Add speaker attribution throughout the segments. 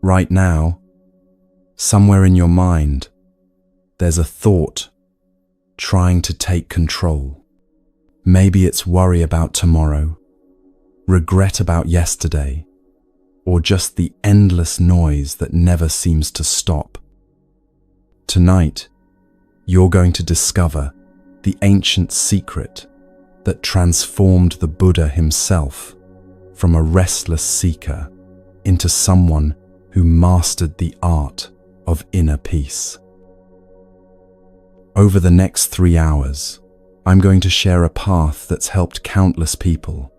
Speaker 1: Right now, somewhere in your mind, there's a thought trying to take control. Maybe it's worry about tomorrow, regret about yesterday, or just the endless noise that never seems to stop. Tonight, you're going to discover the ancient secret that transformed the Buddha himself from a restless seeker into someone who mastered the art of inner peace. Over the next 3 hours, I'm going to share a path that's helped countless people,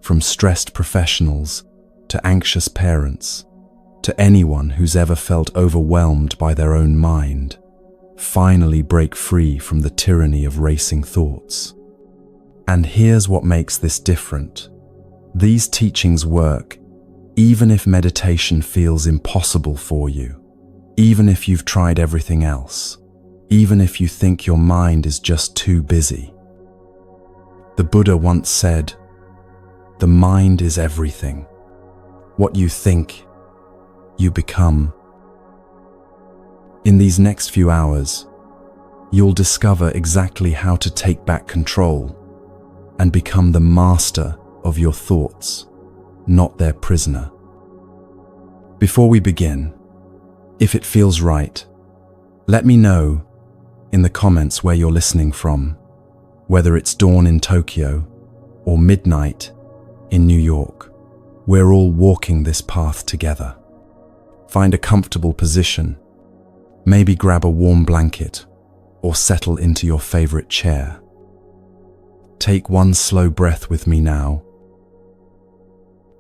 Speaker 1: from stressed professionals to anxious parents, to anyone who's ever felt overwhelmed by their own mind, finally break free from the tyranny of racing thoughts. And here's what makes this different. These teachings work even if meditation feels impossible for you, even if you've tried everything else, even if you think your mind is just too busy. The Buddha once said, "The mind is everything. What you think, you become." In these next few hours, you'll discover exactly how to take back control and become the master of your thoughts, not their prisoner. Before we begin, if it feels right, let me know in the comments where you're listening from, whether it's dawn in Tokyo or midnight in New York. We're all walking this path together. Find a comfortable position, maybe grab a warm blanket or settle into your favorite chair. Take one slow breath with me now.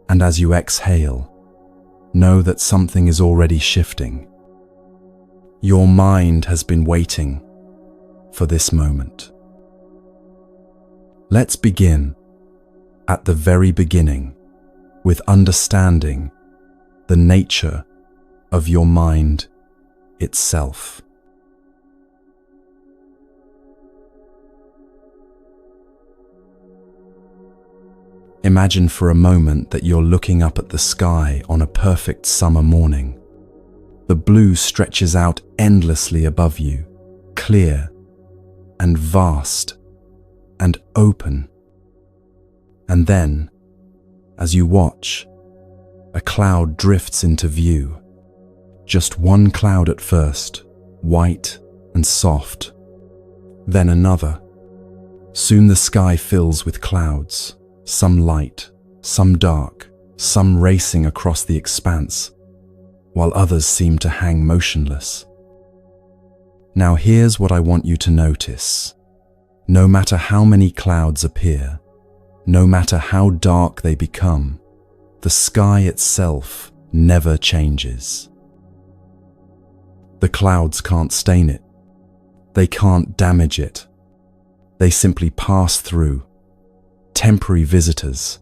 Speaker 1: And as you exhale, know that something is already shifting. Your mind has been waiting for this moment. Let's begin at the very beginning with understanding the nature of your mind itself. Imagine for a moment that you're looking up at the sky on a perfect summer morning. The blue stretches out endlessly above you, clear and vast and open. And then, as you watch, a cloud drifts into view. Just one cloud at first, white and soft. Then another. Soon the sky fills with clouds. Some light, some dark, some racing across the expanse, while others seem to hang motionless. Now here's what I want you to notice. No matter how many clouds appear, no matter how dark they become, the sky itself never changes. The clouds can't stain it. They can't damage it. They simply pass through, temporary visitors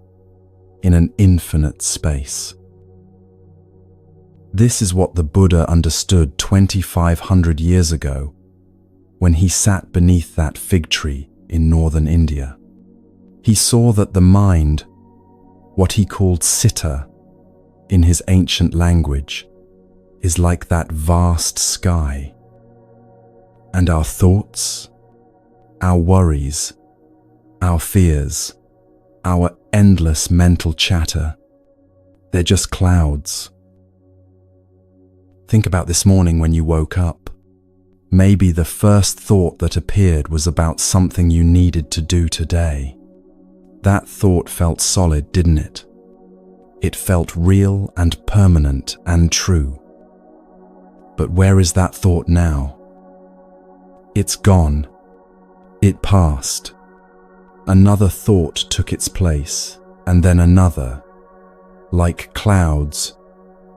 Speaker 1: in an infinite space. This is what the Buddha understood 2,500 years ago when he sat beneath that fig tree in northern India. He saw that the mind, what he called citta in his ancient language, is like that vast sky. And our thoughts, our worries, our fears, our endless mental chatter, they're just clouds. Think about this morning when you woke up. Maybe the first thought that appeared was about something you needed to do today. That thought felt solid, didn't it? It felt real and permanent and true. But where is that thought now? It's gone. It passed. Another thought took its place, and then another, like clouds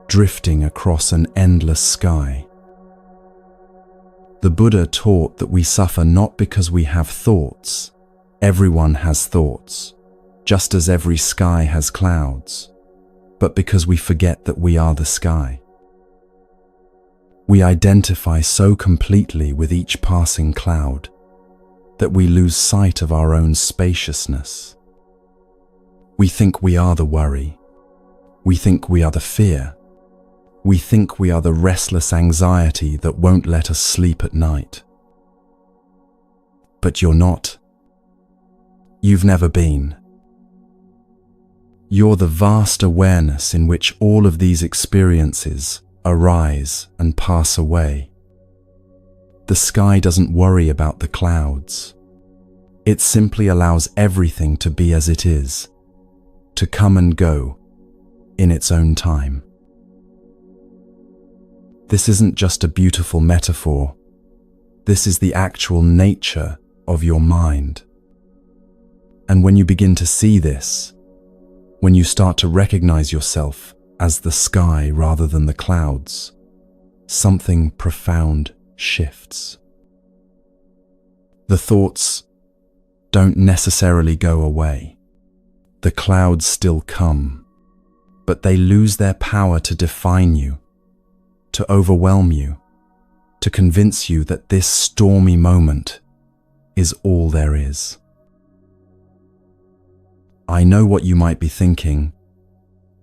Speaker 1: drifting across an endless sky. The Buddha taught that we suffer not because we have thoughts. Everyone has thoughts, just as every sky has clouds, but because we forget that we are the sky. We identify so completely with each passing cloud that we lose sight of our own spaciousness. We think we are the worry. We think we are the fear. We think we are the restless anxiety that won't let us sleep at night. But you're not. You've never been. You're the vast awareness in which all of these experiences arise and pass away. The sky doesn't worry about the clouds. It simply allows everything to be as it is, to come and go in its own time. This isn't just a beautiful metaphor. This is the actual nature of your mind. And when you begin to see this, when you start to recognize yourself as the sky rather than the clouds, something profound shifts. The thoughts don't necessarily go away. The clouds still come, but they lose their power to define you, to overwhelm you, to convince you that this stormy moment is all there is. I know what you might be thinking,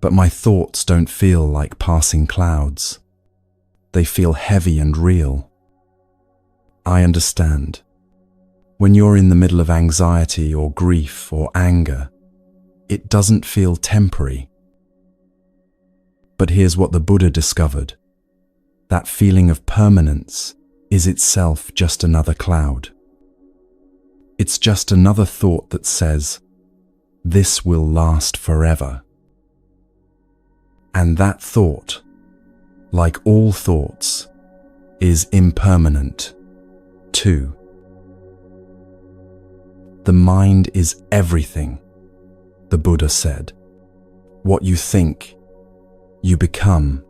Speaker 1: but my thoughts don't feel like passing clouds. They feel heavy and real. I understand. When you're in the middle of anxiety or grief or anger, it doesn't feel temporary. But here's what the Buddha discovered. That feeling of permanence is itself just another cloud. It's just another thought that says, this will last forever. And that thought, like all thoughts, is impermanent too. The mind is everything, the Buddha said. What you think, you become.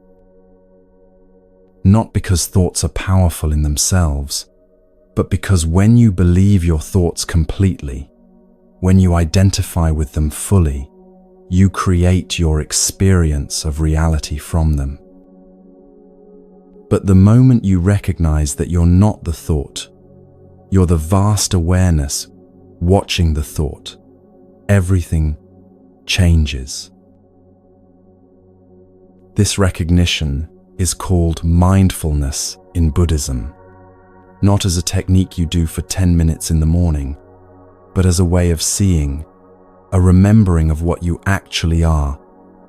Speaker 1: Not because thoughts are powerful in themselves, but because when you believe your thoughts completely, when you identify with them fully, you create your experience of reality from them. But the moment you recognize that you're not the thought, you're the vast awareness watching the thought, everything changes. This recognition is called mindfulness in Buddhism, not as a technique you do for 10 minutes in the morning, but as a way of seeing, a remembering of what you actually are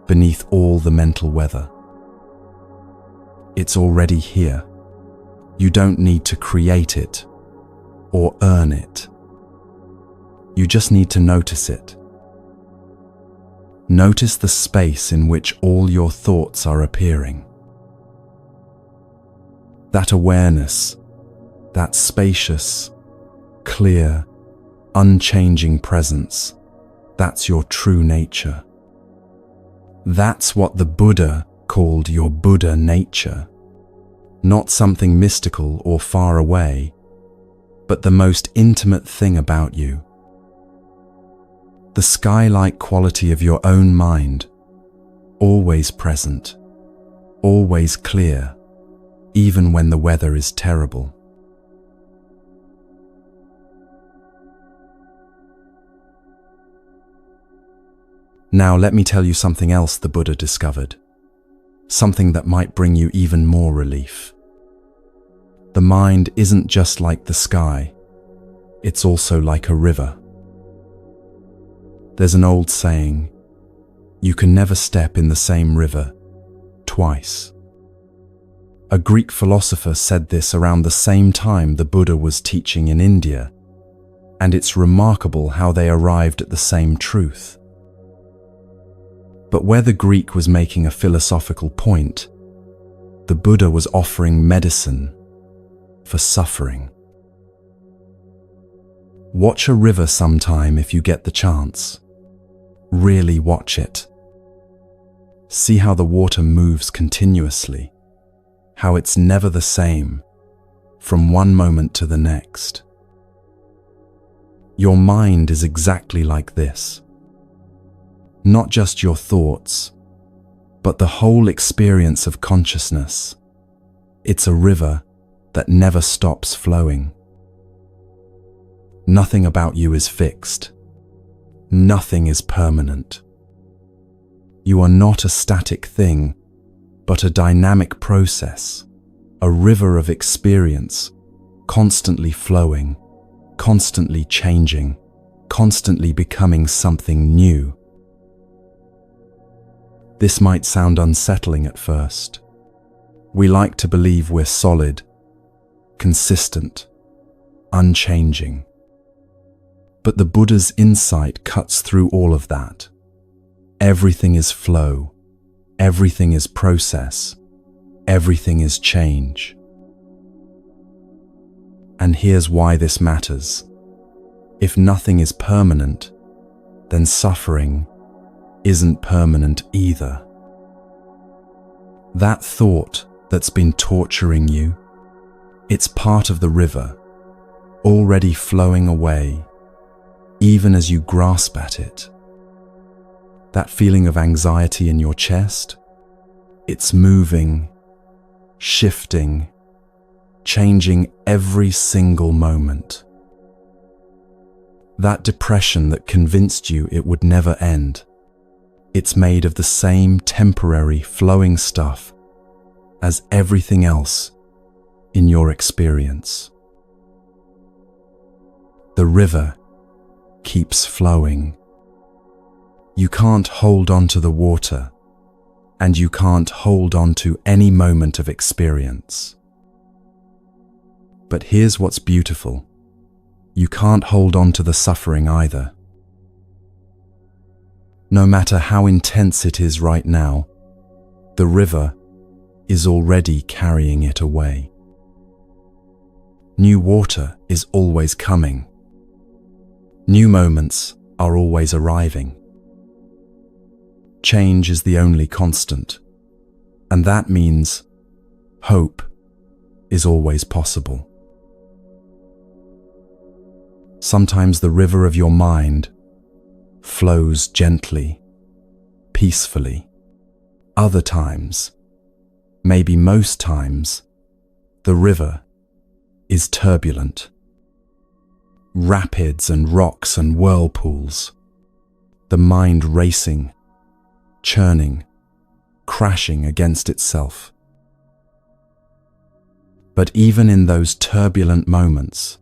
Speaker 1: beneath all the mental weather. It's already here. You don't need to create it or earn it. You just need to notice it. Notice the space in which all your thoughts are appearing. That awareness, that spacious, clear, unchanging presence, that's your true nature. That's what the Buddha called your Buddha nature. Not something mystical or far away, but the most intimate thing about you. The sky-like quality of your own mind, always present, always clear, even when the weather is terrible. Now let me tell you something else the Buddha discovered, something that might bring you even more relief. The mind isn't just like the sky, it's also like a river. There's an old saying, you can never step in the same river twice. A Greek philosopher said this around the same time the Buddha was teaching in India, and it's remarkable how they arrived at the same truth. But where the Greek was making a philosophical point, the Buddha was offering medicine for suffering. Watch a river sometime if you get the chance. Really watch it. See how the water moves continuously, how it's never the same from one moment to the next. Your mind is exactly like this. Not just your thoughts, but the whole experience of consciousness. It's a river that never stops flowing. Nothing about you is fixed. Nothing is permanent. You are not a static thing, but but a dynamic process, a river of experience, constantly flowing, constantly changing, constantly becoming something new. This might sound unsettling at first. We like to believe we're solid, consistent, unchanging. But the Buddha's insight cuts through all of that. Everything is flow, everything is process, everything is change. And here's why this matters. If nothing is permanent, then suffering isn't permanent either. That thought that's been torturing you, it's part of the river, already flowing away, even as you grasp at it. That feeling of anxiety in your chest, it's moving, shifting, changing every single moment. That depression that convinced you it would never end, it's made of the same temporary flowing stuff as everything else in your experience. The river keeps flowing. You can't hold on to the water, and you can't hold on to any moment of experience. But here's what's beautiful. You can't hold on to the suffering either. No matter how intense it is right now, the river is already carrying it away. New water is always coming. New moments are always arriving. Change is the only constant, and that means hope is always possible. Sometimes the river of your mind flows gently, peacefully. Other times, maybe most times, the river is turbulent. Rapids and rocks and whirlpools, the mind racing, churning, crashing against itself. But even in those turbulent moments,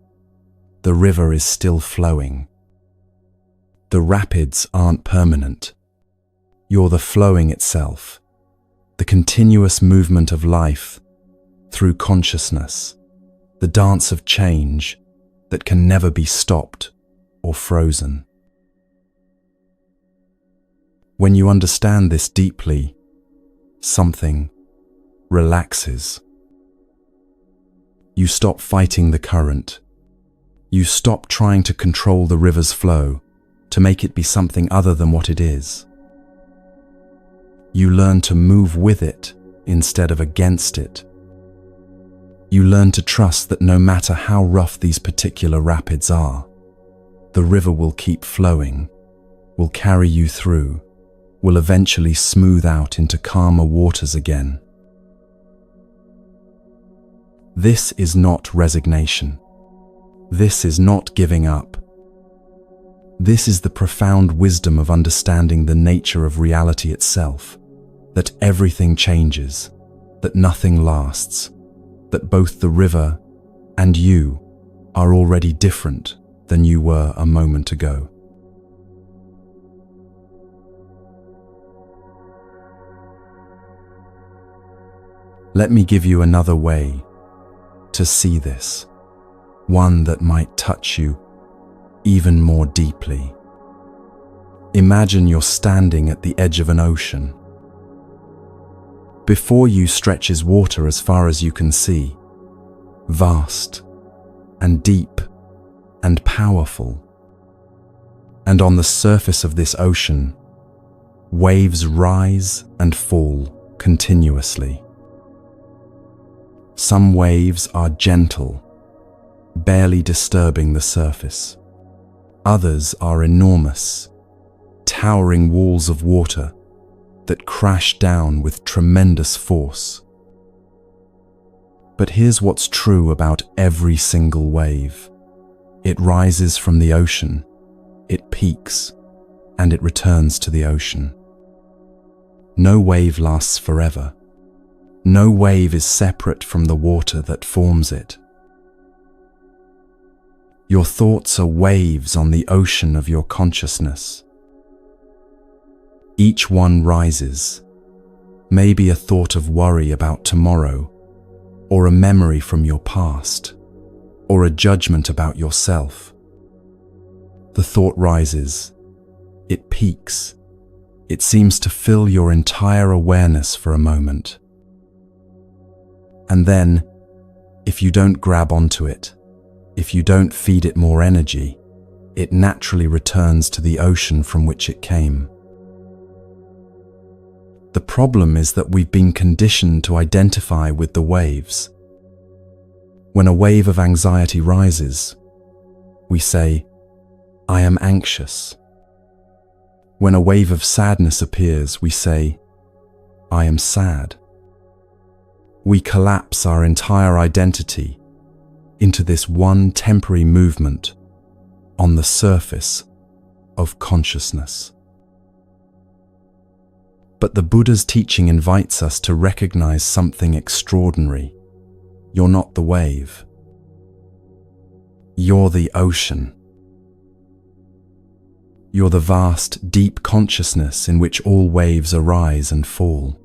Speaker 1: the river is still flowing. The rapids aren't permanent. You're the flowing itself, the continuous movement of life through consciousness, the dance of change that can never be stopped or frozen. When you understand this deeply, something relaxes. You stop fighting the current. You stop trying to control the river's flow, to make it be something other than what it is. You learn to move with it instead of against it. You learn to trust that no matter how rough these particular rapids are, the river will keep flowing, will carry you through, will eventually smooth out into calmer waters again. This is not resignation. This is not giving up. This is the profound wisdom of understanding the nature of reality itself, that everything changes, that nothing lasts, that both the river and you are already different than you were a moment ago. Let me give you another way to see this, one that might touch you even more deeply. Imagine you're standing at the edge of an ocean. Before you stretches water as far as you can see, vast and deep and powerful. And on the surface of this ocean, waves rise and fall continuously. Some waves are gentle, barely disturbing the surface. Others are enormous, towering walls of water that crash down with tremendous force. But here's what's true about every single wave. It rises from the ocean, it peaks, and it returns to the ocean. No wave lasts forever. No wave is separate from the water that forms it. Your thoughts are waves on the ocean of your consciousness. Each one rises, maybe a thought of worry about tomorrow, or a memory from your past, or a judgment about yourself. The thought rises, it peaks, it seems to fill your entire awareness for a moment. And then, if you don't grab onto it, if you don't feed it more energy, it naturally returns to the ocean from which it came. The problem is that we've been conditioned to identify with the waves. When a wave of anxiety rises, we say, "I am anxious." When a wave of sadness appears, we say, "I am sad." We collapse our entire identity into this one temporary movement on the surface of consciousness. But the Buddha's teaching invites us to recognize something extraordinary. You're not the wave. You're the ocean. You're the vast, deep consciousness in which all waves arise and fall.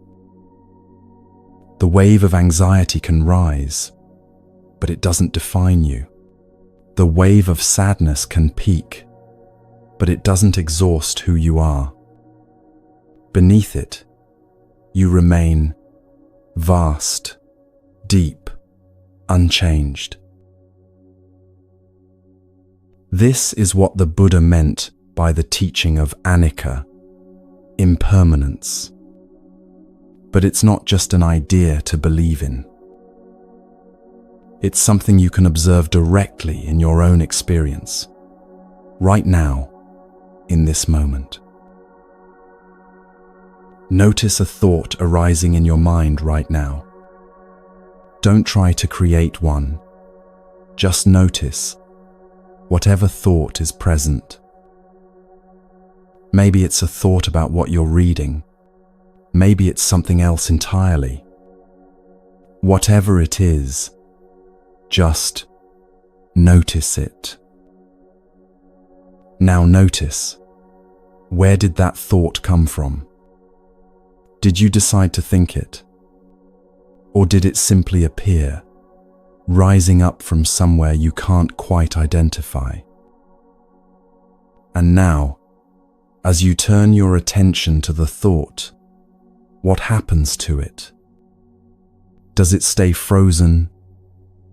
Speaker 1: The wave of anxiety can rise, but it doesn't define you. The wave of sadness can peak, but it doesn't exhaust who you are. Beneath it, you remain vast, deep, unchanged. This is what the Buddha meant by the teaching of anicca, impermanence. But it's not just an idea to believe in. It's something you can observe directly in your own experience, right now, in this moment. Notice a thought arising in your mind right now. Don't try to create one. Just notice whatever thought is present. Maybe it's a thought about what you're reading. Maybe it's something else entirely. Whatever it is, just notice it. Now notice, where did that thought come from? Did you decide to think it? Or did it simply appear, rising up from somewhere you can't quite identify? And now, as you turn your attention to the thought, what happens to it? Does it stay frozen,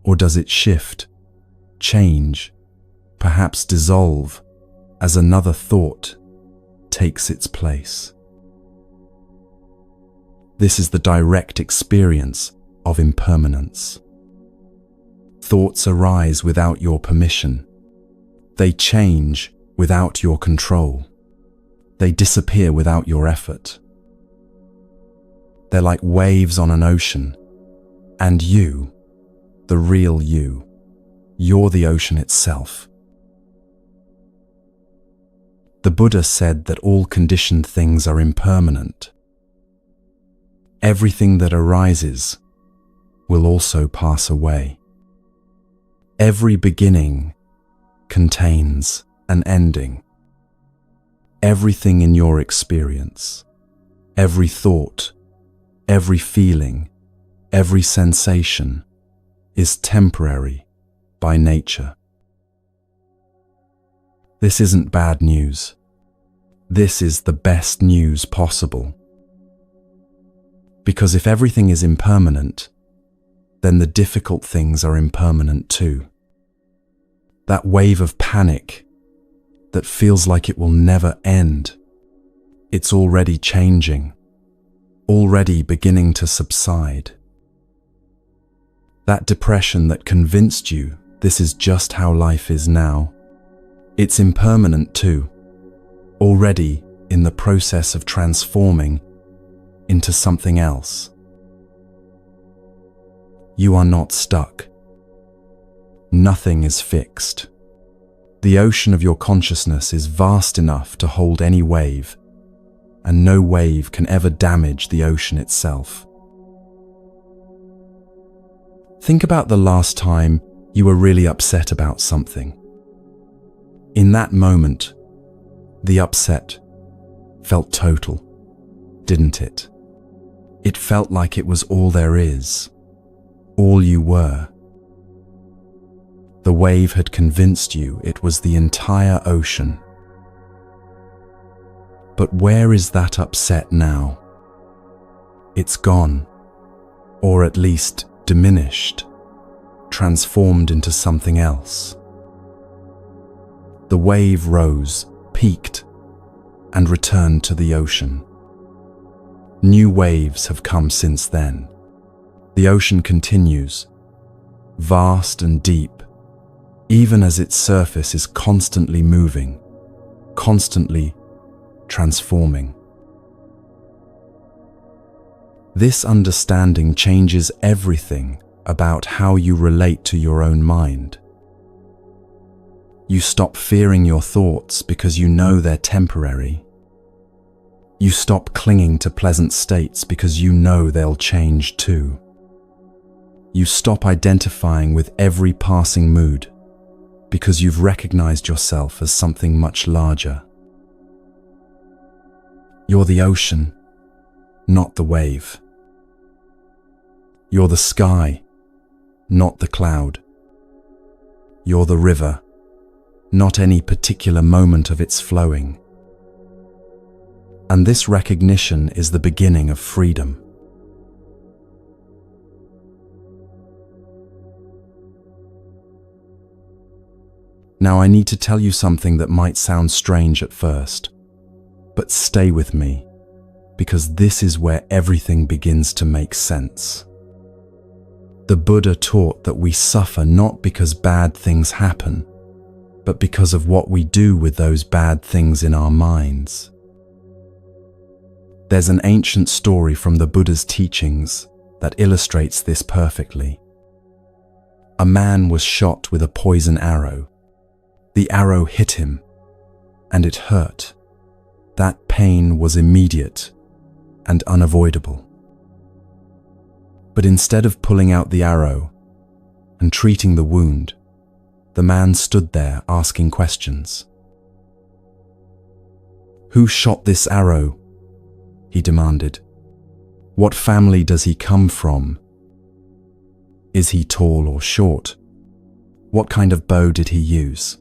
Speaker 1: or does it shift, change, perhaps dissolve, as another thought takes its place? This is the direct experience of impermanence. Thoughts arise without your permission. They change without your control. They disappear without your effort. They're like waves on an ocean, and you, the real you, you're the ocean itself. The Buddha said that all conditioned things are impermanent. Everything that arises will also pass away. Every beginning contains an ending. Everything in your experience, every thought, every feeling, every sensation is temporary by nature. This isn't bad news. This is the best news possible. Because if everything is impermanent, then the difficult things are impermanent too. That wave of panic that feels like it will never end, it's already changing, already beginning to subside. That depression that convinced you this is just how life is now, it's impermanent too, already in the process of transforming into something else. You are not stuck. Nothing is fixed. The ocean of your consciousness is vast enough to hold any wave, and no wave can ever damage the ocean itself. Think about the last time you were really upset about something. In that moment, the upset felt total, didn't it? It felt like it was all there is, all you were. The wave had convinced you it was the entire ocean. But where is that upset now? It's gone, or at least diminished, transformed into something else. The wave rose, peaked, and returned to the ocean. New waves have come since then. The ocean continues, vast and deep, even as its surface is constantly moving, constantly transforming. This understanding changes everything about how you relate to your own mind. You stop fearing your thoughts because you know they're temporary. You stop clinging to pleasant states because you know they'll change too. You stop identifying with every passing mood because you've recognized yourself as something much larger. You're the ocean, not the wave. You're the sky, not the cloud. You're the river, not any particular moment of its flowing. And this recognition is the beginning of freedom. Now I need to tell you something that might sound strange at first, but stay with me, because this is where everything begins to make sense. The Buddha taught that we suffer not because bad things happen, but because of what we do with those bad things in our minds. There's an ancient story from the Buddha's teachings that illustrates this perfectly. A man was shot with a poison arrow. The arrow hit him, and it hurt. That pain was immediate and unavoidable. But instead of pulling out the arrow and treating the wound, the man stood there asking questions. "Who shot this arrow?" he demanded. "What family does he come from? Is he tall or short? What kind of bow did he use?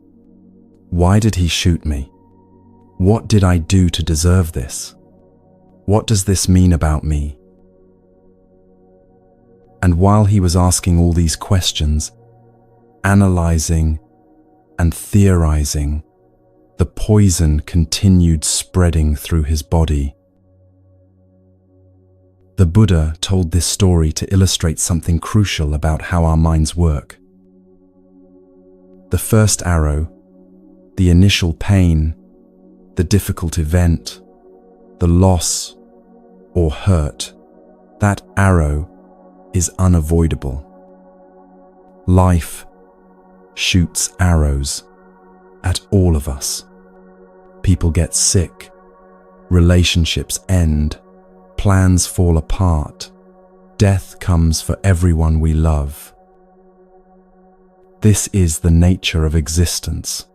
Speaker 1: Why did he shoot me? What did I do to deserve this? What does this mean about me?" And while he was asking all these questions, analyzing and theorizing, the poison continued spreading through his body. The Buddha told this story to illustrate something crucial about how our minds work. The first arrow, the initial pain, the difficult event, the loss or hurt, that arrow is unavoidable. Life shoots arrows at all of us. People get sick, relationships end, plans fall apart, death comes for everyone we love. This is the nature of existence.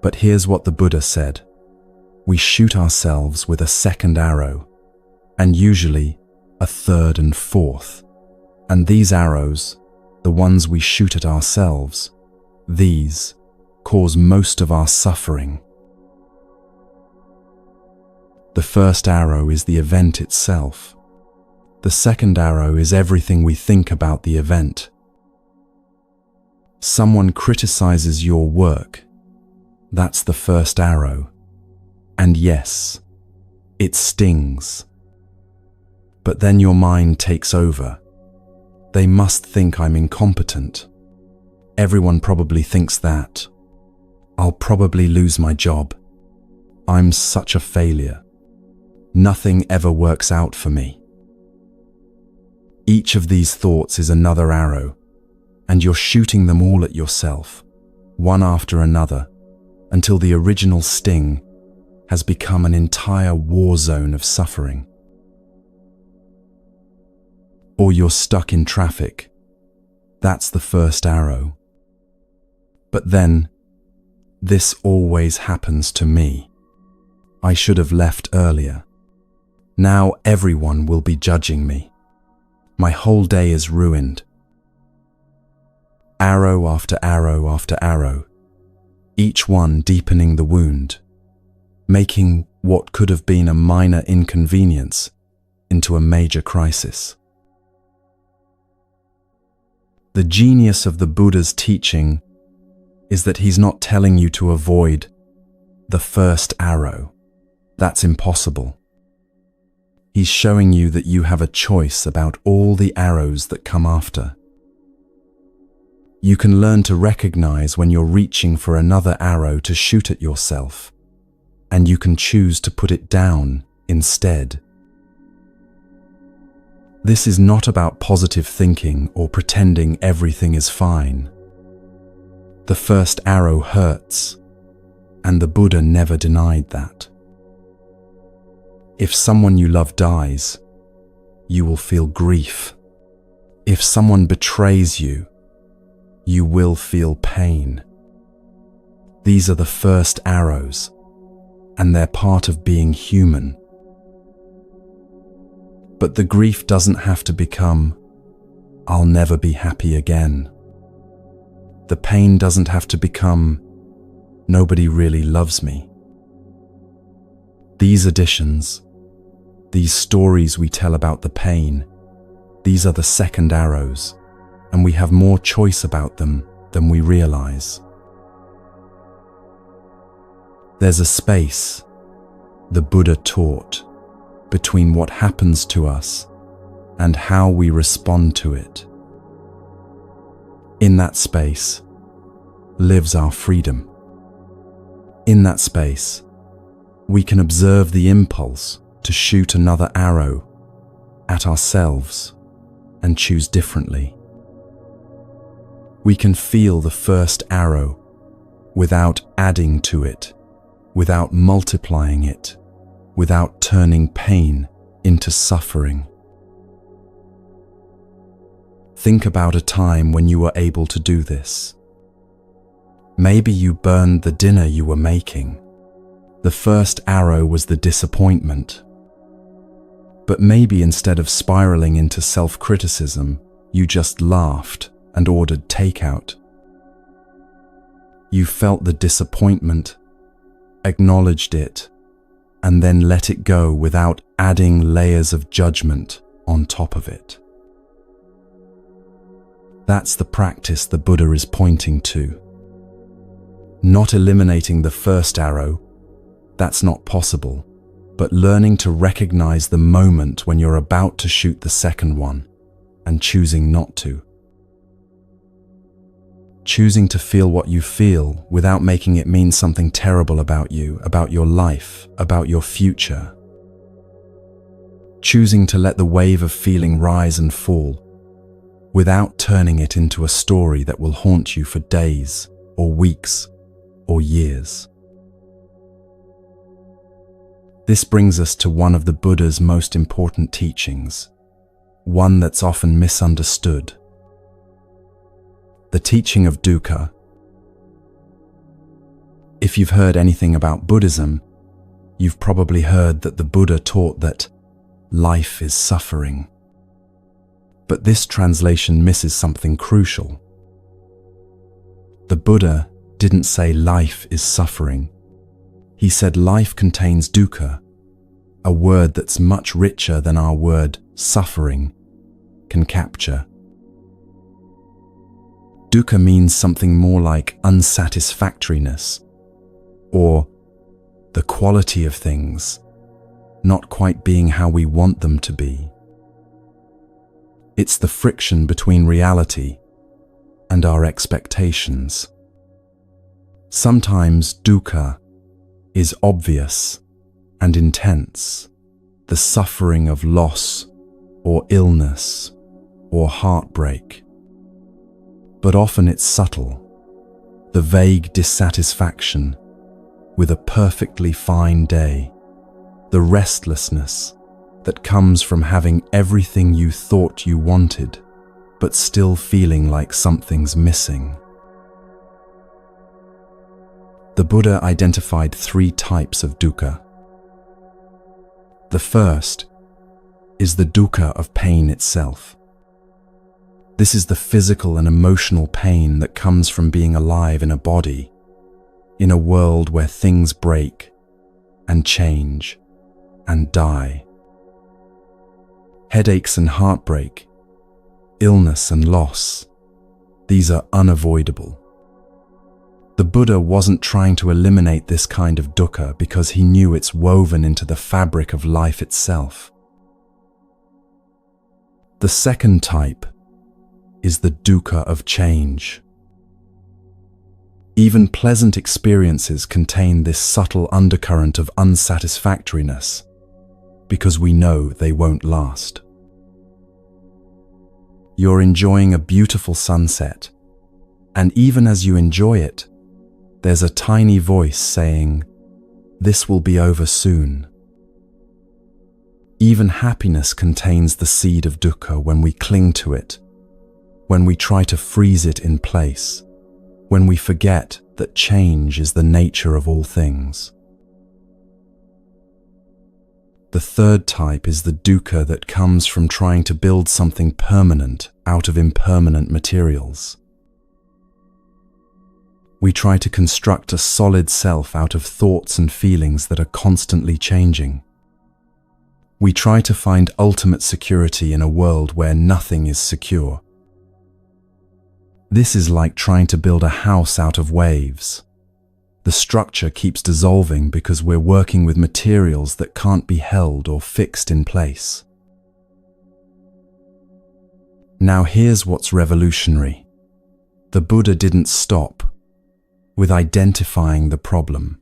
Speaker 1: But here's what the Buddha said. We shoot ourselves with a second arrow, and usually a third and fourth. And these arrows, the ones we shoot at ourselves, these cause most of our suffering. The first arrow is the event itself. The second arrow is everything we think about the event. Someone criticizes your work. That's the first arrow. And yes, it stings. But then your mind takes over. They must think I'm incompetent. Everyone probably thinks that. I'll probably lose my job. I'm such a failure. Nothing ever works out for me. Each of these thoughts is another arrow, and you're shooting them all at yourself, one after another, until the original sting has become an entire war zone of suffering. or you're stuck in traffic. That's the first arrow. But then, this always happens to me. I should have left earlier. Now everyone will be judging me. My whole day is ruined. Arrow after arrow after arrow, each one deepening the wound, making what could have been a minor inconvenience into a major crisis. The genius of the Buddha's teaching is that he's not telling you to avoid the first arrow. That's impossible. He's showing you that you have a choice about all the arrows that come after. You can learn to recognize when you're reaching for another arrow to shoot at yourself, and you can choose to put it down instead. This is not about positive thinking or pretending everything is fine. The first arrow hurts, and the Buddha never denied that. If someone you love dies, you will feel grief. If someone betrays you, you will feel pain. These are the first arrows, and they're part of being human. But the grief doesn't have to become, "I'll never be happy again." The pain doesn't have to become, "Nobody really loves me." These additions, these stories we tell about the pain, these are the second arrows, and we have more choice about them than we realize. There's a space, the Buddha taught, between what happens to us and how we respond to it. In that space lives our freedom. In that space, we can observe the impulse to shoot another arrow at ourselves and choose differently. We can feel the first arrow without adding to it, without multiplying it, without turning pain into suffering. Think about a time when you were able to do this. Maybe you burned the dinner you were making. The first arrow was the disappointment. But maybe instead of spiraling into self-criticism, you just laughed and ordered takeout. You felt the disappointment, acknowledged it, and then let it go without adding layers of judgment on top of it. That's the practice the Buddha is pointing to. Not eliminating the first arrow, that's not possible, but learning to recognize the moment when you're about to shoot the second one and choosing not to. Choosing to feel what you feel without making it mean something terrible about you, about your life, about your future. Choosing to let the wave of feeling rise and fall without turning it into a story that will haunt you for days or weeks or years. This brings us to one of the Buddha's most important teachings, one that's often misunderstood. The teaching of dukkha. If you've heard anything about Buddhism, you've probably heard that the Buddha taught that life is suffering. But this translation misses something crucial. The Buddha didn't say life is suffering. He said life contains dukkha, a word that's much richer than our word suffering can capture. Dukkha means something more like unsatisfactoriness, or the quality of things not quite being how we want them to be. It's the friction between reality and our expectations. Sometimes dukkha is obvious and intense, the suffering of loss or illness or heartbreak. But often it's subtle, the vague dissatisfaction with a perfectly fine day, the restlessness that comes from having everything you thought you wanted, but still feeling like something's missing. The Buddha identified 3 types of dukkha. The first is the dukkha of pain itself. This is the physical and emotional pain that comes from being alive in a body, in a world where things break and change and die. Headaches and heartbreak, illness and loss, these are unavoidable. The Buddha wasn't trying to eliminate this kind of dukkha because he knew it's woven into the fabric of life itself. The second type is the dukkha of change. Even pleasant experiences contain this subtle undercurrent of unsatisfactoriness because we know they won't last. You're enjoying a beautiful sunset, and even as you enjoy it, there's a tiny voice saying, "This will be over soon." Even happiness contains the seed of dukkha when we cling to it, when we try to freeze it in place, when we forget that change is the nature of all things. The third type is the dukkha that comes from trying to build something permanent out of impermanent materials. We try to construct a solid self out of thoughts and feelings that are constantly changing. We try to find ultimate security in a world where nothing is secure. This is like trying to build a house out of waves. The structure keeps dissolving because we're working with materials that can't be held or fixed in place. Now here's what's revolutionary. The Buddha didn't stop with identifying the problem.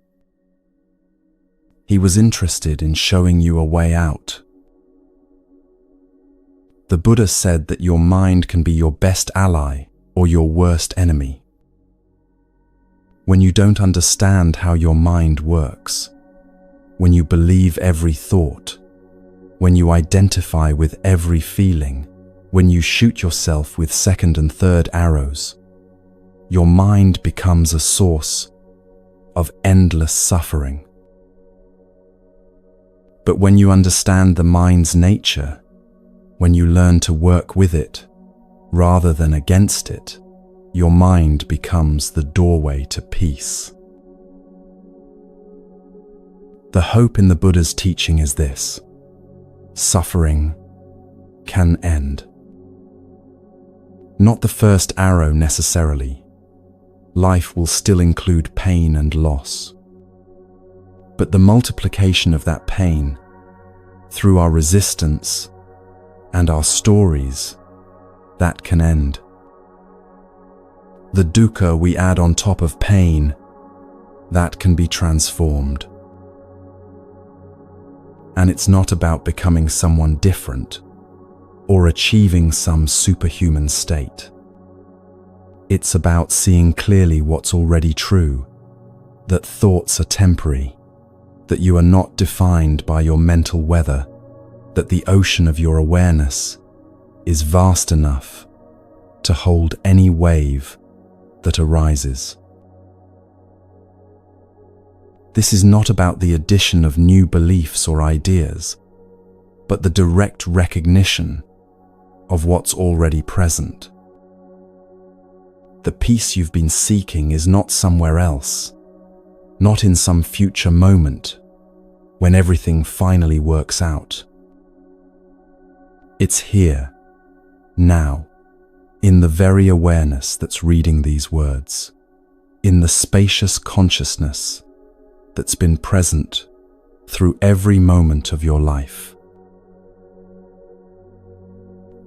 Speaker 1: He was interested in showing you a way out. The Buddha said that your mind can be your best ally or your worst enemy. When you don't understand how your mind works, when you believe every thought, when you identify with every feeling, when you shoot yourself with second and third arrows, your mind becomes a source of endless suffering. But when you understand the mind's nature, when you learn to work with it rather than against it, your mind becomes the doorway to peace. The hope in the Buddha's teaching is this: suffering can end. Not the first arrow necessarily. Life will still include pain and loss. But the multiplication of that pain through our resistance and our stories, that can end. The dukkha we add on top of pain, that can be transformed. And it's not about becoming someone different or achieving some superhuman state. It's about seeing clearly what's already true, that thoughts are temporary, that you are not defined by your mental weather, that the ocean of your awareness is vast enough to hold any wave that arises. This is not about the addition of new beliefs or ideas, but the direct recognition of what's already present. The peace you've been seeking is not somewhere else, not in some future moment when everything finally works out. It's here, now, in the very awareness that's reading these words, in the spacious consciousness that's been present through every moment of your life.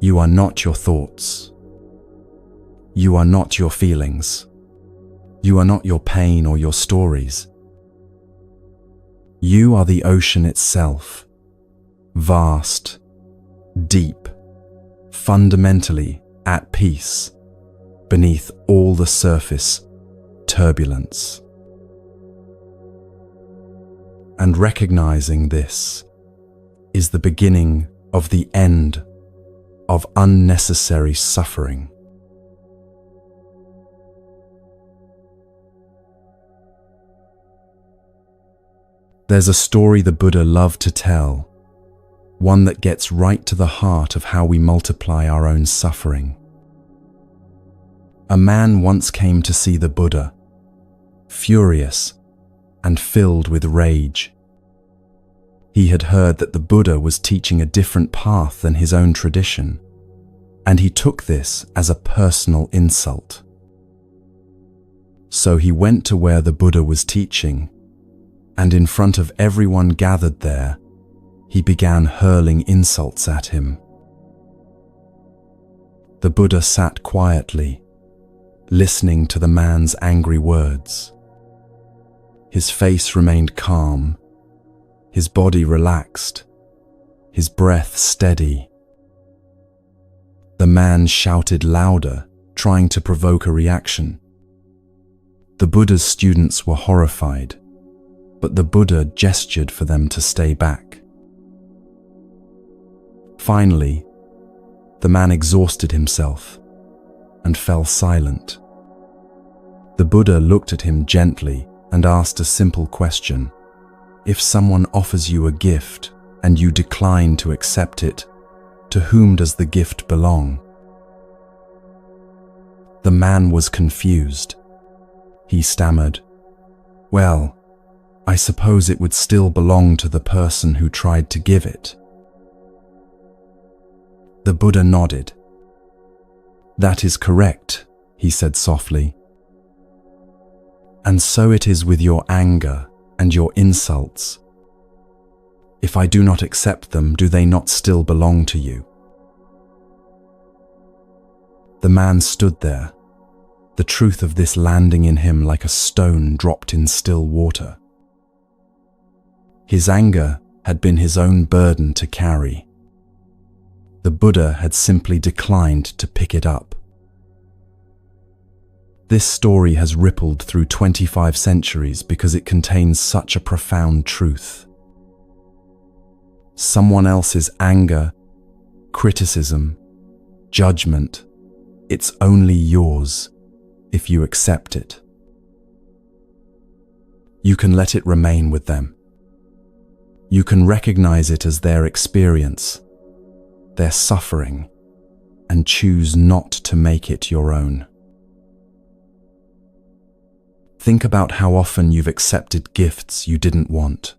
Speaker 1: You are not your thoughts. You are not your feelings. You are not your pain or your stories. You are the ocean itself, vast, deep, fundamentally at peace, beneath all the surface turbulence. And recognizing this is the beginning of the end of unnecessary suffering. There's a story the Buddha loved to tell, one that gets right to the heart of how we multiply our own suffering. A man once came to see the Buddha, furious and filled with rage. He had heard that the Buddha was teaching a different path than his own tradition, and he took this as a personal insult. So he went to where the Buddha was teaching, and in front of everyone gathered there, he began hurling insults at him. The Buddha sat quietly, listening to the man's angry words. His face remained calm, his body relaxed, his breath steady. The man shouted louder, trying to provoke a reaction. The Buddha's students were horrified, but the Buddha gestured for them to stay back. Finally, the man exhausted himself and fell silent. The Buddha looked at him gently and asked a simple question. If someone offers you a gift and you decline to accept it, to whom does the gift belong? The man was confused. He stammered, "Well, I suppose it would still belong to the person who tried to give it." The Buddha nodded. "That is correct," he said softly. "And so it is with your anger and your insults. If I do not accept them, do they not still belong to you?" The man stood there, the truth of this landing in him like a stone dropped in still water. His anger had been his own burden to carry. The Buddha had simply declined to pick it up. This story has rippled through 25 centuries because it contains such a profound truth. Someone else's anger, criticism, judgment, it's only yours if you accept it. You can let it remain with them. You can recognize it as their experience, their suffering, and choose not to make it your own. Think about how often you've accepted gifts you didn't want.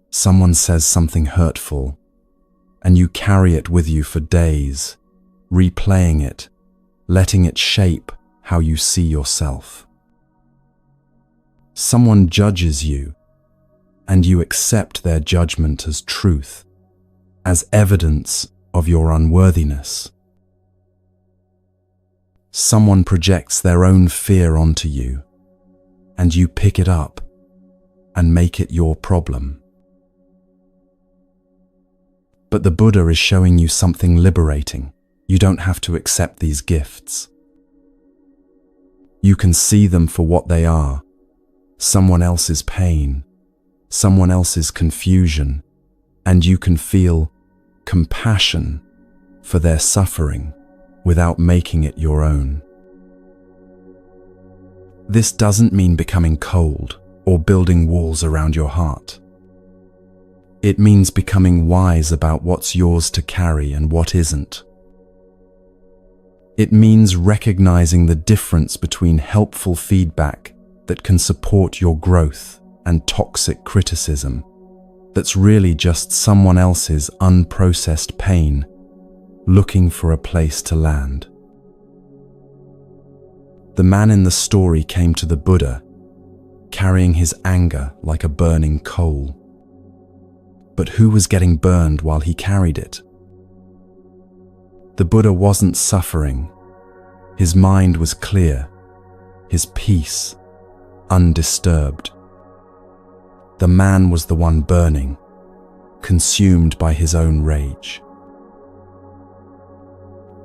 Speaker 1: Someone says something hurtful, and you carry it with you for days, replaying it, letting it shape how you see yourself. Someone judges you, and you accept their judgment as truth, as evidence of your unworthiness. Someone projects their own fear onto you, and you pick it up and make it your problem. But the Buddha is showing you something liberating. You don't have to accept these gifts. You can see them for what they are, someone else's pain, someone else's confusion, and you can feel compassion for their suffering without making it your own. This doesn't mean becoming cold or building walls around your heart. It means becoming wise about what's yours to carry and what isn't. It means recognizing the difference between helpful feedback that can support your growth and toxic criticism that's really just someone else's unprocessed pain looking for a place to land. The man in the story came to the Buddha, carrying his anger like a burning coal. But who was getting burned while he carried it? The Buddha wasn't suffering. His mind was clear, his peace undisturbed. The man was the one burning, consumed by his own rage.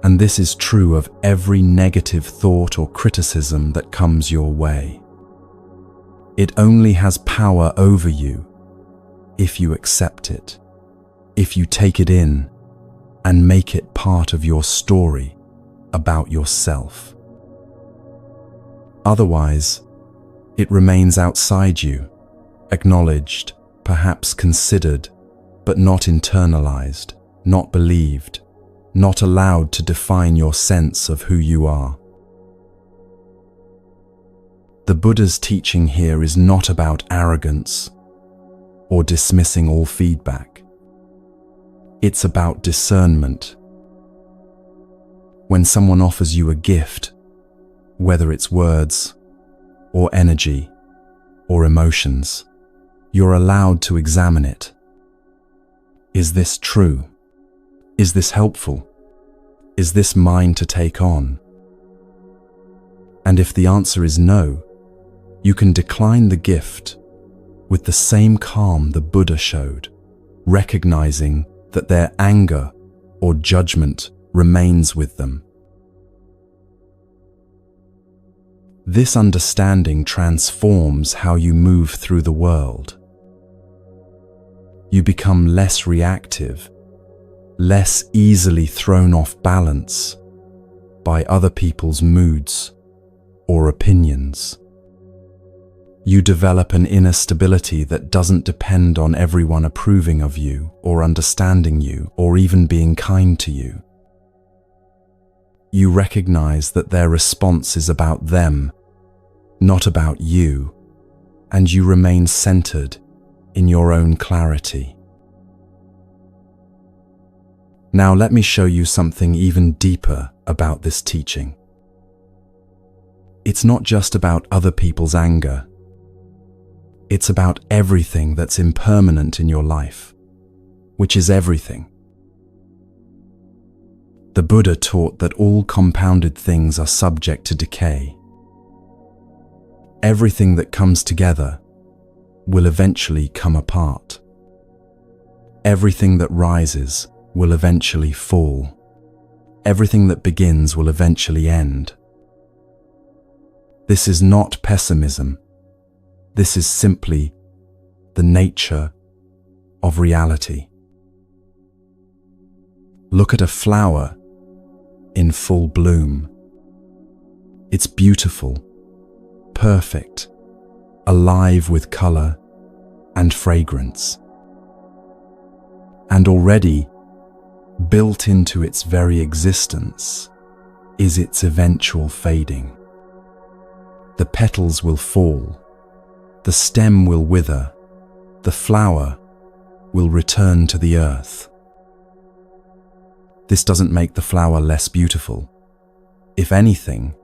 Speaker 1: And this is true of every negative thought or criticism that comes your way. It only has power over you if you accept it. if you take it in and make it part of your story about yourself. Otherwise, it remains outside you, acknowledged, perhaps considered, but not internalized, not believed, not allowed to define your sense of who you are. The Buddha's teaching here is not about arrogance or dismissing all feedback. It's about discernment. When someone offers you a gift, whether it's words or energy or emotions, you're allowed to examine it. Is this true? Is this helpful? Is this mine to take on? And if the answer is no, you can decline the gift with the same calm the Buddha showed, recognizing that their anger or judgment remains with them. This understanding transforms how you move through the world. You become less reactive, less easily thrown off balance by other people's moods or opinions. You develop an inner stability that doesn't depend on everyone approving of you or understanding you or even being kind to you. You recognize that their response is about them, not about you, and you remain centered in your own clarity. Now let me show you something even deeper about this teaching. It's not just about other people's anger. It's about everything that's impermanent in your life, which is everything. The Buddha taught that all compounded things are subject to decay. Everything that comes together will eventually come apart. Everything that rises will eventually fall. Everything that begins will eventually end. This is not pessimism. This is simply the nature of reality. Look at a flower in full bloom. It's beautiful, perfect, alive with color and fragrance. And already, built into its very existence, is its eventual fading. The petals will fall, the stem will wither, the flower will return to the earth. This doesn't make the flower less beautiful. If anything,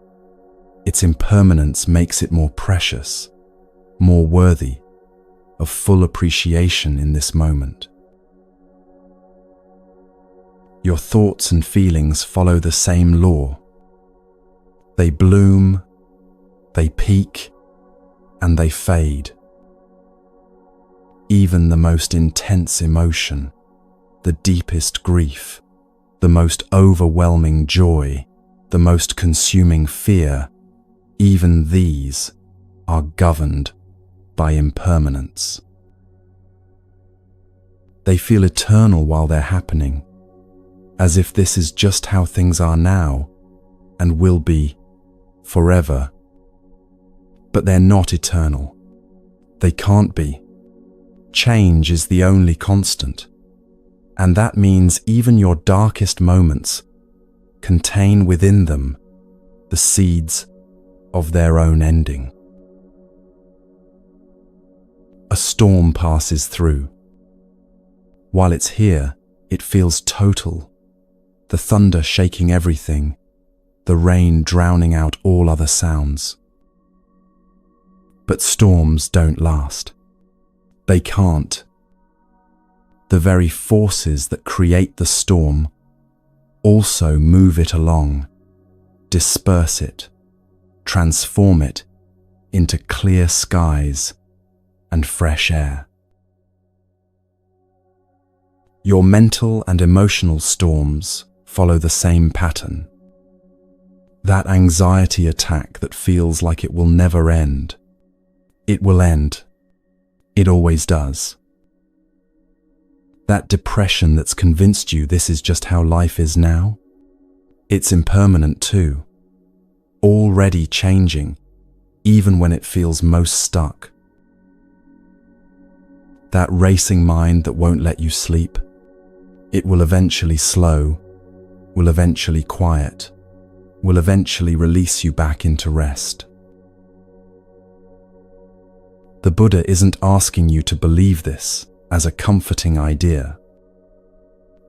Speaker 1: its impermanence makes it more precious, more worthy of full appreciation in this moment. Your thoughts and feelings follow the same law. They bloom, they peak, and they fade. Even the most intense emotion, the deepest grief, the most overwhelming joy, the most consuming fear, even these are governed by impermanence. They feel eternal while they're happening, as if this is just how things are now and will be forever. But they're not eternal. They can't be. Change is the only constant. And that means even your darkest moments contain within them the seeds of their own ending. A storm passes through. While it's here, it feels total. The thunder shaking everything, the rain drowning out all other sounds. But storms don't last. They can't. The very forces that create the storm also move it along, disperse it, transform it into clear skies and fresh air. Your mental and emotional storms follow the same pattern. That anxiety attack that feels like it will never end. It will end. It always does. That depression that's convinced you this is just how life is now? It's impermanent too, already changing, even when it feels most stuck. That racing mind that won't let you sleep, it will eventually slow, will eventually quiet, will eventually release you back into rest. The Buddha isn't asking you to believe this as a comforting idea.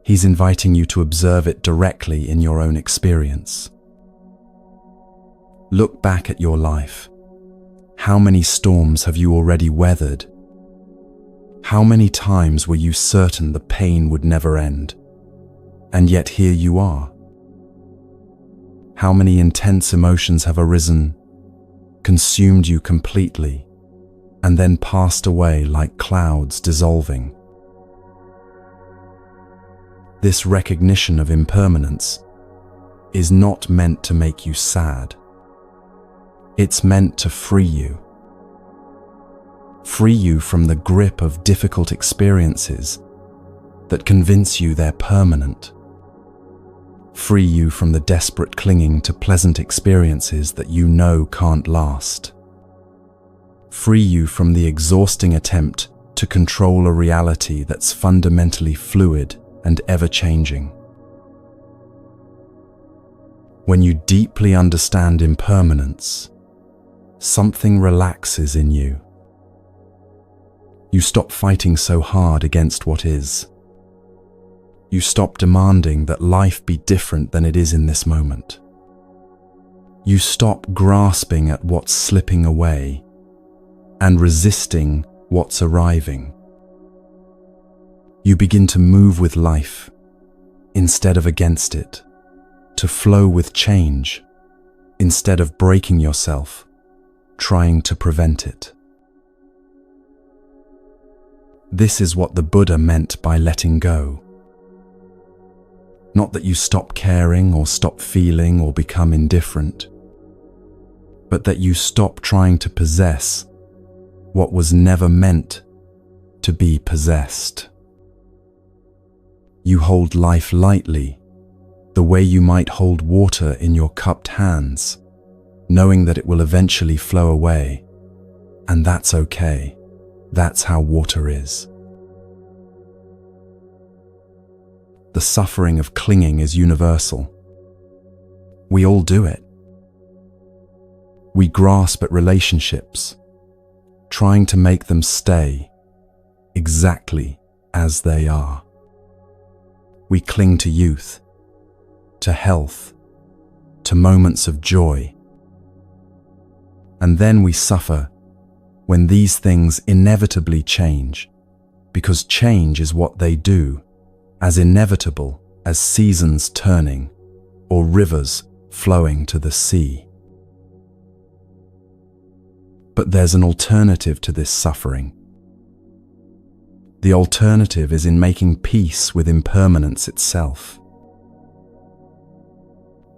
Speaker 1: He's inviting you to observe it directly in your own experience. Look back at your life. How many storms have you already weathered? How many times were you certain the pain would never end? And yet here you are. How many intense emotions have arisen, consumed you completely, and then passed away like clouds dissolving? This recognition of impermanence is not meant to make you sad. It's meant to free you. Free you from the grip of difficult experiences that convince you they're permanent. Free you from the desperate clinging to pleasant experiences that you know can't last. Free you from the exhausting attempt to control a reality that's fundamentally fluid and ever-changing. When you deeply understand impermanence, something relaxes in you. You stop fighting so hard against what is. You stop demanding that life be different than it is in this moment. You stop grasping at what's slipping away and resisting what's arriving. You begin to move with life instead of against it, to flow with change instead of breaking yourself, trying to prevent it. This is what the Buddha meant by letting go. Not that you stop caring or stop feeling or become indifferent, but that you stop trying to possess what was never meant to be possessed. You hold life lightly, the way you might hold water in your cupped hands, knowing that it will eventually flow away, and that's okay. That's how water is. The suffering of clinging is universal. We all do it. We grasp at relationships, trying to make them stay exactly as they are. We cling to youth, to health, to moments of joy. And then we suffer when these things inevitably change, because change is what they do, as inevitable as seasons turning or rivers flowing to the sea. But there's an alternative to this suffering. The alternative is in making peace with impermanence itself.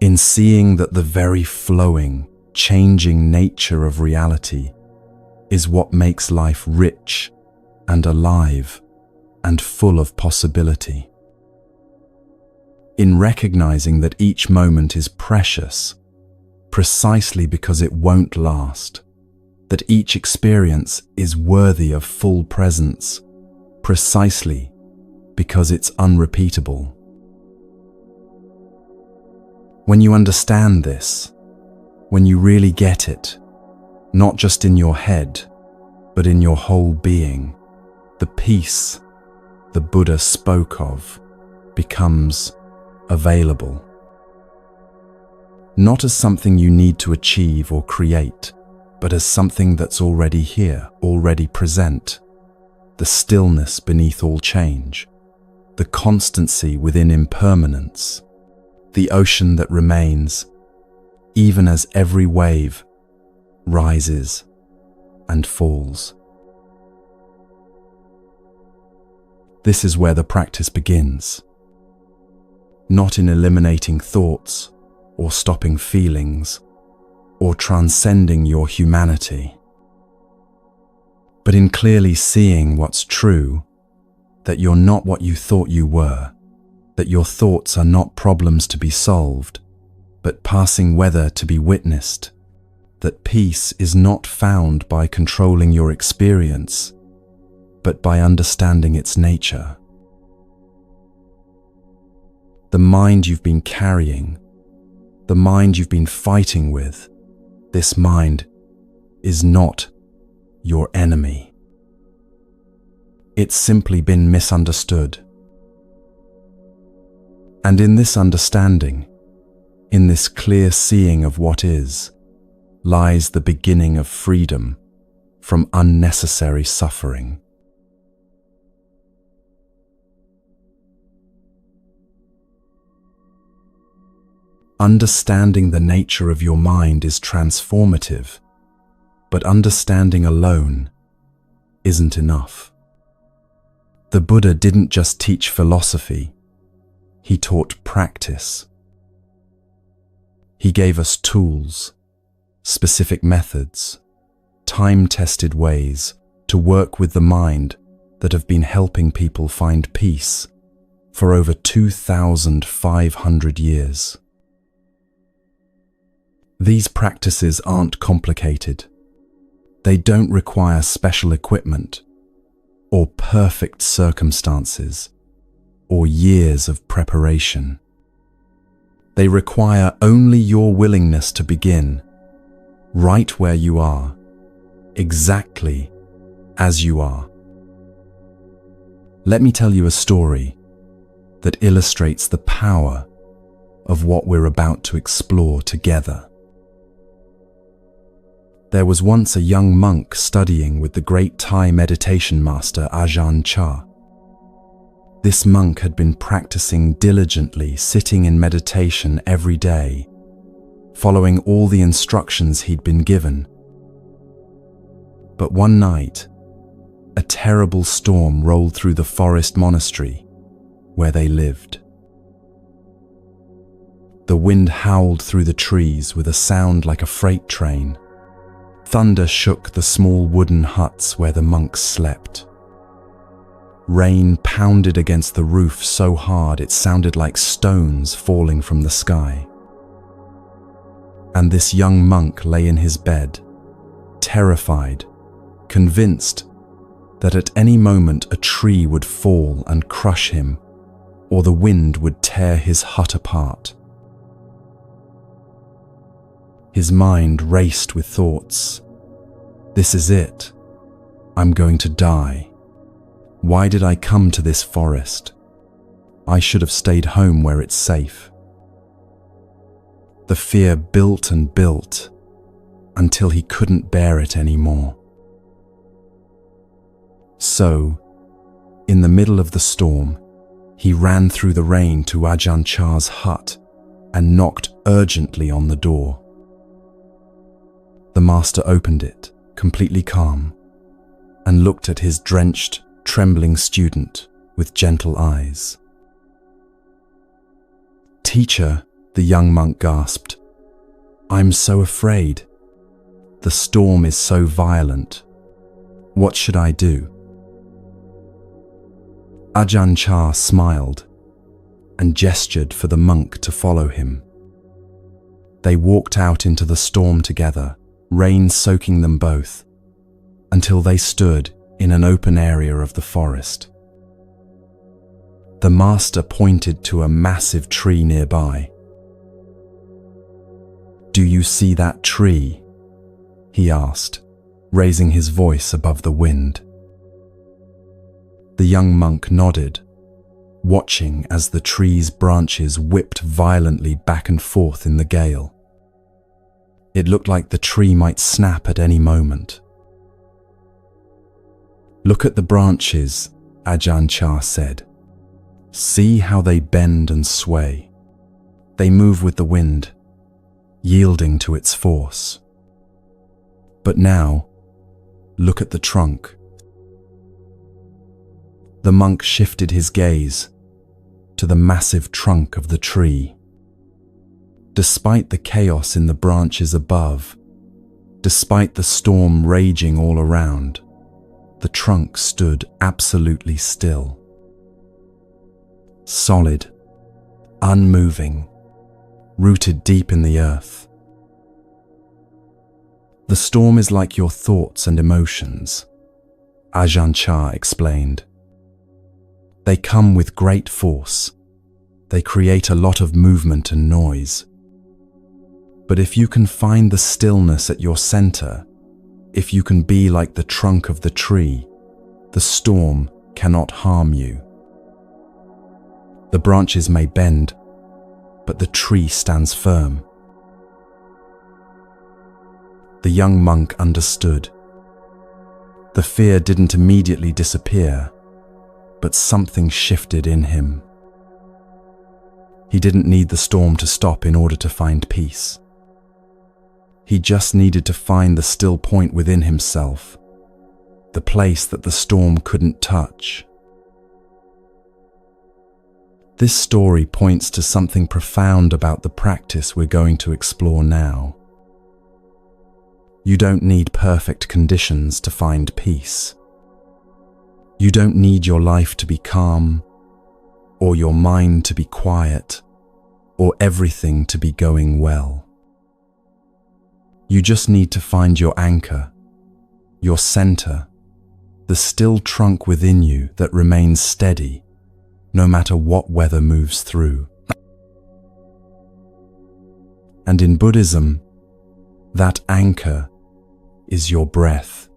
Speaker 1: In seeing that the very flowing, changing nature of reality is what makes life rich and alive and full of possibility. In recognizing that each moment is precious, precisely because it won't last, that each experience is worthy of full presence, precisely because it's unrepeatable. When you understand this, when you really get it, not just in your head, but in your whole being, the peace the Buddha spoke of becomes available. Not as something you need to achieve or create, but as something that's already here, already present. The stillness beneath all change, the constancy within impermanence, the ocean that remains, even as every wave rises and falls. This is where the practice begins. Not in eliminating thoughts, or stopping feelings, or transcending your humanity, but in clearly seeing what's true that you're not what you thought you were, that your thoughts are not problems to be solved, but passing weather to be witnessed, that peace is not found by controlling your experience, but by understanding its nature. The mind you've been carrying, the mind you've been fighting with, this mind is not your enemy. It's simply been misunderstood. And in this understanding, in this clear seeing of what is, lies the beginning of freedom from unnecessary suffering. Understanding the nature of your mind is transformative, but understanding alone isn't enough. The Buddha didn't just teach philosophy, he taught practice. He gave us tools, specific methods, time-tested ways to work with the mind that have been helping people find peace for over 2,500 years. These practices aren't complicated. They don't require special equipment or perfect circumstances or years of preparation. They require only your willingness to begin right where you are, exactly as you are. Let me tell you a story that illustrates the power of what we're about to explore together. There was once a young monk studying with the great Thai meditation master Ajahn Chah. This monk had been practicing diligently, sitting in meditation every day, following all the instructions he'd been given. But one night, a terrible storm rolled through the forest monastery where they lived. The wind howled through the trees with a sound like a freight train. Thunder shook the small wooden huts where the monks slept. Rain pounded against the roof so hard it sounded like stones falling from the sky. And this young monk lay in his bed, terrified, convinced that at any moment a tree would fall and crush him, or the wind would tear his hut apart. His mind raced with thoughts. This is it. I'm going to die. Why did I come to this forest? I should have stayed home where it's safe. The fear built and built until he couldn't bear it anymore. So, in the middle of the storm, he ran through the rain to Ajahn Chah's hut and knocked urgently on the door. The master opened it, completely calm, and looked at his drenched, trembling student with gentle eyes. "Teacher," the young monk gasped, "I'm so afraid. The storm is so violent. What should I do?" Ajahn Chah smiled and gestured for the monk to follow him. They walked out into the storm together, rain soaking them both, until they stood in an open area of the forest. The master pointed to a massive tree nearby. "Do you see that tree?" he asked, raising his voice above the wind. The young monk nodded, watching as the tree's branches whipped violently back and forth in the gale. It looked like the tree might snap at any moment. "Look at the branches," Ajahn Chah said. "See how they bend and sway. They move with the wind, yielding to its force. But now, look at the trunk." The monk shifted his gaze to the massive trunk of the tree. Despite the chaos in the branches above, despite the storm raging all around, the trunk stood absolutely still. solid, unmoving, rooted deep in the earth. The storm is like your thoughts and emotions, Ajahn Chah explained. They come with great force. They create a lot of movement and noise. But if you can find the stillness at your center, if you can be like the trunk of the tree, the storm cannot harm you. The branches may bend, but the tree stands firm. The young monk understood. The fear didn't immediately disappear, but something shifted in him. He didn't need the storm to stop in order to find peace. He just needed to find the still point within himself, the place that the storm couldn't touch. This story points to something profound about the practice we're going to explore now. You don't need perfect conditions to find peace. You don't need your life to be calm, or your mind to be quiet, or everything to be going well. You just need to find your anchor, your center, the still trunk within you that remains steady, no matter what weather moves through. And in Buddhism, that anchor is your breath.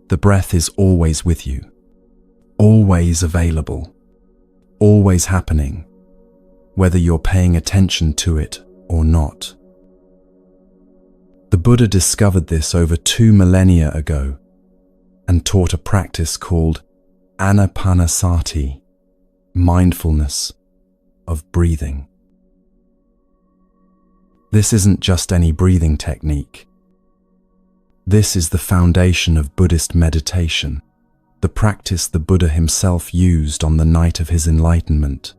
Speaker 1: The breath is always with you, always available, always happening, whether you're paying attention to it or not. The Buddha discovered this over 2 millennia ago and taught a practice called anapanasati, mindfulness of breathing. This isn't just any breathing technique. This is the foundation of Buddhist meditation, the practice the Buddha himself used on the night of his enlightenment,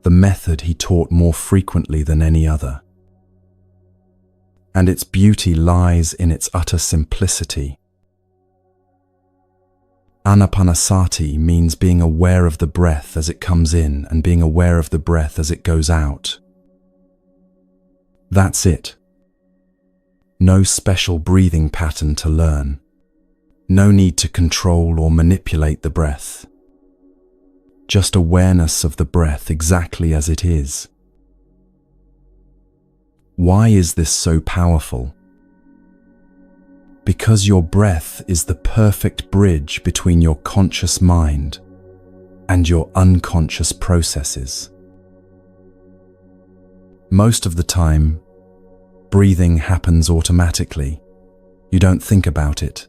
Speaker 1: the method he taught more frequently than any other. And its beauty lies in its utter simplicity. Anapanasati means being aware of the breath as it comes in and being aware of the breath as it goes out. That's it. No special breathing pattern to learn. No need to control or manipulate the breath. Just awareness of the breath exactly as it is. Why is this so powerful? Because your breath is the perfect bridge between your conscious mind and your unconscious processes. Most of the time, breathing happens automatically. You don't think about it.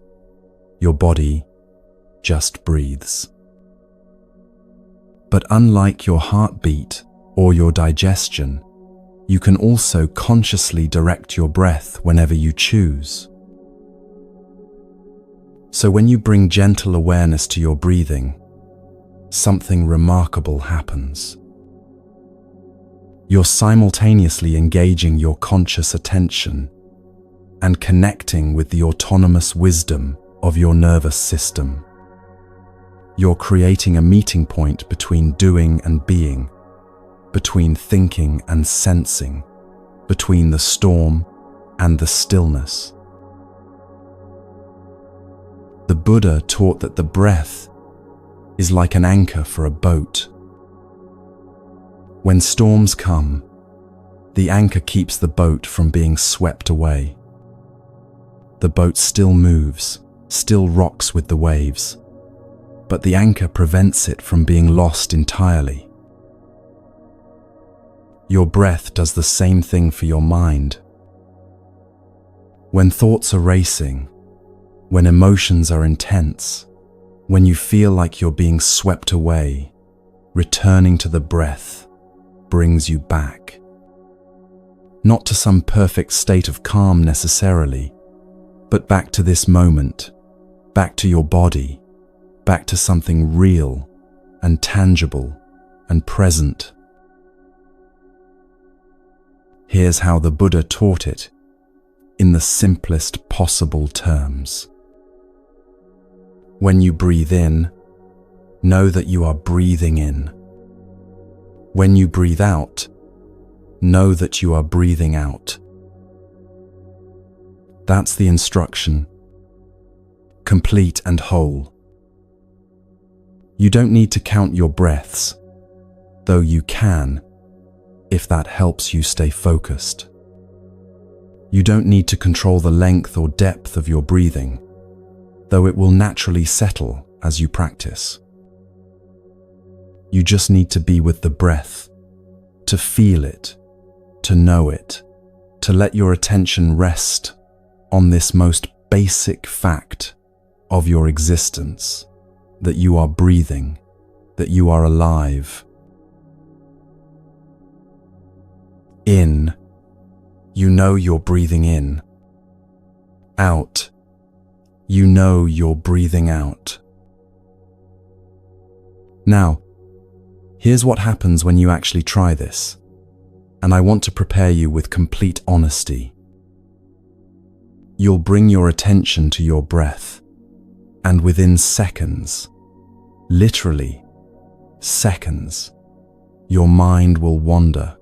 Speaker 1: Your body just breathes. But unlike your heartbeat or your digestion, you can also consciously direct your breath whenever you choose. So when you bring gentle awareness to your breathing, something remarkable happens. You're simultaneously engaging your conscious attention and connecting with the autonomous wisdom of your nervous system. You're creating a meeting point between doing and being, between thinking and sensing, between the storm and the stillness. The Buddha taught that the breath is like an anchor for a boat. When storms come, the anchor keeps the boat from being swept away. The boat still moves, still rocks with the waves, but the anchor prevents it from being lost entirely. Your breath does the same thing for your mind. When thoughts are racing, when emotions are intense, when you feel like you're being swept away, returning to the breath brings you back. Not to some perfect state of calm necessarily, but back to this moment, back to your body, back to something real and tangible and present. Here's how the Buddha taught it in the simplest possible terms. When you breathe in, know that you are breathing in. When you breathe out, know that you are breathing out. That's the instruction, complete and whole. You don't need to count your breaths, though you can, if that helps you stay focused. You don't need to control the length or depth of your breathing, though it will naturally settle as you practice. You just need to be with the breath, to feel it, to know it, to let your attention rest on this most basic fact of your existence, that you are breathing, that you are alive. In, you know you're breathing in. Out, you know you're breathing out. Now, here's what happens when you actually try this, and I want to prepare you with complete honesty. You'll bring your attention to your breath, and within seconds, literally seconds, your mind will wander.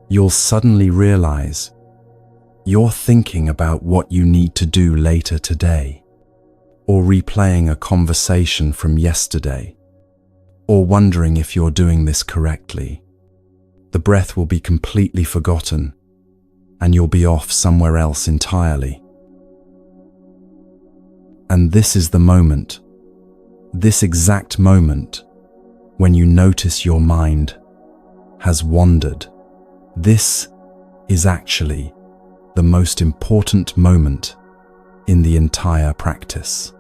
Speaker 1: You'll suddenly realize you're thinking about what you need to do later today, or replaying a conversation from yesterday, or wondering if you're doing this correctly. The breath will be completely forgotten, and you'll be off somewhere else entirely. And this is the moment, this exact moment, when you notice your mind has wandered. This is actually the most important moment in the entire practice.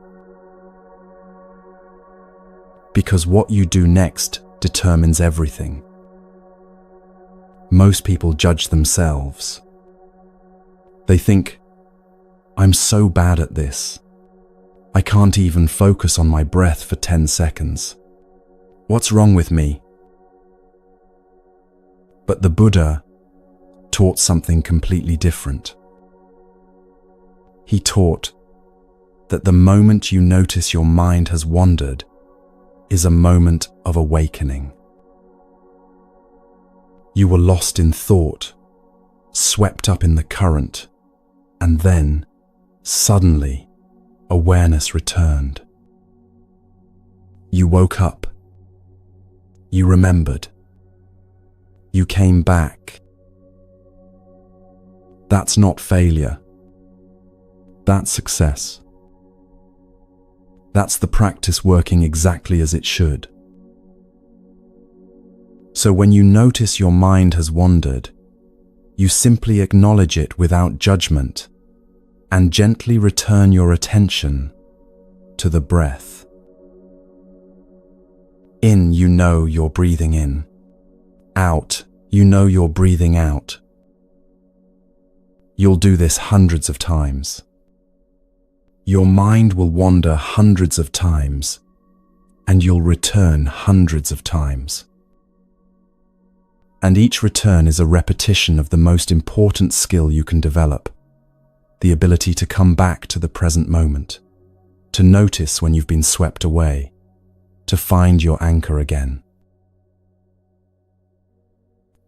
Speaker 1: Because what you do next determines everything. Most people judge themselves. They think, I'm so bad at this. I can't even focus on my breath for 10 seconds. What's wrong with me? But the Buddha taught something completely different. He taught that the moment you notice your mind has wandered is a moment of awakening. You were lost in thought, swept up in the current, and then, suddenly, awareness returned. You woke up. You remembered. You came back. That's not failure. That's success. That's the practice working exactly as it should. So when you notice your mind has wandered, you simply acknowledge it without judgment and gently return your attention to the breath. In, you know you're breathing in. Out, you know you're breathing out. You'll do this hundreds of times. Your mind will wander hundreds of times, and you'll return hundreds of times. And each return is a repetition of the most important skill you can develop, the ability to come back to the present moment, to notice when you've been swept away, to find your anchor again.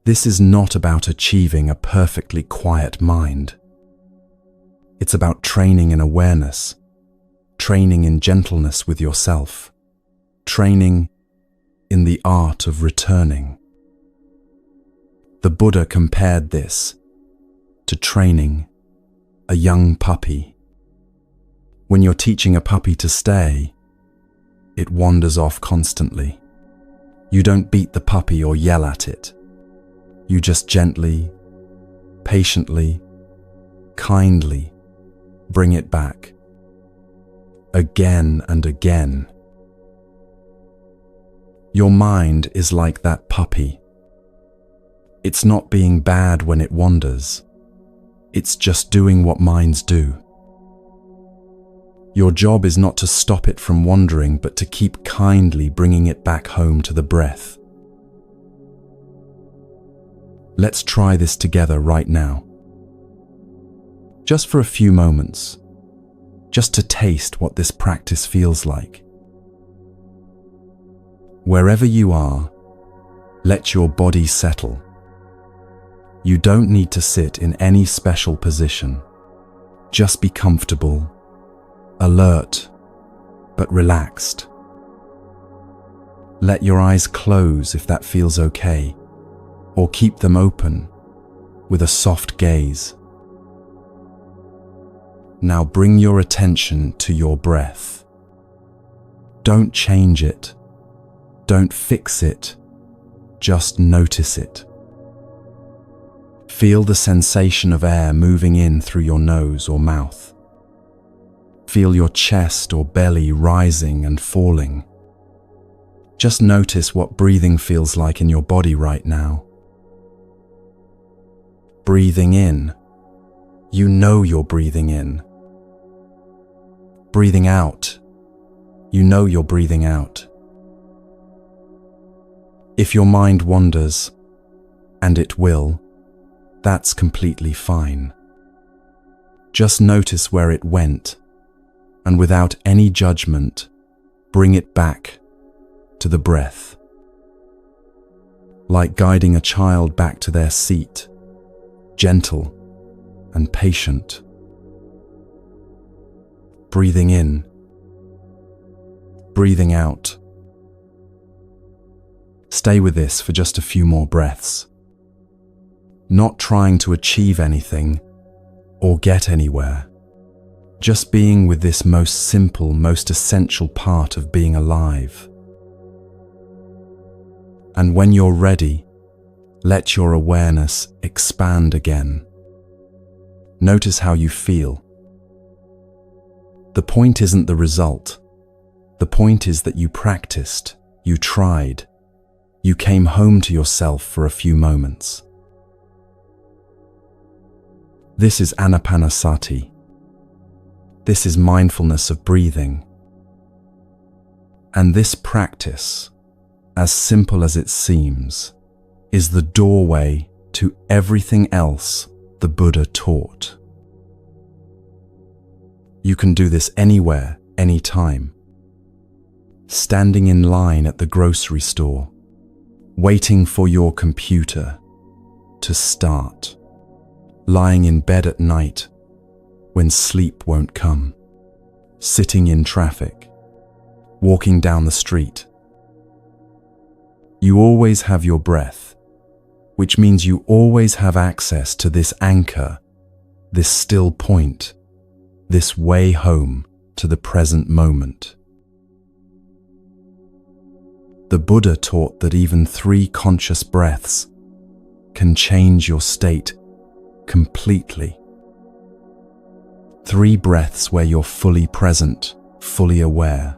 Speaker 1: This is not about achieving a perfectly quiet mind. It's about training in awareness, training in gentleness with yourself, training in the art of returning. The Buddha compared this to training a young puppy. When you're teaching a puppy to stay, it wanders off constantly. You don't beat the puppy or yell at it. You just gently, patiently, kindly bring it back, again and again. Your mind is like that puppy. It's not being bad when it wanders. It's just doing what minds do. Your job is not to stop it from wandering, but to keep kindly bringing it back home to the breath. Let's try this together right now. Just for a few moments, just to taste what this practice feels like. Wherever you are, let your body settle. You don't need to sit in any special position. Just be comfortable, alert, but relaxed. Let your eyes close if that feels okay, or keep them open with a soft gaze. Now bring your attention to your breath. Don't change it. Don't fix it. Just notice it. Feel the sensation of air moving in through your nose or mouth. Feel your chest or belly rising and falling. Just notice what breathing feels like in your body right now. Breathing in. You know you're breathing in. Breathing out. You know you're breathing out. If your mind wanders, and it will, that's completely fine. Just notice where it went, and without any judgment, bring it back to the breath. Like guiding a child back to their seat, gentle and patient. Breathing in, breathing out. Stay with this for just a few more breaths. Not trying to achieve anything or get anywhere. Just being with this most simple, most essential part of being alive. And when you're ready, let your awareness expand again. Notice how you feel. The point isn't the result. The point is that you practiced, you tried, you came home to yourself for a few moments. This is anapanasati. This is mindfulness of breathing. And this practice, as simple as it seems, is the doorway to everything else the Buddha taught. You can do this anywhere, anytime. Standing in line at the grocery store, waiting for your computer to start, lying in bed at night when sleep won't come, sitting in traffic, walking down the street. You always have your breath, which means you always have access to this anchor, this still point, this way home to the present moment. The Buddha taught that even 3 conscious breaths can change your state completely. 3 breaths where you're fully present, fully aware.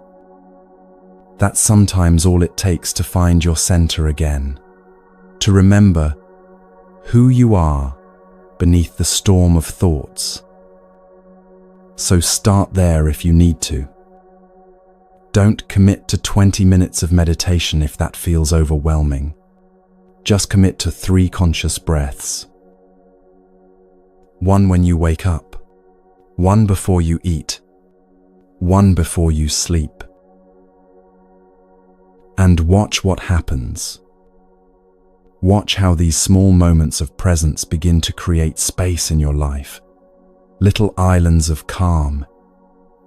Speaker 1: That's sometimes all it takes to find your center again, to remember who you are beneath the storm of thoughts. So start there if you need to. Don't commit to 20 minutes of meditation if that feels overwhelming. Just commit to 3 conscious breaths. 1 when you wake up, 1 before you eat, 1 before you sleep. And watch what happens. Watch how these small moments of presence begin to create space in your life. Little islands of calm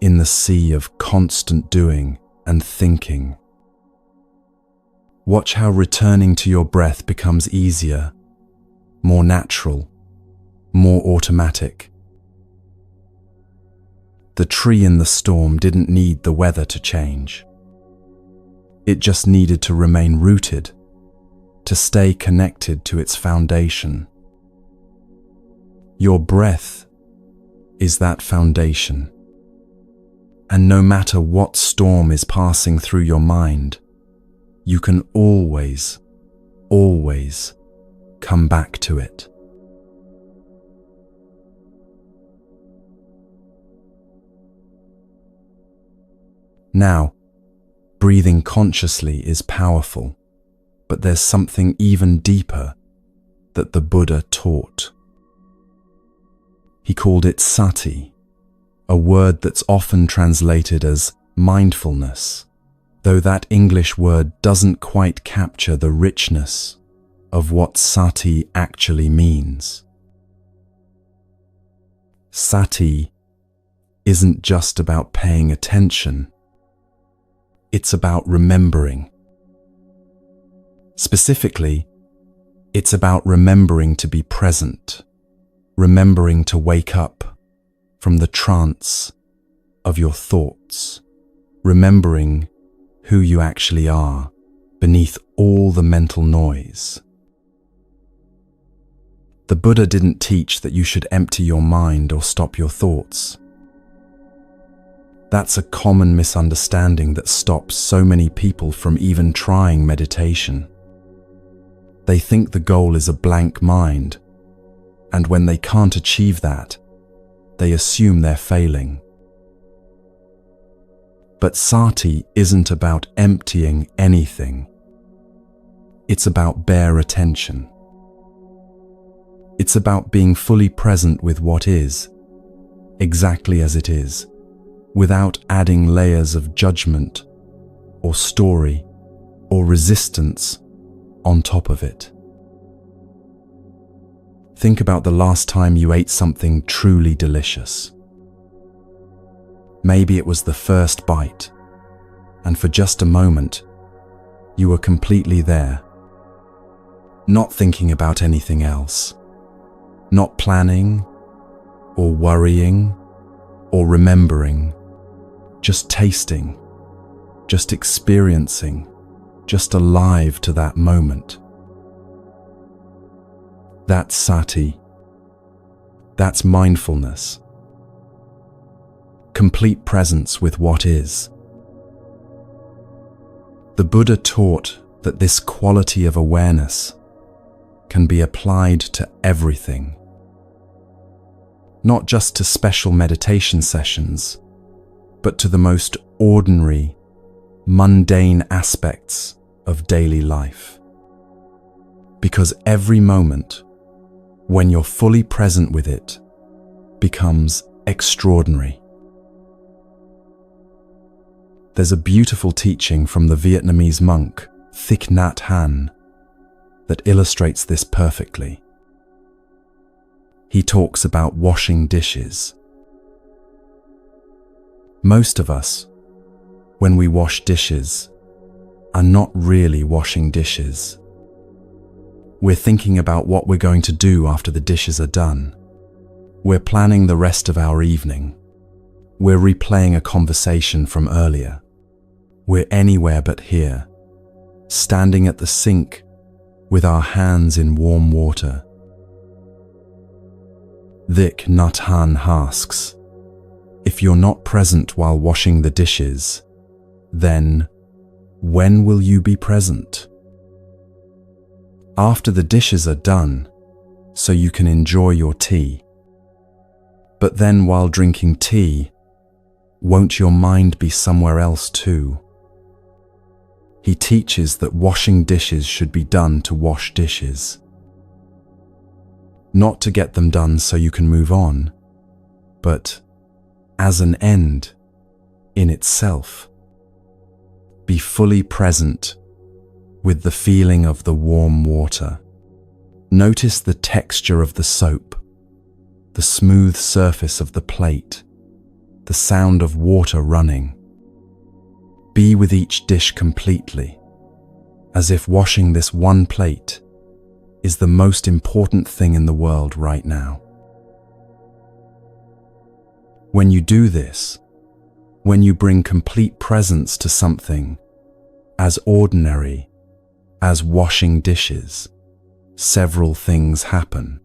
Speaker 1: in the sea of constant doing and thinking. Watch how returning to your breath becomes easier, more natural, more automatic. The tree in the storm didn't need the weather to change. It just needed to remain rooted, to stay connected to its foundation. Your breath is that foundation. And no matter what storm is passing through your mind, you can always, always come back to it. Now, breathing consciously is powerful, but there's something even deeper that the Buddha taught. He called it sati, a word that's often translated as mindfulness, though that English word doesn't quite capture the richness of what sati actually means. Sati isn't just about paying attention, it's about remembering. Specifically, it's about remembering to be present, remembering to wake up from the trance of your thoughts, remembering who you actually are beneath all the mental noise. The Buddha didn't teach that you should empty your mind or stop your thoughts. That's a common misunderstanding that stops so many people from even trying meditation. They think the goal is a blank mind, and when they can't achieve that, they assume they're failing. But sati isn't about emptying anything. It's about bare attention. It's about being fully present with what is, exactly as it is, without adding layers of judgment or story or resistance on top of it. Think about the last time you ate something truly delicious. Maybe it was the first bite, and for just a moment, you were completely there, not thinking about anything else, not planning or worrying or remembering, just tasting, just experiencing, just alive to that moment. That's sati. That's mindfulness. Complete presence with what is. The Buddha taught that this quality of awareness can be applied to everything, not just to special meditation sessions, but to the most ordinary, mundane aspects of daily life. Because every moment, when you're fully present with it, becomes extraordinary. There's a beautiful teaching from the Vietnamese monk Thich Nhat Hanh that illustrates this perfectly. He talks about washing dishes. Most of us, when we wash dishes, are not really washing dishes. We're thinking about what we're going to do after the dishes are done. We're planning the rest of our evening. We're replaying a conversation from earlier. We're anywhere but here, standing at the sink with our hands in warm water. Thich Nhat Hanh asks, if you're not present while washing the dishes, then when will you be present? After the dishes are done, so you can enjoy your tea. But then while drinking tea, won't your mind be somewhere else too? He teaches that washing dishes should be done to wash dishes. Not to get them done so you can move on, but as an end in itself. Be fully present with the feeling of the warm water. Notice the texture of the soap, the smooth surface of the plate, the sound of water running. Be with each dish completely, as if washing this one plate is the most important thing in the world right now. When you do this, when you bring complete presence to something as ordinary as washing dishes, several things happen.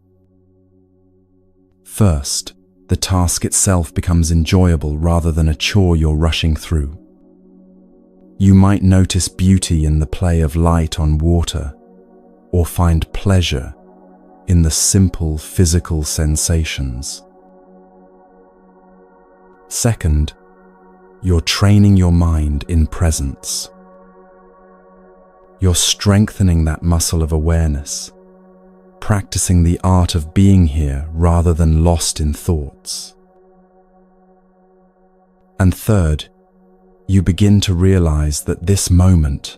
Speaker 1: First, the task itself becomes enjoyable rather than a chore you're rushing through. You might notice beauty in the play of light on water, or find pleasure in the simple physical sensations. Second, you're training your mind in presence. You're strengthening that muscle of awareness, practicing the art of being here rather than lost in thoughts. And third, you begin to realize that this moment,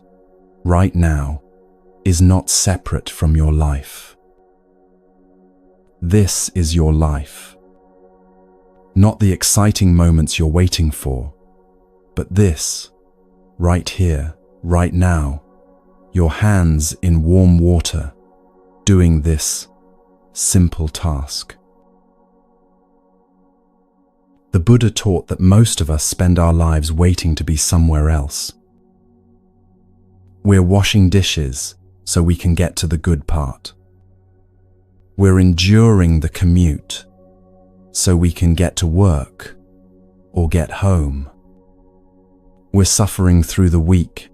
Speaker 1: right now, is not separate from your life. This is your life. Not the exciting moments you're waiting for, but this, right here, right now, your hands in warm water, doing this simple task. The Buddha taught that most of us spend our lives waiting to be somewhere else. We're washing dishes so we can get to the good part. We're enduring the commute so we can get to work or get home. We're suffering through the week,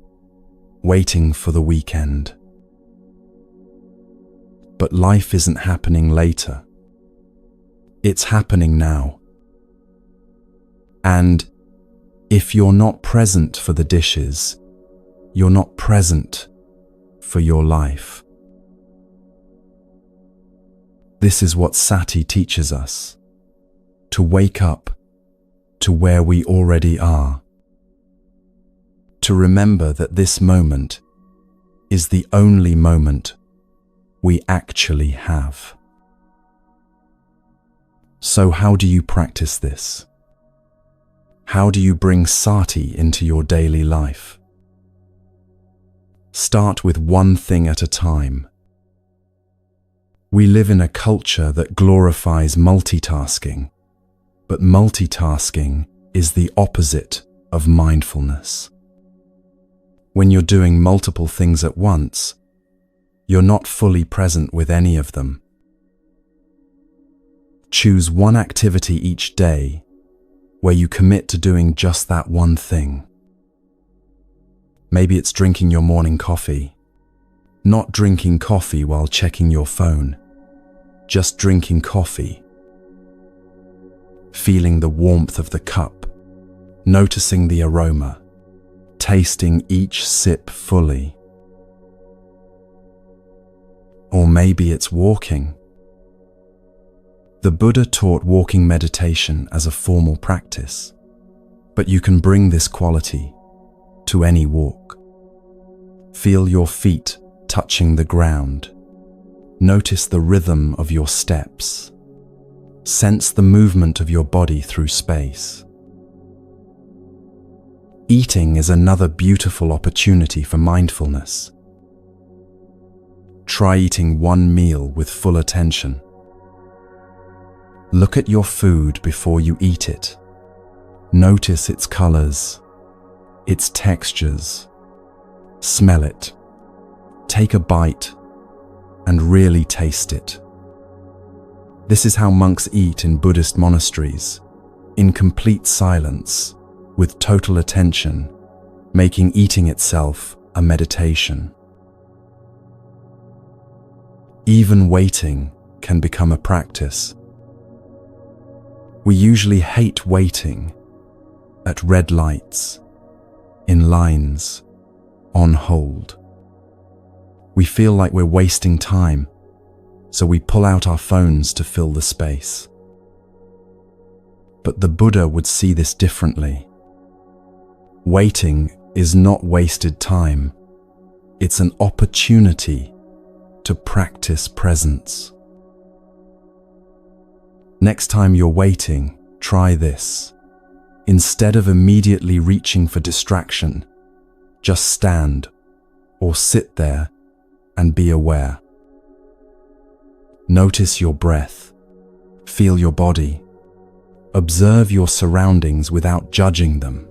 Speaker 1: waiting for the weekend. But life isn't happening later. It's happening now. And if you're not present for the dishes, you're not present for your life. This is what Sati teaches us, to wake up to where we already are, to remember that this moment is the only moment we actually have. So how do you practice this? How do you bring Sati into your daily life? Start with one thing at a time. We live in a culture that glorifies multitasking, but multitasking is the opposite of mindfulness. When you're doing multiple things at once, you're not fully present with any of them. Choose one activity each day where you commit to doing just that one thing. Maybe it's drinking your morning coffee. Not drinking coffee while checking your phone. Just drinking coffee. Feeling the warmth of the cup. Noticing the aroma. Tasting each sip fully. Or maybe it's walking. The Buddha taught walking meditation as a formal practice, but you can bring this quality to any walk. Feel your feet touching the ground. Notice the rhythm of your steps. Sense the movement of your body through space. Eating is another beautiful opportunity for mindfulness. Try eating one meal with full attention. Look at your food before you eat it. Notice its colors, its textures. Smell it. Take a bite and really taste it. This is how monks eat in Buddhist monasteries, in complete silence, with total attention, making eating itself a meditation. Even waiting can become a practice. We usually hate waiting at red lights, in lines, on hold. We feel like we're wasting time, so we pull out our phones to fill the space. But the Buddha would see this differently. Waiting is not wasted time. It's an opportunity to practice presence. Next time you're waiting, try this. Instead of immediately reaching for distraction, just stand or sit there and be aware. Notice your breath. Feel your body. Observe your surroundings without judging them.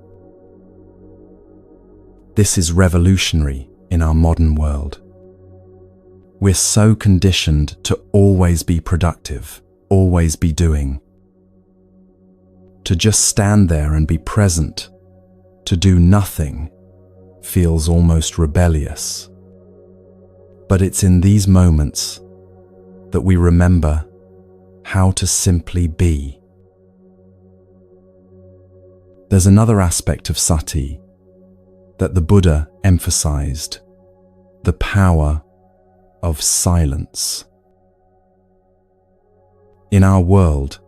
Speaker 1: This is revolutionary in our modern world. We're so conditioned to always be productive, always be doing. To just stand there and be present, to do nothing, feels almost rebellious. But it's in these moments that we remember how to simply be. There's another aspect of sati that the Buddha emphasized, the power of silence. In our world,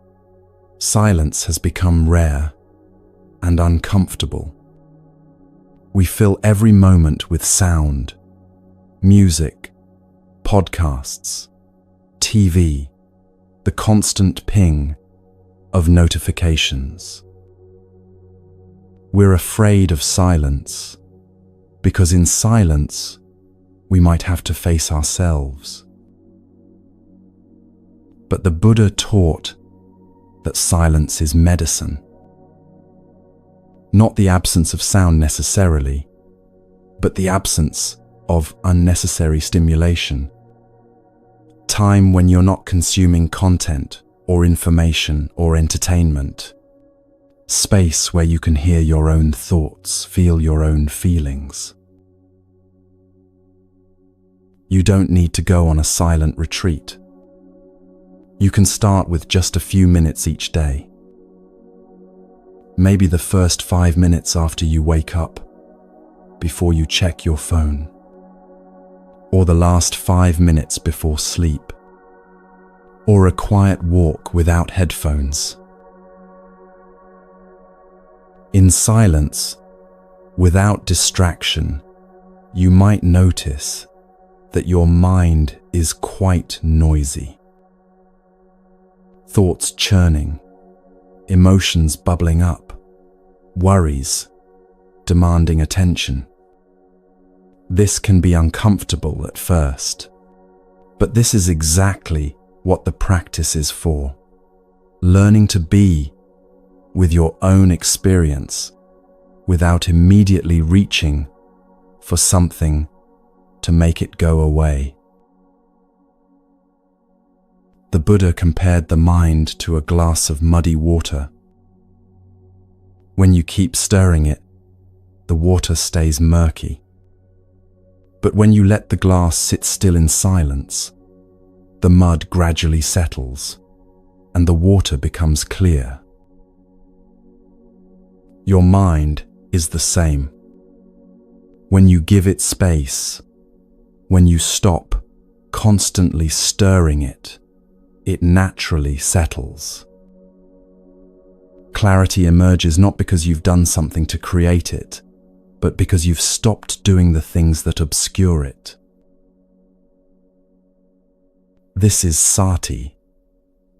Speaker 1: silence has become rare and uncomfortable. We fill every moment with sound, music, podcasts, TV, the constant ping of notifications. We're afraid of silence because in silence, we might have to face ourselves. But the Buddha taught that silence is medicine. Not the absence of sound necessarily, but the absence of unnecessary stimulation. Time when you're not consuming content or information or entertainment. Space where you can hear your own thoughts, feel your own feelings. You don't need to go on a silent retreat. You can start with just a few minutes each day. Maybe the first 5 minutes after you wake up, before you check your phone, or the last 5 minutes before sleep, or a quiet walk without headphones. In silence, without distraction, you might notice that your mind is quite noisy. Thoughts churning, emotions bubbling up, worries demanding attention. This can be uncomfortable at first, but this is exactly what the practice is for. Learning to be with your own experience without immediately reaching for something to make it go away. The Buddha compared the mind to a glass of muddy water. When you keep stirring it, the water stays murky. But when you let the glass sit still in silence, the mud gradually settles and the water becomes clear. Your mind is the same. When you give it space, when you stop constantly stirring it, it naturally settles. Clarity emerges not because you've done something to create it, but because you've stopped doing the things that obscure it. This is sati,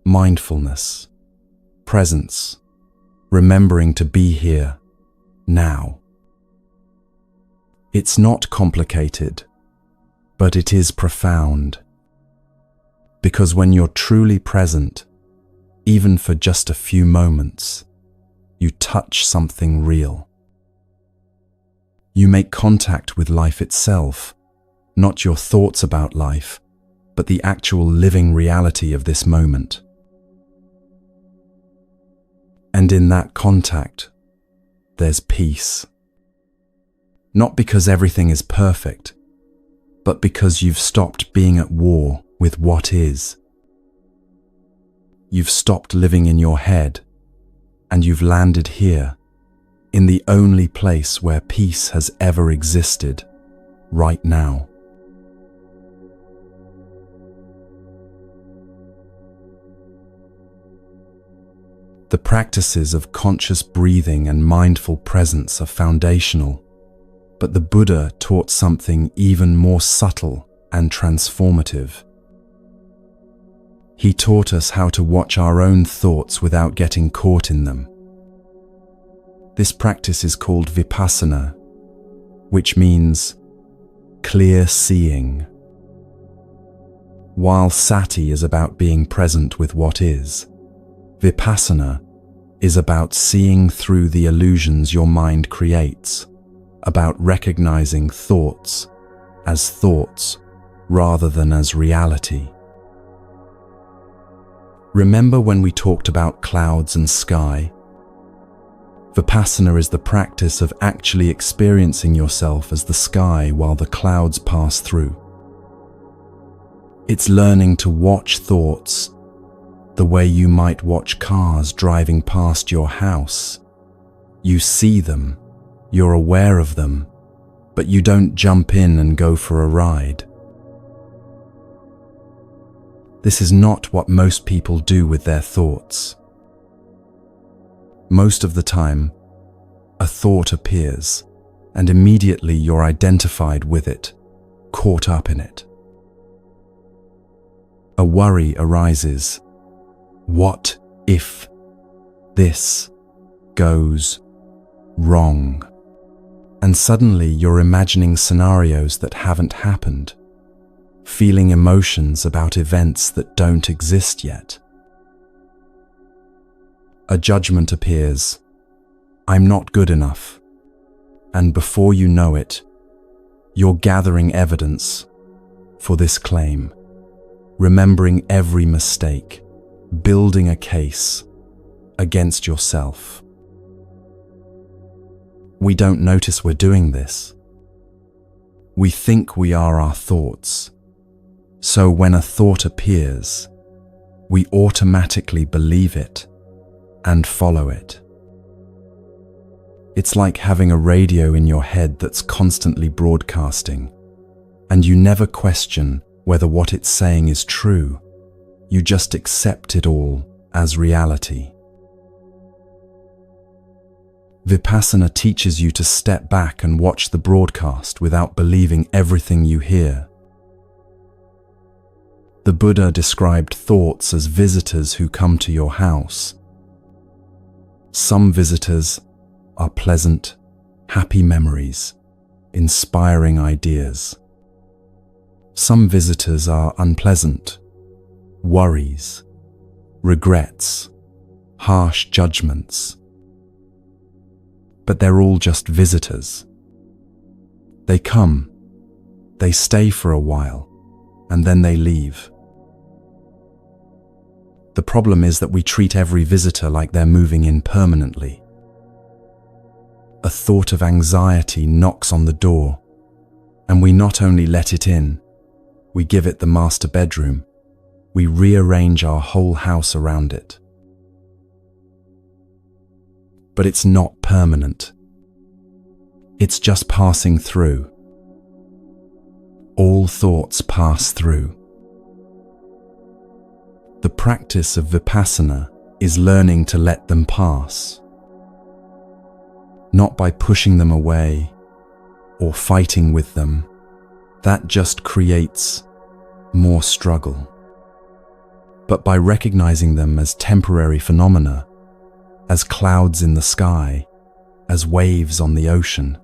Speaker 1: mindfulness, presence, remembering to be here, now. It's not complicated, but it is profound. Because when you're truly present, even for just a few moments, you touch something real. You make contact with life itself, not your thoughts about life, but the actual living reality of this moment. And in that contact, there's peace. Not because everything is perfect, but because you've stopped being at war with what is. You've stopped living in your head, and you've landed here, in the only place where peace has ever existed, right now. The practices of conscious breathing and mindful presence are foundational, but the Buddha taught something even more subtle and transformative. He taught us how to watch our own thoughts without getting caught in them. This practice is called vipassana, which means clear seeing. While sati is about being present with what is, vipassana is about seeing through the illusions your mind creates, about recognizing thoughts as thoughts rather than as reality. Remember when we talked about clouds and sky? Vipassana is the practice of actually experiencing yourself as the sky while the clouds pass through. It's learning to watch thoughts the way you might watch cars driving past your house. You see them, you're aware of them, but you don't jump in and go for a ride. This is not what most people do with their thoughts. Most of the time, A thought appears, and immediately you're identified with it, caught up in it. A worry arises. What if this goes wrong? And suddenly you're imagining scenarios that haven't happened, feeling emotions about events that don't exist yet. A judgment appears. I'm not good enough. And before you know it, you're gathering evidence for this claim, remembering every mistake, building a case against yourself. We don't notice we're doing this. We think we are our thoughts. So when a thought appears, we automatically believe it and follow it. It's like having a radio in your head that's constantly broadcasting, and you never question whether what it's saying is true. You just accept it all as reality. Vipassana teaches you to step back and watch the broadcast without believing everything you hear. The Buddha described thoughts as visitors who come to your house. Some visitors are pleasant, happy memories, inspiring ideas. Some visitors are unpleasant, worries, regrets, harsh judgments. But they're all just visitors. They come, they stay for a while, and then they leave. The problem is that we treat every visitor like they're moving in permanently. A thought of anxiety knocks on the door, and we not only let it in, we give it the master bedroom. We rearrange our whole house around it. But it's not permanent. It's just passing through. All thoughts pass through. The practice of Vipassana is learning to let them pass. Not by pushing them away or fighting with them. That just creates more struggle. But by recognizing them as temporary phenomena, as clouds in the sky, as waves on the ocean,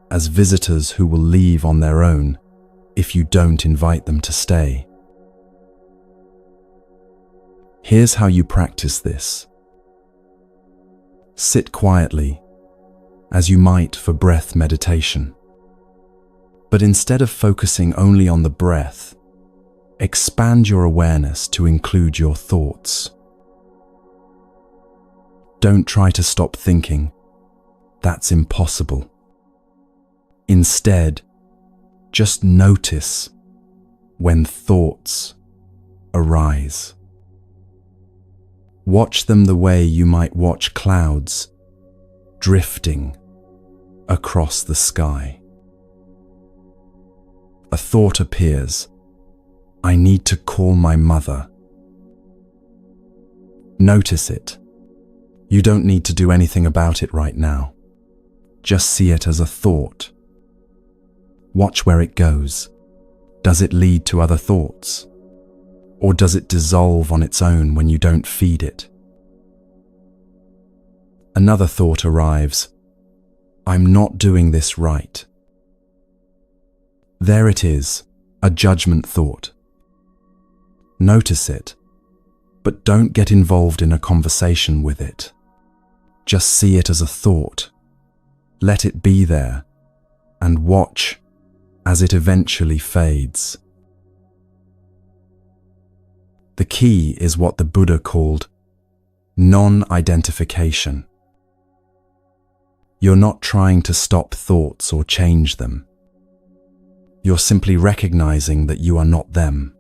Speaker 1: as visitors who will leave on their own if you don't invite them to stay. Here's how you practice this. Sit quietly, as you might for breath meditation. But instead of focusing only on the breath, expand your awareness to include your thoughts. Don't try to stop thinking. That's impossible. Instead, just notice when thoughts arise. Watch them the way you might watch clouds drifting across the sky. A thought appears. I need to call my mother. Notice it. You don't need to do anything about it right now. Just see it as a thought. Watch where it goes. Does it lead to other thoughts? Or does it dissolve on its own when you don't feed it? Another thought arrives. I'm not doing this right. There it is, a judgment thought. Notice it, but don't get involved in a conversation with it. Just see it as a thought. Let it be there, and watch as it eventually fades. The key is what the Buddha called non-identification. You're not trying to stop thoughts or change them. You're simply recognizing that you are not them.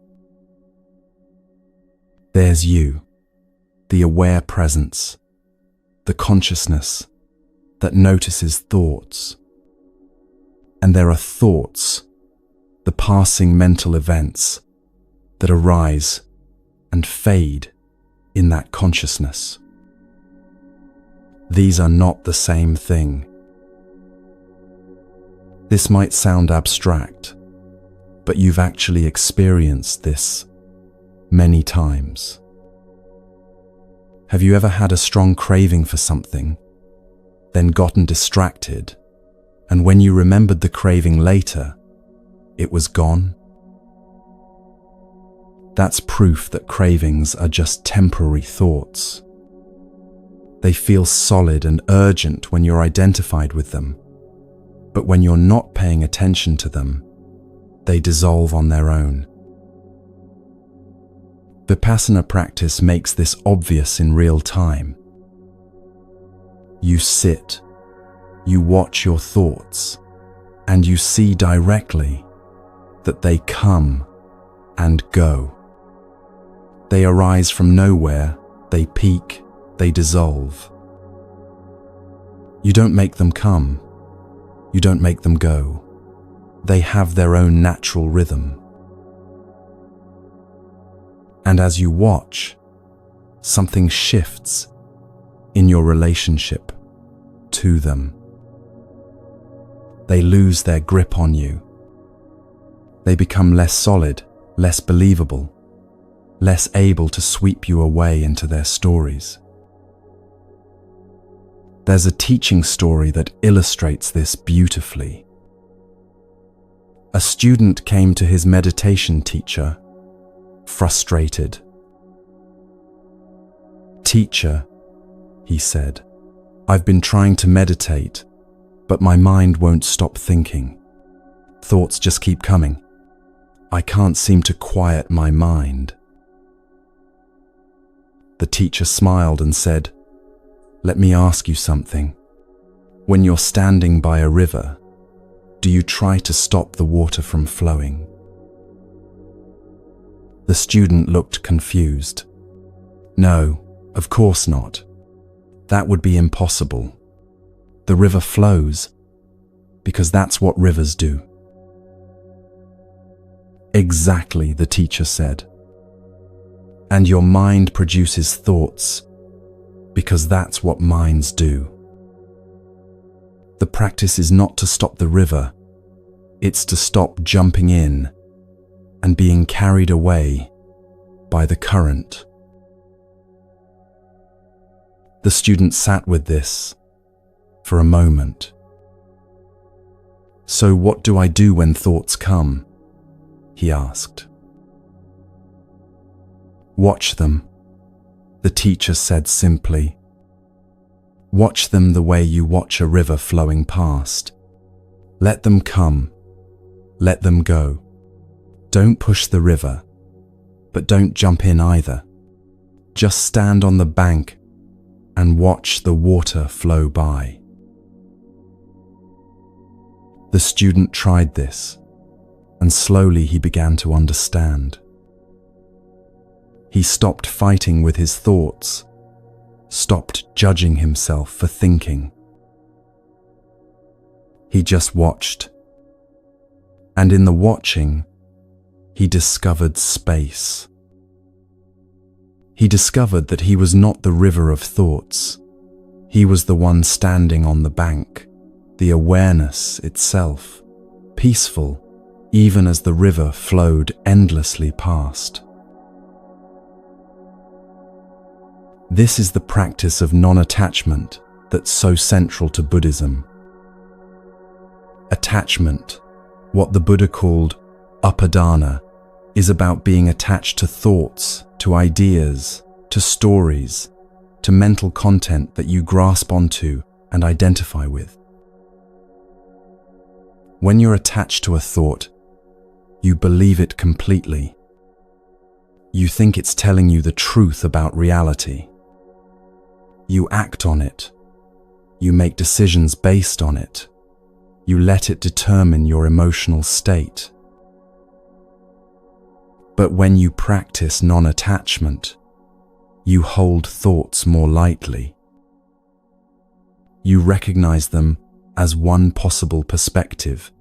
Speaker 1: There's you, the aware presence, the consciousness that notices thoughts. And there are thoughts, the passing mental events that arise and fade in that consciousness. These are not the same thing. This might sound abstract, but you've actually experienced this many times. Have you ever had a strong craving for something, then gotten distracted, and when you remembered the craving later, it was gone? That's proof that cravings are just temporary thoughts. They feel solid and urgent when you're identified with them, but when you're not paying attention to them, they dissolve on their own. Vipassana practice makes this obvious in real time. You sit, you watch your thoughts, and you see directly that they come and go. They arise from nowhere, they peak, they dissolve. You don't make them come, you don't make them go. They have their own natural rhythm. And as you watch, something shifts in your relationship to them. They lose their grip on you. They become less solid, less believable, less able to sweep you away into their stories. There's a teaching story that illustrates this beautifully. A student came to his meditation teacher, frustrated. "Teacher," he said, "I've been trying to meditate, but my mind won't stop thinking. Thoughts just keep coming. I can't seem to quiet my mind." The teacher smiled and said, "Let me ask you something. When you're standing by a river, do you try to stop the water from flowing?" The student looked confused. "No, of course not. That would be impossible. The river flows because that's what rivers do." "Exactly," the teacher said. "And your mind produces thoughts because that's what minds do. The practice is not to stop the river, it's to stop jumping in and being carried away by the current." The student sat with this for a moment. "So what do I do when thoughts come?" he asked. "Watch them," the teacher said simply. "Watch them the way you watch a river flowing past. Let them come, let them go. Don't push the river, but don't jump in either. Just stand on the bank and watch the water flow by." The student tried this, and slowly he began to understand. He stopped fighting with his thoughts, stopped judging himself for thinking. He just watched. And in the watching, he discovered space. He discovered that he was not the river of thoughts. He was the one standing on the bank, the awareness itself, peaceful, even as the river flowed endlessly past. This is the practice of non-attachment that's so central to Buddhism. Attachment, what the Buddha called upadana, is about being attached to thoughts, to ideas, to stories, to mental content that you grasp onto and identify with. When you're attached to a thought, you believe it completely. You think it's telling you the truth about reality. You act on it. You make decisions based on it. You let it determine your emotional state. But when you practice non-attachment, you hold thoughts more lightly. You recognize them as one possible perspective,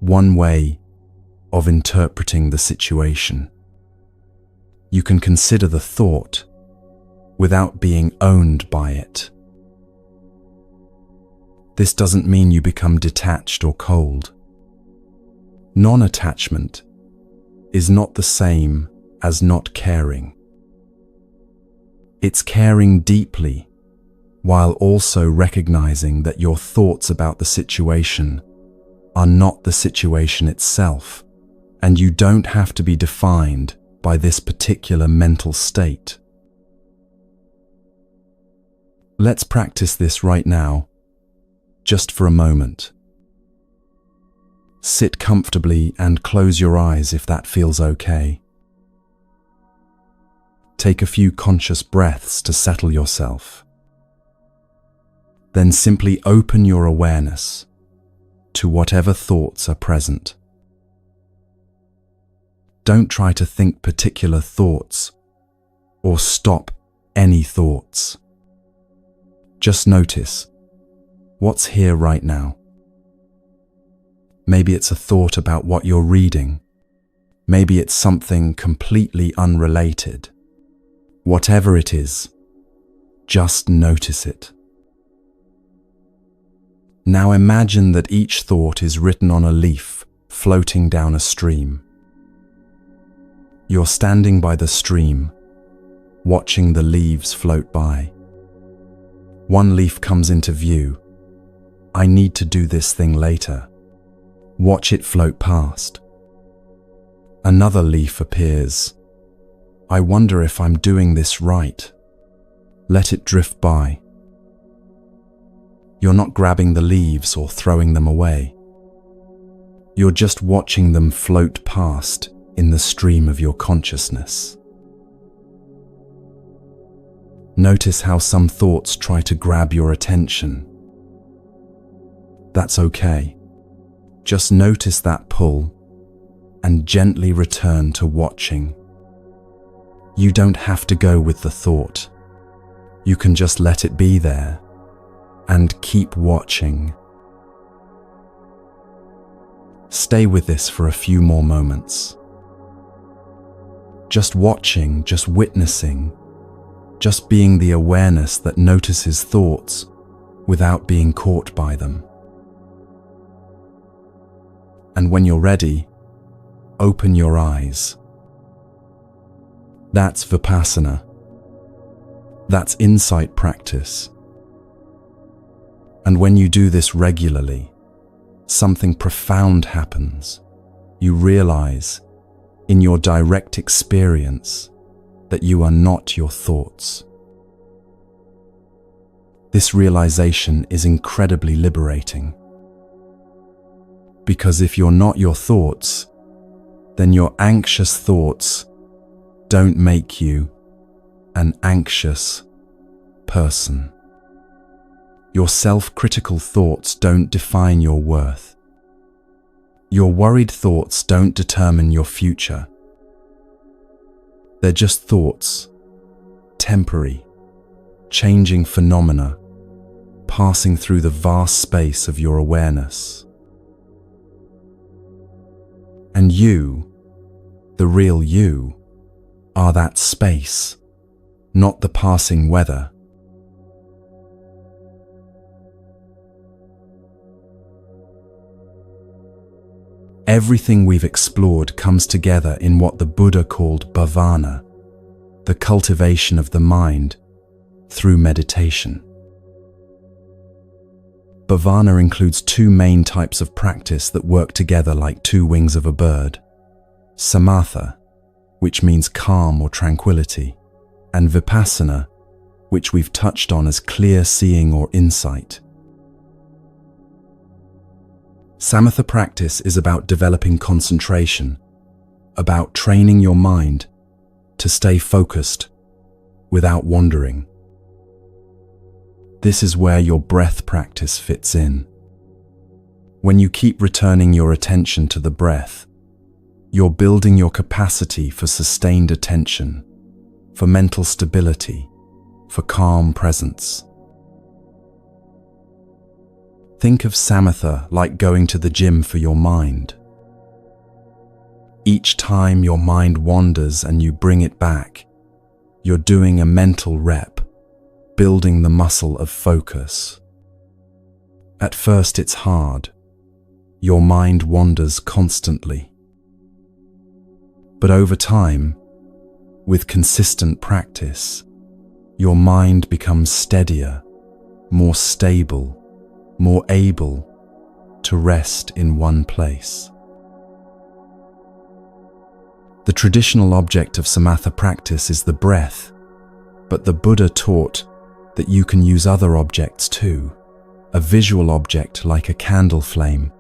Speaker 1: one way of interpreting the situation. You can consider the thought without being owned by it. This doesn't mean you become detached or cold. Non-attachment is not the same as not caring. It's caring deeply while also recognizing that your thoughts about the situation are not the situation itself, and you don't have to be defined by this particular mental state. Let's practice this right now, just for a moment. Sit comfortably and close your eyes if that feels okay. Take a few conscious breaths to settle yourself. Then simply open your awareness to whatever thoughts are present. Don't try to think particular thoughts or stop any thoughts. Just notice what's here right now. Maybe it's a thought about what you're reading. Maybe it's something completely unrelated. Whatever it is, just notice it. Now imagine that each thought is written on a leaf floating down a stream. You're standing by the stream, watching the leaves float by. One leaf comes into view. I need to do this thing later. Watch it float past. Another leaf appears. I wonder if I'm doing this right. Let it drift by. You're not grabbing the leaves or throwing them away. You're just watching them float past in the stream of your consciousness. Notice how some thoughts try to grab your attention. That's okay. Just notice that pull and gently return to watching. You don't have to go with the thought. You can just let it be there and keep watching. Stay with this for a few more moments. Just watching, just witnessing, just being the awareness that notices thoughts without being caught by them. And when you're ready, open your eyes. That's Vipassana. That's insight practice. And when you do this regularly, something profound happens. You realize, in your direct experience, that you are not your thoughts. This realization is incredibly liberating. Because if you're not your thoughts, then your anxious thoughts don't make you an anxious person. Your self-critical thoughts don't define your worth. Your worried thoughts don't determine your future. They're just thoughts, temporary, changing phenomena, passing through the vast space of your awareness. And you, the real you, are that space, not the passing weather. Everything we've explored comes together in what the Buddha called bhavana, the cultivation of the mind through meditation. Bhavana includes two main types of practice that work together like two wings of a bird: samatha, which means calm or tranquility, and vipassana, which we've touched on as clear seeing or insight. Samatha practice is about developing concentration, about training your mind to stay focused without wandering. This is where your breath practice fits in. When you keep returning your attention to the breath, you're building your capacity for sustained attention, for mental stability, for calm presence. Think of samatha like going to the gym for your mind. Each time your mind wanders and you bring it back, you're doing a mental rep, building the muscle of focus. At first it's hard. Your mind wanders constantly. But over time, with consistent practice, your mind becomes steadier, more stable, more able to rest in one place. The traditional object of samatha practice is the breath, but the Buddha taught that you can use other objects too. A visual object like a candle flame,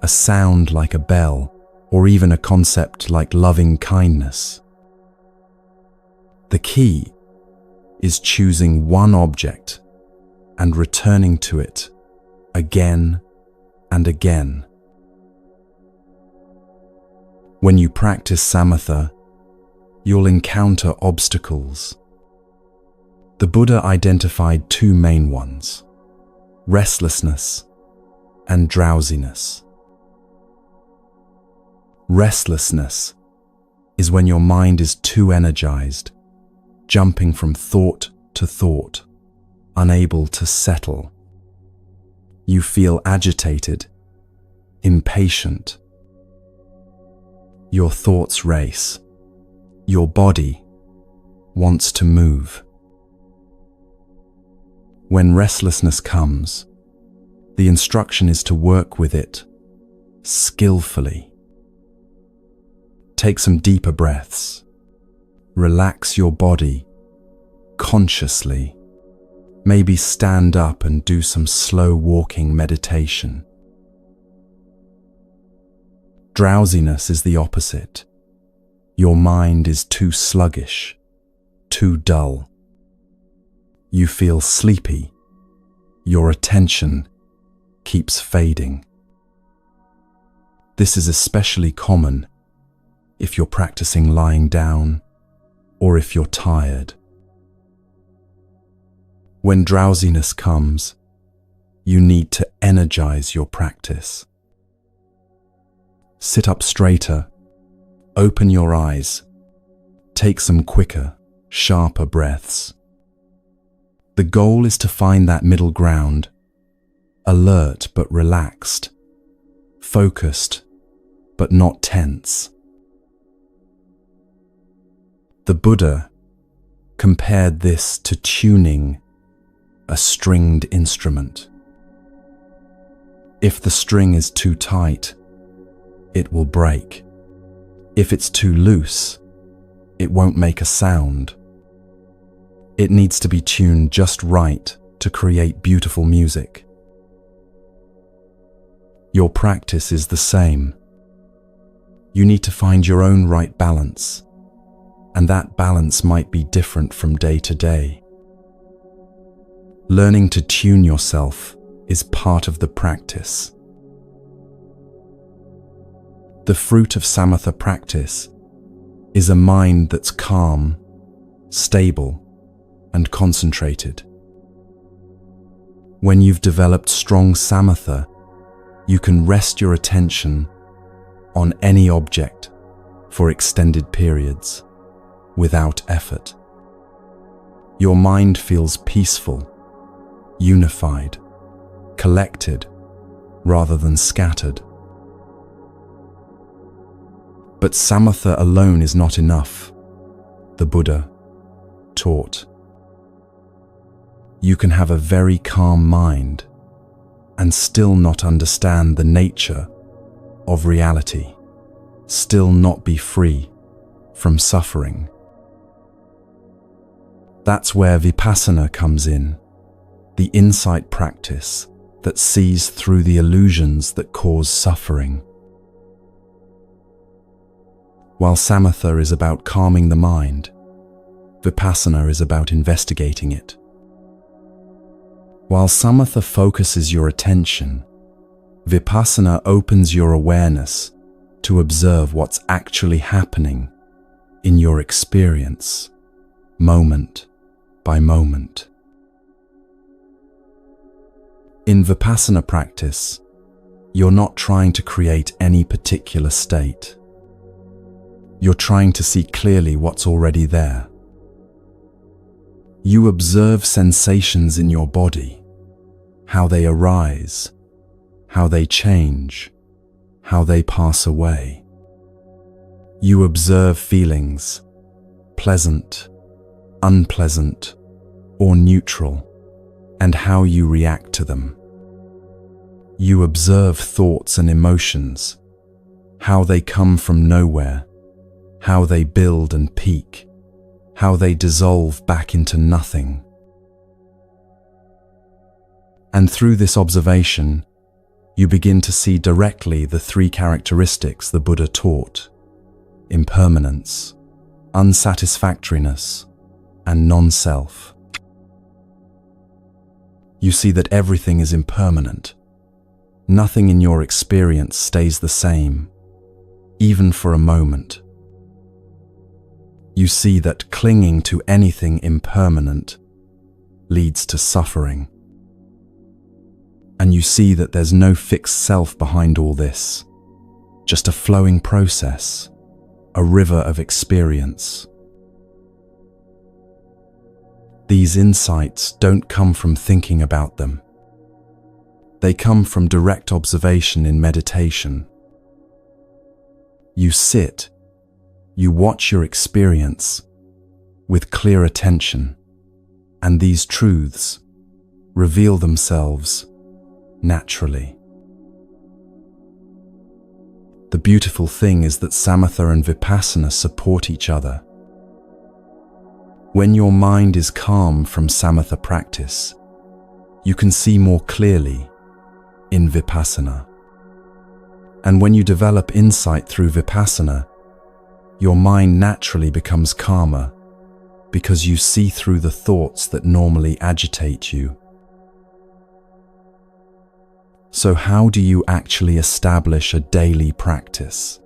Speaker 1: a sound like a bell, or even a concept like loving kindness. The key is choosing one object and returning to it again and again. When you practice samatha, you'll encounter obstacles. The Buddha identified two main ones: restlessness and drowsiness. Restlessness is when your mind is too energized, jumping from thought to thought, unable to settle. You feel agitated, impatient. Your thoughts race. Your body wants to move. When restlessness comes, the instruction is to work with it skillfully. Take some deeper breaths. Relax your body consciously. Maybe stand up and do some slow walking meditation. Drowsiness is the opposite. Your mind is too sluggish, too dull. You feel sleepy. Your attention keeps fading. This is especially common if you're practicing lying down or if you're tired. When drowsiness comes, you need to energize your practice. Sit up straighter, open your eyes, take some quicker, sharper breaths. The goal is to find that middle ground, alert but relaxed, focused but not tense. The Buddha compared this to tuning a stringed instrument. If the string is too tight, it will break. If it's too loose, it won't make a sound. It needs to be tuned just right to create beautiful music. Your practice is the same. You need to find your own right balance, and that balance might be different from day to day. Learning to tune yourself is part of the practice. The fruit of samatha practice is a mind that's calm, stable, and concentrated. When you've developed strong samatha, you can rest your attention on any object for extended periods without effort. Your mind feels peaceful, unified, collected, rather than scattered. But samatha alone is not enough, the Buddha taught. You can have a very calm mind and still not understand the nature of reality, still not be free from suffering. That's where vipassana comes in, the insight practice that sees through the illusions that cause suffering. While samatha is about calming the mind, vipassana is about investigating it. While samatha focuses your attention, vipassana opens your awareness to observe what's actually happening in your experience, moment by moment. In vipassana practice, you're not trying to create any particular state. You're trying to see clearly what's already there. You observe sensations in your body, how they arise, how they change, how they pass away. You observe feelings, pleasant, unpleasant, or neutral, and how you react to them. You observe thoughts and emotions, how they come from nowhere, how they build and peak, how they dissolve back into nothing. And through this observation, you begin to see directly the three characteristics the Buddha taught: impermanence, unsatisfactoriness, and non-self. You see that everything is impermanent. Nothing in your experience stays the same, even for a moment. You see that clinging to anything impermanent leads to suffering. And you see that there's no fixed self behind all this, just a flowing process, a river of experience. These insights don't come from thinking about them. They come from direct observation in meditation. You sit, you watch your experience with clear attention, and these truths reveal themselves naturally. The beautiful thing is that samatha and vipassana support each other. When your mind is calm from samatha practice, you can see more clearly in vipassana. And when you develop insight through vipassana, your mind naturally becomes calmer because you see through the thoughts that normally agitate you. So how do you actually establish a daily practice?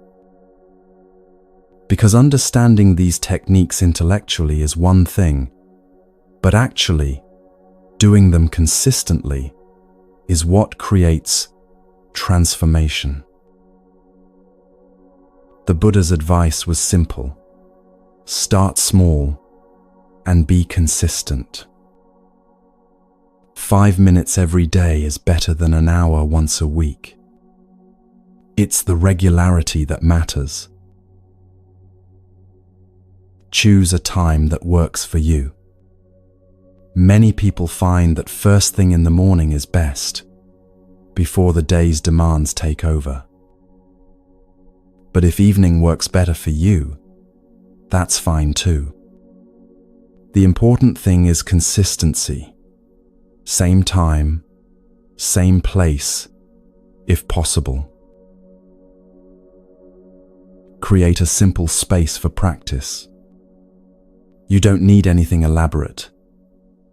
Speaker 1: Because understanding these techniques intellectually is one thing, but actually doing them consistently is what creates transformation. The Buddha's advice was simple: start small and be consistent. 5 minutes every day is better than an hour once a week. It's the regularity that matters. Choose a time that works for you. Many people find that first thing in the morning is best, before the day's demands take over. But if evening works better for you, that's fine too. The important thing is consistency. Same time, same place, if possible. Create a simple space for practice. You don't need anything elaborate,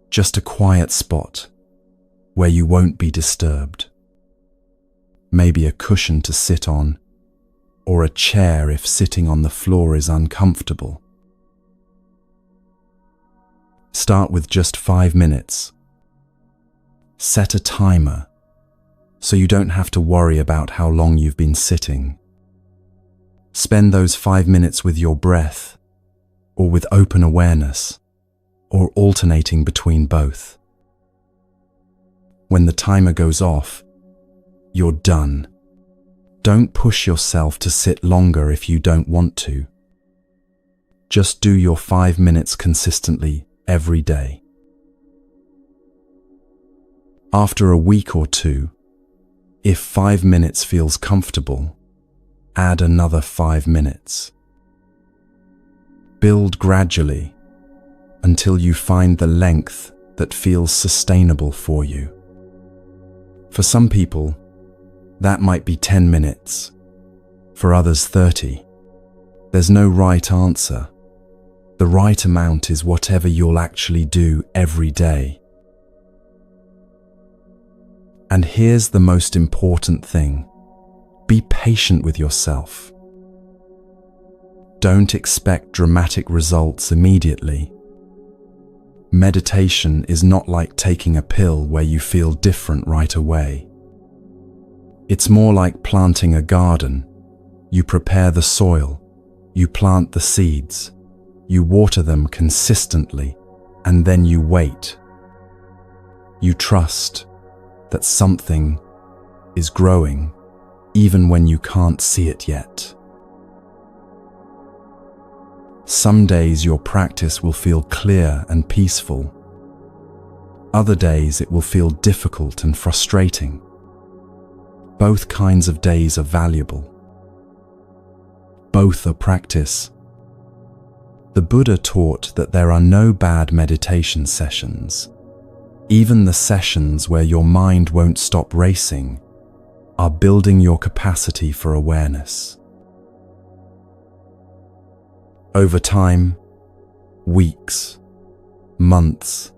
Speaker 1: just a quiet spot where you won't be disturbed. Maybe a cushion to sit on, or a chair if sitting on the floor is uncomfortable. Start with just 5 minutes. Set a timer so you don't have to worry about how long you've been sitting. Spend those 5 minutes with your breath, or with open awareness, or alternating between both. When the timer goes off, you're done. Don't push yourself to sit longer if you don't want to. Just do your 5 minutes consistently every day. After a week or two, if 5 minutes feels comfortable, add another 5 minutes. Build gradually until you find the length that feels sustainable for you. For some people, that might be 10 minutes. For others, 30. There's no right answer. The right amount is whatever you'll actually do every day. And here's the most important thing: be patient with yourself. Don't expect dramatic results immediately. Meditation is not like taking a pill where you feel different right away. It's more like planting a garden. You prepare the soil, you plant the seeds, you water them consistently, and then you wait. You trust that something is growing, even when you can't see it yet. Some days your practice will feel clear and peaceful. Other days it will feel difficult and frustrating. Both kinds of days are valuable. Both are practice. The Buddha taught that there are no bad meditation sessions. Even the sessions where your mind won't stop racing are building your capacity for awareness. Over time, weeks, months,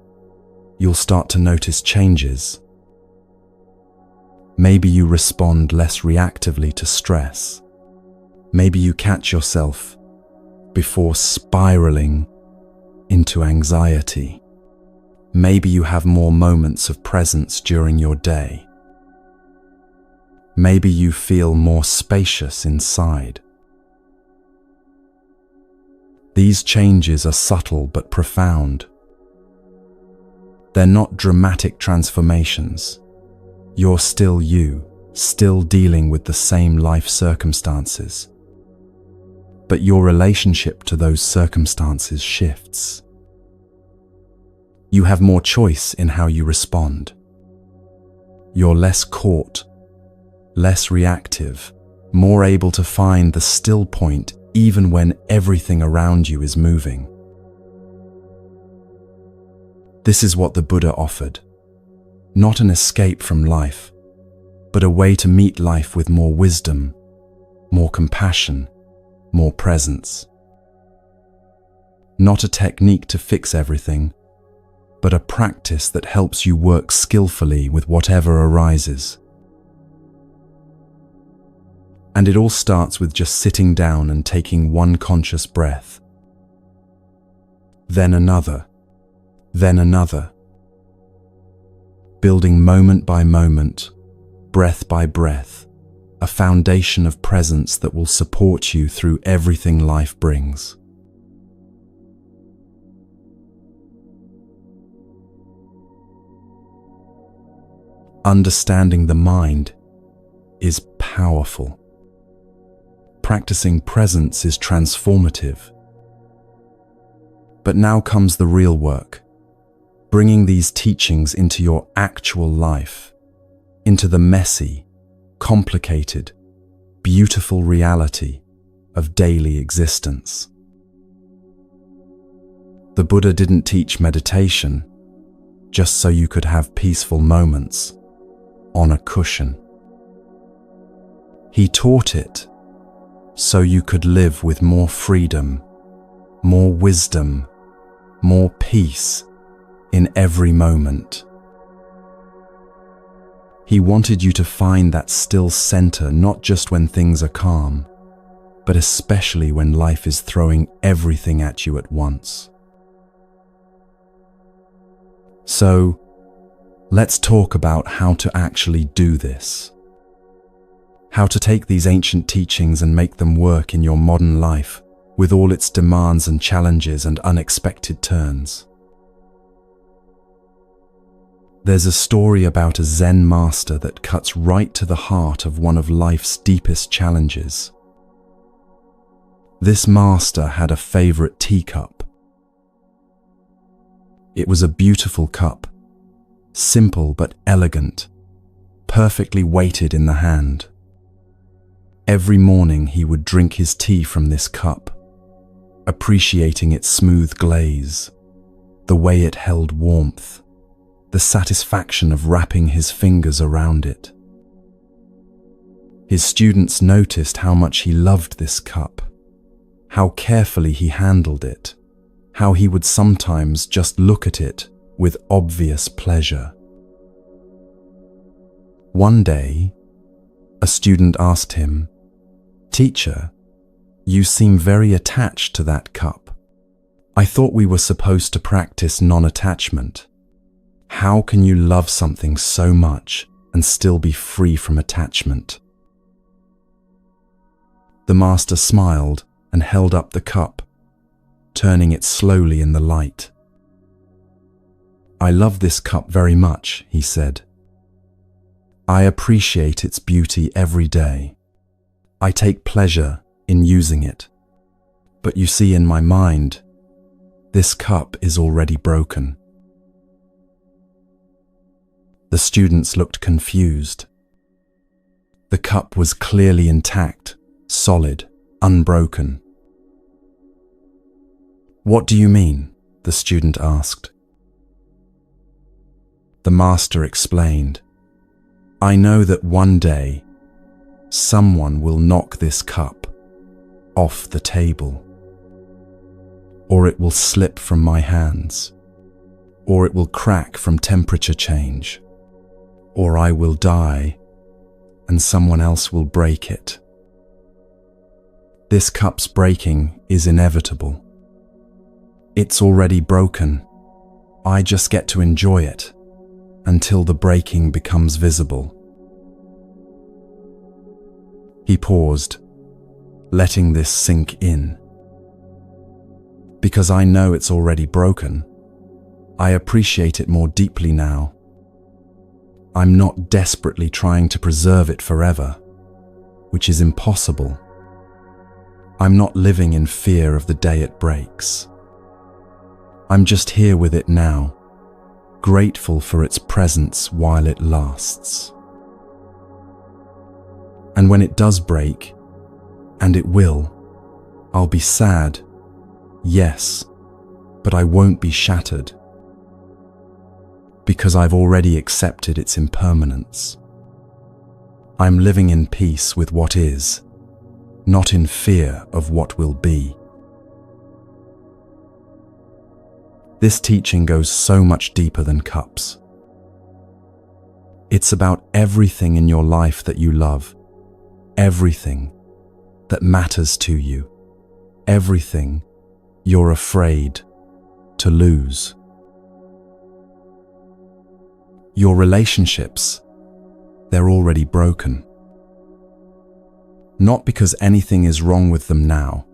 Speaker 1: you'll start to notice changes. Maybe you respond less reactively to stress. Maybe you catch yourself before spiraling into anxiety. Maybe you have more moments of presence during your day. Maybe you feel more spacious inside. These changes are subtle but profound. They're not dramatic transformations. You're still you, still dealing with the same life circumstances. But your relationship to those circumstances shifts. You have more choice in how you respond. You're less caught, less reactive, more able to find the still point even when everything around you is moving. This is what the Buddha offered. Not an escape from life, but a way to meet life with more wisdom, more compassion, more presence. Not a technique to fix everything, but a practice that helps you work skillfully with whatever arises. And it all starts with just sitting down and taking one conscious breath. Then another. Then another. Building moment by moment, breath by breath, a foundation of presence that will support you through everything life brings. Understanding the mind is powerful. Practicing presence is transformative. But now comes the real work, bringing these teachings into your actual life, into the messy, complicated, beautiful reality of daily existence. The Buddha didn't teach meditation just so you could have peaceful moments on a cushion. He taught it so you could live with more freedom, more wisdom, more peace in every moment. He wanted you to find that still center not just when things are calm, but especially when life is throwing everything at you at once. So, let's talk about how to actually do this. How to take these ancient teachings and make them work in your modern life with all its demands and challenges and unexpected turns. There's a story about a Zen master that cuts right to the heart of one of life's deepest challenges. This master had a favorite teacup. It was a beautiful cup, simple but elegant, perfectly weighted in the hand. Every morning he would drink his tea from this cup, appreciating its smooth glaze, the way it held warmth, the satisfaction of wrapping his fingers around it. His students noticed how much he loved this cup, how carefully he handled it, how he would sometimes just look at it with obvious pleasure. One day, a student asked him, "Teacher, you seem very attached to that cup. I thought we were supposed to practice non-attachment. How can you love something so much and still be free from attachment?" The master smiled and held up the cup, turning it slowly in the light. "I love this cup very much," he said. I appreciate its beauty every day. I take pleasure in using it. But you see, in my mind, this cup is already broken. The students looked confused. The cup was clearly intact, solid, unbroken. "What do you mean?" the student asked. The master explained, "I know that one day, someone will knock this cup off the table. Or it will slip from my hands. Or it will crack from temperature change. Or I will die, and someone else will break it. This cup's breaking is inevitable. It's already broken. I just get to enjoy it until the breaking becomes visible." He paused, letting this sink in. "Because I know it's already broken, I appreciate it more deeply now. I'm not desperately trying to preserve it forever, which is impossible. I'm not living in fear of the day it breaks. I'm just here with it now, grateful for its presence while it lasts. And when it does break, and it will, I'll be sad, yes, but I won't be shattered, because I've already accepted its impermanence. I'm living in peace with what is, not in fear of what will be." This teaching goes so much deeper than cups. It's about everything in your life that you love, everything that matters to you, everything you're afraid to lose. Your relationships, they're already broken. Not because anything is wrong with them now,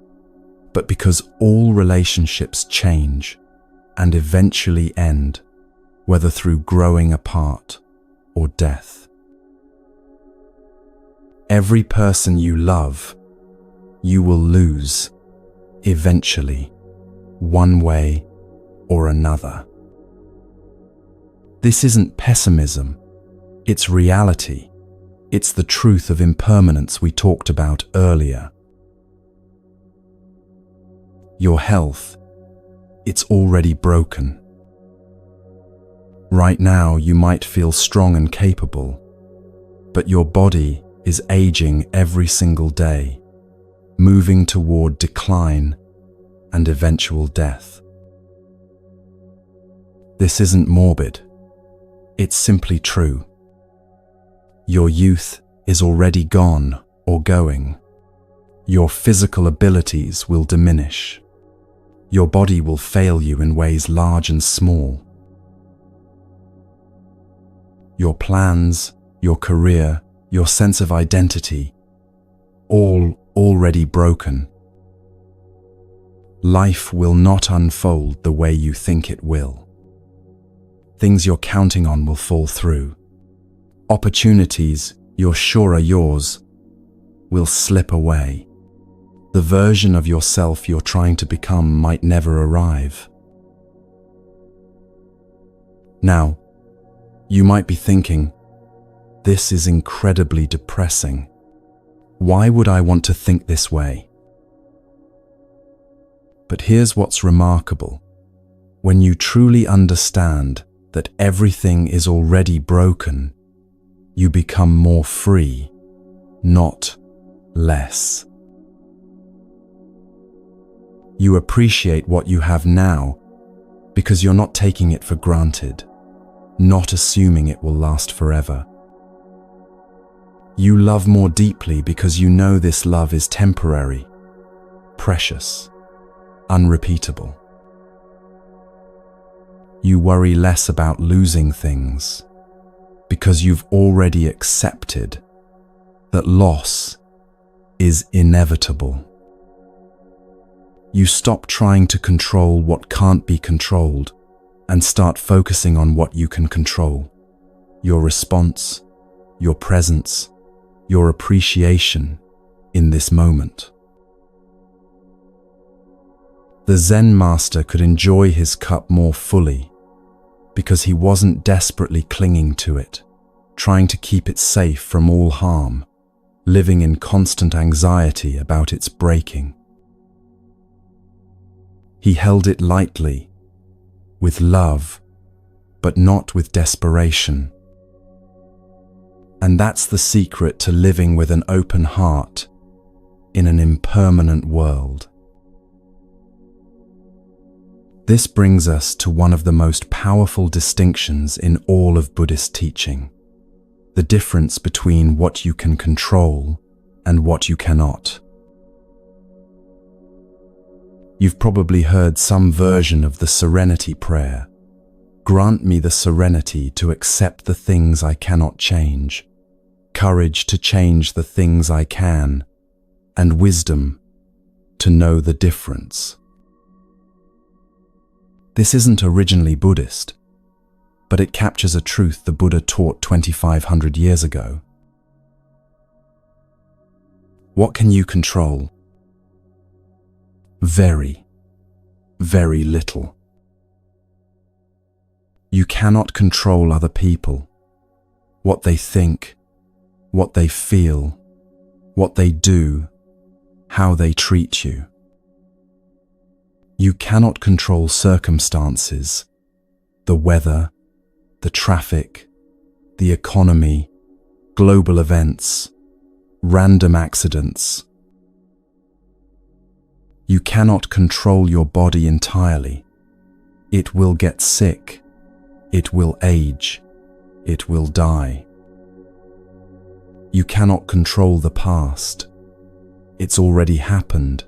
Speaker 1: but because all relationships change and eventually end, whether through growing apart or death. Every person you love, you will lose, eventually, one way or another. This isn't pessimism, it's reality. It's the truth of impermanence we talked about earlier. Your health, it's already broken. Right now you might feel strong and capable, but your body is aging every single day, moving toward decline and eventual death. This isn't morbid, it's simply true. Your youth is already gone or going. Your physical abilities will diminish. Your body will fail you in ways large and small. Your plans, your career, your sense of identity, all already broken. Life will not unfold the way you think it will. Things you're counting on will fall through. Opportunities you're sure are yours will slip away. The version of yourself you're trying to become might never arrive. Now, you might be thinking, this is incredibly depressing. Why would I want to think this way? But here's what's remarkable. When you truly understand that everything is already broken, you become more free, not less. You appreciate what you have now because you're not taking it for granted, not assuming it will last forever. You love more deeply because you know this love is temporary, precious, unrepeatable. You worry less about losing things because you've already accepted that loss is inevitable. You stop trying to control what can't be controlled and start focusing on what you can control: your response, your presence, your appreciation in this moment. The Zen master could enjoy his cup more fully because he wasn't desperately clinging to it, trying to keep it safe from all harm, living in constant anxiety about its breaking. He held it lightly, with love, but not with desperation. And that's the secret to living with an open heart in an impermanent world. This brings us to one of the most powerful distinctions in all of Buddhist teaching: the difference between what you can control and what you cannot. You've probably heard some version of the serenity prayer. Grant me the serenity to accept the things I cannot change, courage to change the things I can, and wisdom to know the difference. This isn't originally Buddhist, but it captures a truth the Buddha taught 2,500 years ago. What can you control? Very, very little. You cannot control other people, what they think, what they feel, what they do, how they treat you. You cannot control circumstances, the weather, the traffic, the economy, global events, random accidents. You cannot control your body entirely. It will get sick. It will age. It will die. You cannot control the past. It's already happened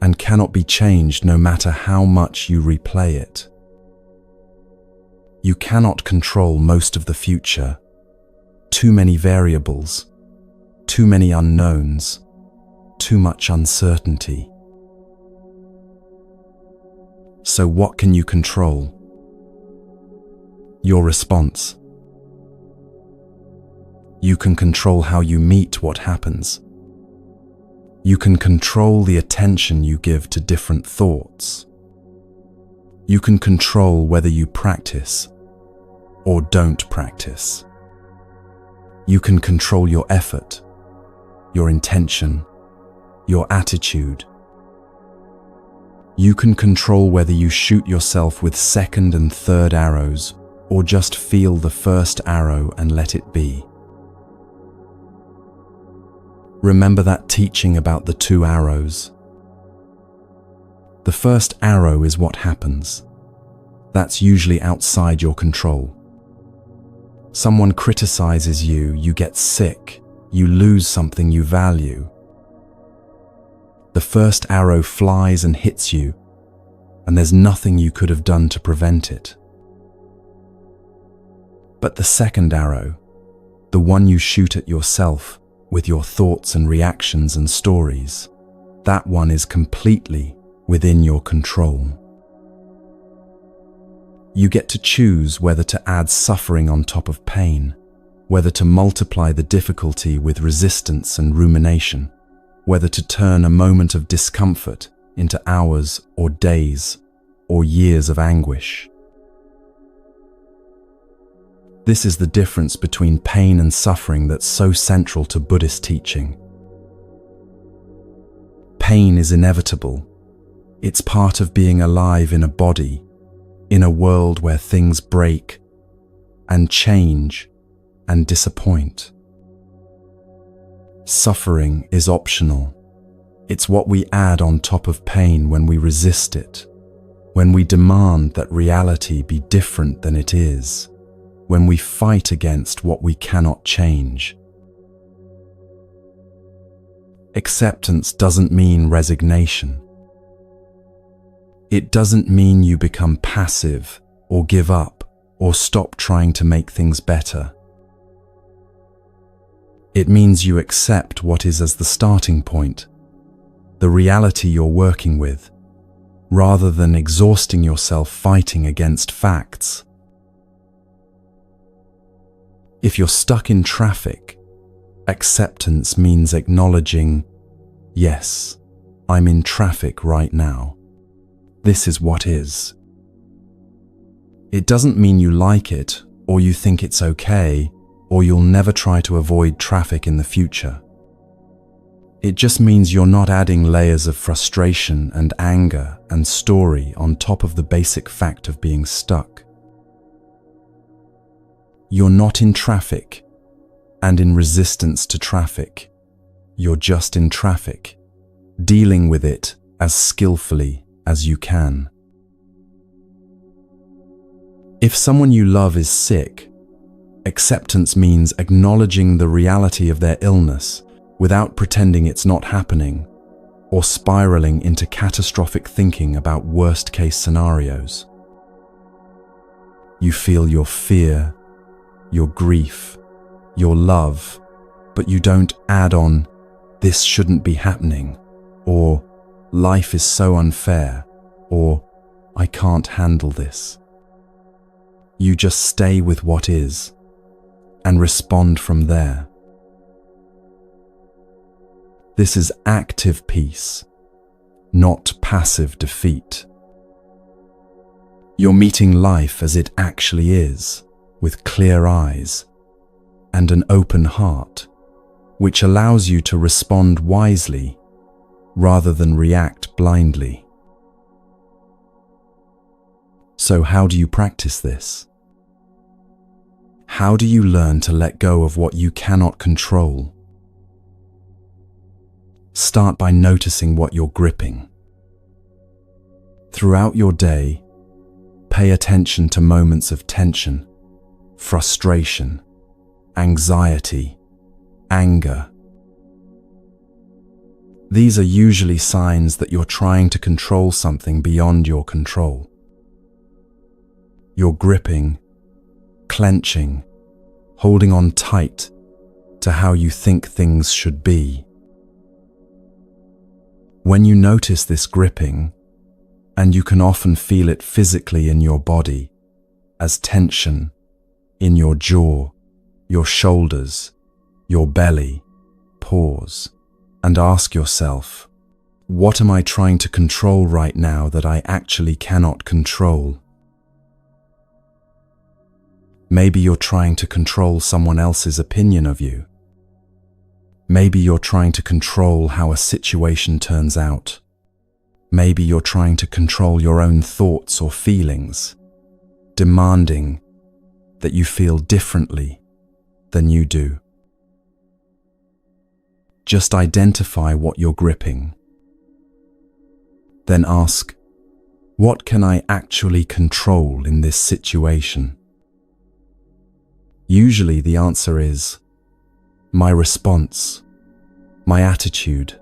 Speaker 1: and cannot be changed no matter how much you replay it. You cannot control most of the future. Too many variables, too many unknowns, too much uncertainty. So what can you control? Your response. You can control how you meet what happens. You can control the attention you give to different thoughts. You can control whether you practice or don't practice. You can control your effort, your intention, your attitude. You can control whether you shoot yourself with second and third arrows or just feel the first arrow and let it be. Remember that teaching about the two arrows? The first arrow is what happens. That's usually outside your control. Someone criticizes you, you get sick, you lose something you value. The first arrow flies and hits you, and there's nothing you could have done to prevent it. But the second arrow, the one you shoot at yourself, with your thoughts and reactions and stories, that one is completely within your control. You get to choose whether to add suffering on top of pain, whether to multiply the difficulty with resistance and rumination, whether to turn a moment of discomfort into hours or days or years of anguish. This is the difference between pain and suffering that's so central to Buddhist teaching. Pain is inevitable. It's part of being alive in a body, in a world where things break and change and disappoint. Suffering is optional. It's what we add on top of pain when we resist it, when we demand that reality be different than it is, when we fight against what we cannot change. Acceptance doesn't mean resignation. It doesn't mean you become passive or give up or stop trying to make things better. It means you accept what is as the starting point, the reality you're working with, rather than exhausting yourself fighting against facts. If you're stuck in traffic, acceptance means acknowledging, yes, I'm in traffic right now. This is what is. It doesn't mean you like it, or you think it's okay, or you'll never try to avoid traffic in the future. It just means you're not adding layers of frustration and anger and story on top of the basic fact of being stuck. You're not in traffic and in resistance to traffic. You're just in traffic, dealing with it as skillfully as you can. If someone you love is sick, acceptance means acknowledging the reality of their illness without pretending it's not happening or spiraling into catastrophic thinking about worst-case scenarios. You feel your fear, your grief, your love, but you don't add on, "This shouldn't be happening," or "Life is so unfair," or "I can't handle this." You just stay with what is and respond from there. This is active peace, not passive defeat. You're meeting life as it actually is, with clear eyes and an open heart, which allows you to respond wisely rather than react blindly. So how do you practice this? How do you learn to let go of what you cannot control? Start by noticing what you're gripping. Throughout your day, pay attention to moments of tension, frustration, anxiety, anger. These are usually signs that you're trying to control something beyond your control. You're gripping, clenching, holding on tight to how you think things should be. When you notice this gripping, and you can often feel it physically in your body, as tension in your jaw, your shoulders, your belly, pause and ask yourself, what am I trying to control right now that I actually cannot control? Maybe you're trying to control someone else's opinion of you. Maybe you're trying to control how a situation turns out. Maybe you're trying to control your own thoughts or feelings, demanding that you feel differently than you do. Just identify what you're gripping. Then ask, what can I actually control in this situation? Usually the answer is, my response, my attitude,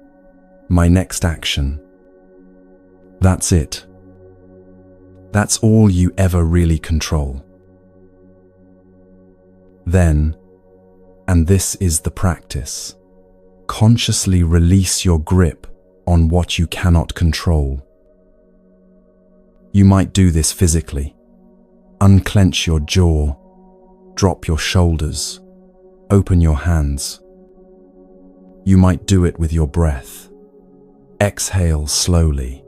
Speaker 1: my next action. That's it. That's all you ever really control. Then, and this is the practice, consciously release your grip on what you cannot control. You might do this physically. Unclench your jaw, drop your shoulders, open your hands. You might do it with your breath. Exhale slowly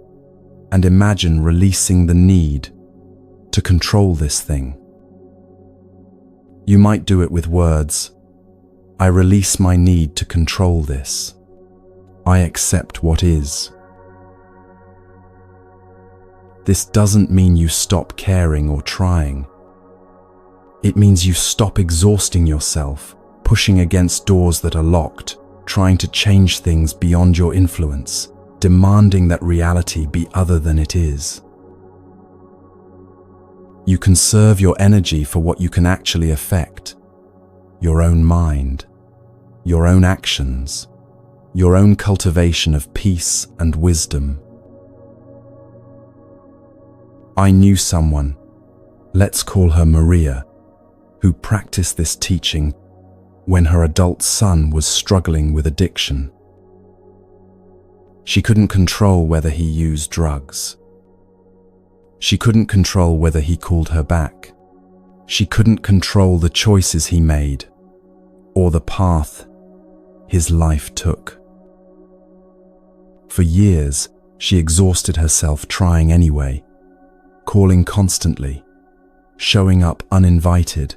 Speaker 1: and imagine releasing the need to control this thing. You might do it with words. I release my need to control this. I accept what is. This doesn't mean you stop caring or trying. It means you stop exhausting yourself, pushing against doors that are locked, trying to change things beyond your influence, demanding that reality be other than it is. You conserve your energy for what you can actually affect: your own mind, your own actions, your own cultivation of peace and wisdom. I knew someone, let's call her Maria, who practiced this teaching when her adult son was struggling with addiction. She couldn't control whether he used drugs. She couldn't control whether he called her back. She couldn't control the choices he made or the path his life took. For years, she exhausted herself trying anyway, calling constantly, showing up uninvited,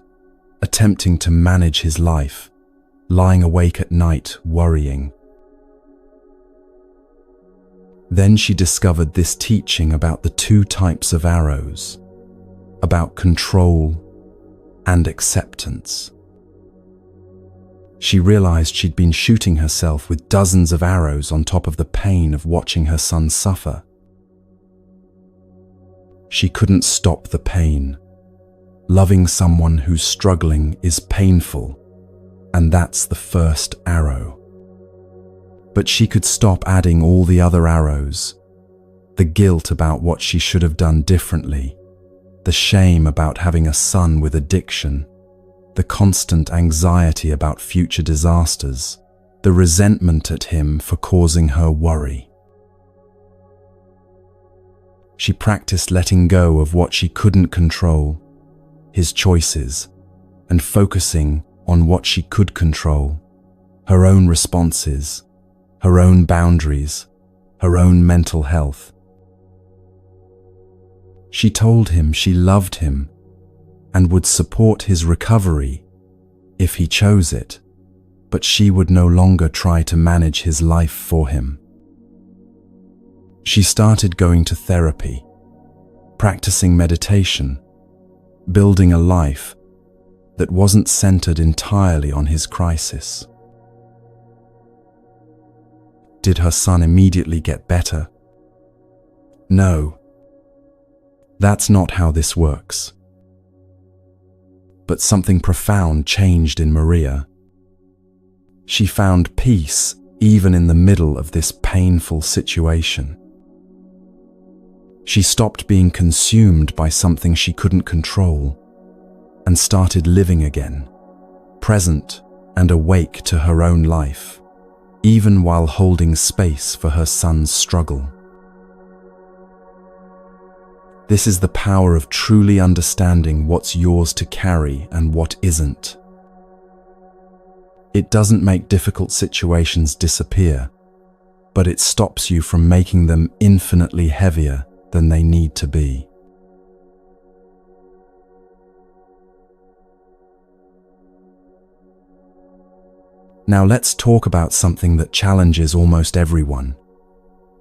Speaker 1: attempting to manage his life, lying awake at night worrying. Then she discovered this teaching about the two types of arrows, about control and acceptance. She realized she'd been shooting herself with dozens of arrows on top of the pain of watching her son suffer. She couldn't stop the pain. Loving someone who's struggling is painful, and that's the first arrow. But she could stop adding all the other arrows, the guilt about what she should have done differently, the shame about having a son with addiction, the constant anxiety about future disasters, the resentment at him for causing her worry. She practiced letting go of what she couldn't control, his choices, and focusing on what she could control, her own responses, her own boundaries, her own mental health. She told him she loved him and would support his recovery if he chose it, but she would no longer try to manage his life for him. She started going to therapy, practicing meditation, building a life that wasn't centered entirely on his crisis. Did her son immediately get better? No. That's not how this works. But something profound changed in Maria. She found peace even in the middle of this painful situation. She stopped being consumed by something she couldn't control and started living again, present and awake to her own life, even while holding space for her son's struggle. This is the power of truly understanding what's yours to carry and what isn't. It doesn't make difficult situations disappear, but it stops you from making them infinitely heavier than they need to be. Now let's talk about something that challenges almost everyone: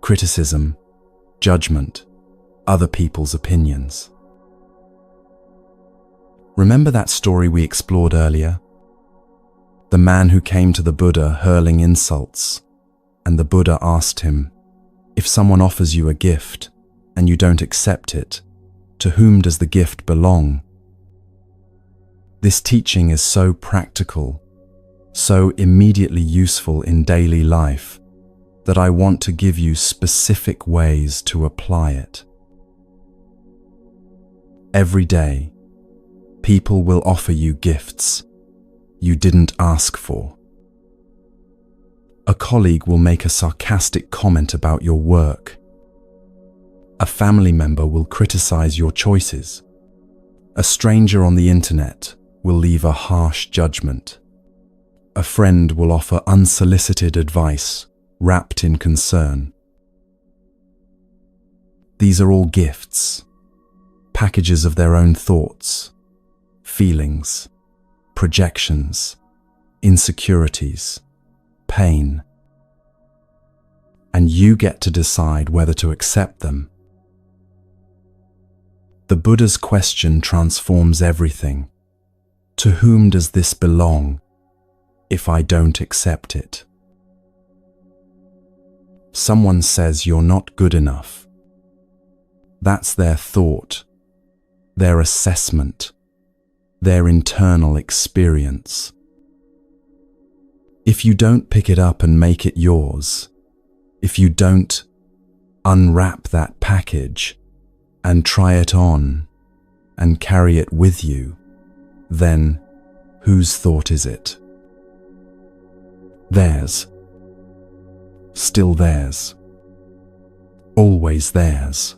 Speaker 1: criticism, judgment, other people's opinions. Remember that story we explored earlier? The man who came to the Buddha hurling insults, and the Buddha asked him, if someone offers you a gift and you don't accept it, to whom does the gift belong? This teaching is so practical, so immediately useful in daily life, that I want to give you specific ways to apply it. Every day, people will offer you gifts you didn't ask for. A colleague will make a sarcastic comment about your work. A family member will criticize your choices. A stranger on the internet will leave a harsh judgment. A friend will offer unsolicited advice wrapped in concern. These are all gifts, packages of their own thoughts, feelings, projections, insecurities, pain. And you get to decide whether to accept them. The Buddha's question transforms everything. To whom does this belong if I don't accept it? Someone says you're not good enough. That's their thought, their assessment, their internal experience. If you don't pick it up and make it yours, if you don't unwrap that package and try it on and carry it with you, then whose thought is it? Theirs. Still theirs. Always theirs.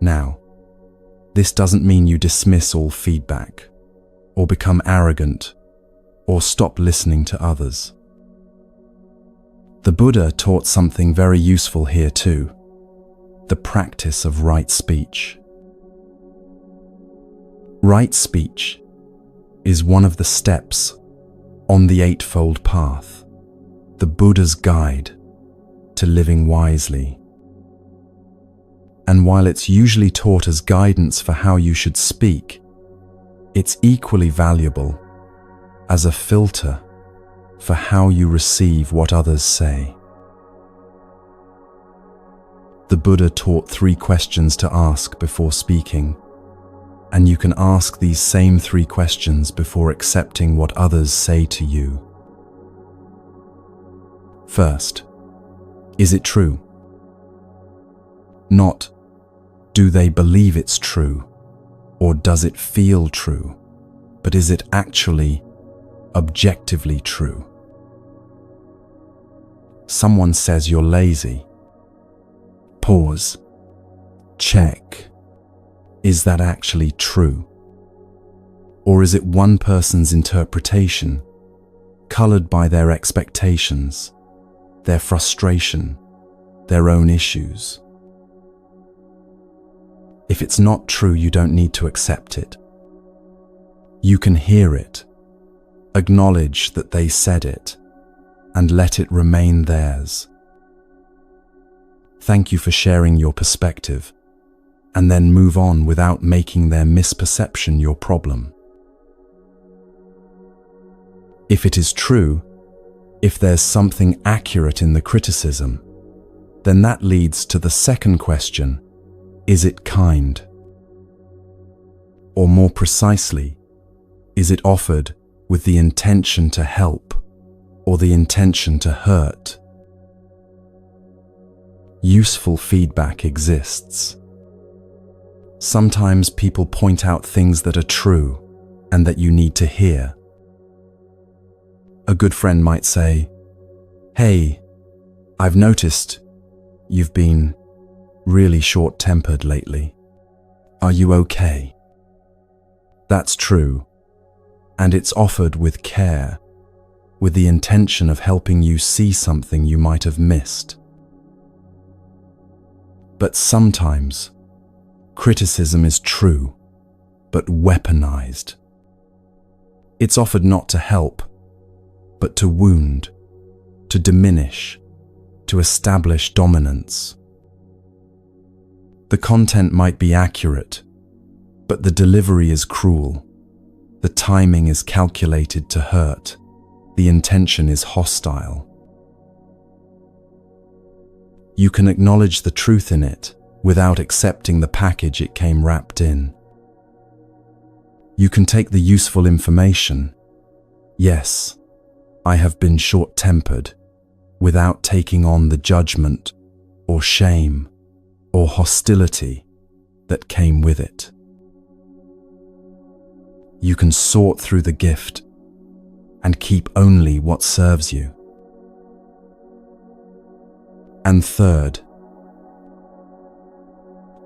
Speaker 1: Now, This doesn't mean you dismiss all feedback, or become arrogant, or stop listening to others. The Buddha taught something very useful here too: the practice of right speech. Right speech is one of the steps on the Eightfold Path, the Buddha's guide to living wisely. And while it's usually taught as guidance for how you should speak, it's equally valuable as a filter for how you receive what others say. The Buddha taught 3 questions to ask before speaking, and you can ask these same 3 questions before accepting what others say to you. First, is it true? Not, do they believe it's true, or does it feel true, but is it actually objectively true? Someone says you're lazy. Pause. Check. Is that actually true? Or is it one person's interpretation, colored by their expectations, their frustration, their own issues? If it's not true, you don't need to accept it. You can hear it, acknowledge that they said it, and let it remain theirs. Thank you for sharing your perspective, and then move on without making their misperception your problem. If it is true, if there's something accurate in the criticism, then that leads to the second question: is it kind? Or more precisely, is it offered with the intention to help or the intention to hurt? Useful feedback exists. Sometimes people point out things that are true and that you need to hear. A good friend might say, "Hey, I've noticed you've been really short-tempered lately. Are you okay?" That's true, and it's offered with care, with the intention of helping you see something you might have missed. But sometimes, criticism is true, but weaponized. It's offered not to help, but to wound, to diminish, to establish dominance. The content might be accurate, but the delivery is cruel. The timing is calculated to hurt. The intention is hostile. You can acknowledge the truth in it without accepting the package it came wrapped in. You can take the useful information, "Yes, I have been short-tempered," without taking on the judgment or shame or hostility that came with it. You can sort through the gift and keep only what serves you. And third,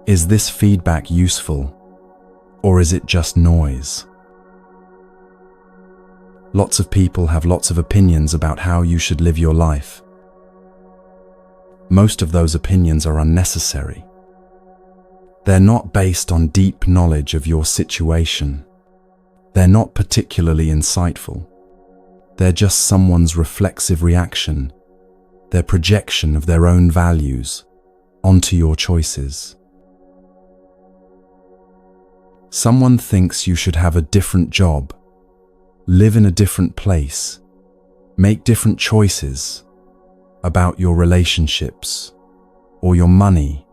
Speaker 1: is this feedback useful, or is it just noise? Lots of people have lots of opinions about how you should live your life. Most of those opinions are unnecessary. They're not based on deep knowledge of your situation. They're not particularly insightful. They're just someone's reflexive reaction, their projection of their own values onto your choices. Someone thinks you should have a different job, live in a different place, make different choices about your relationships, or your money,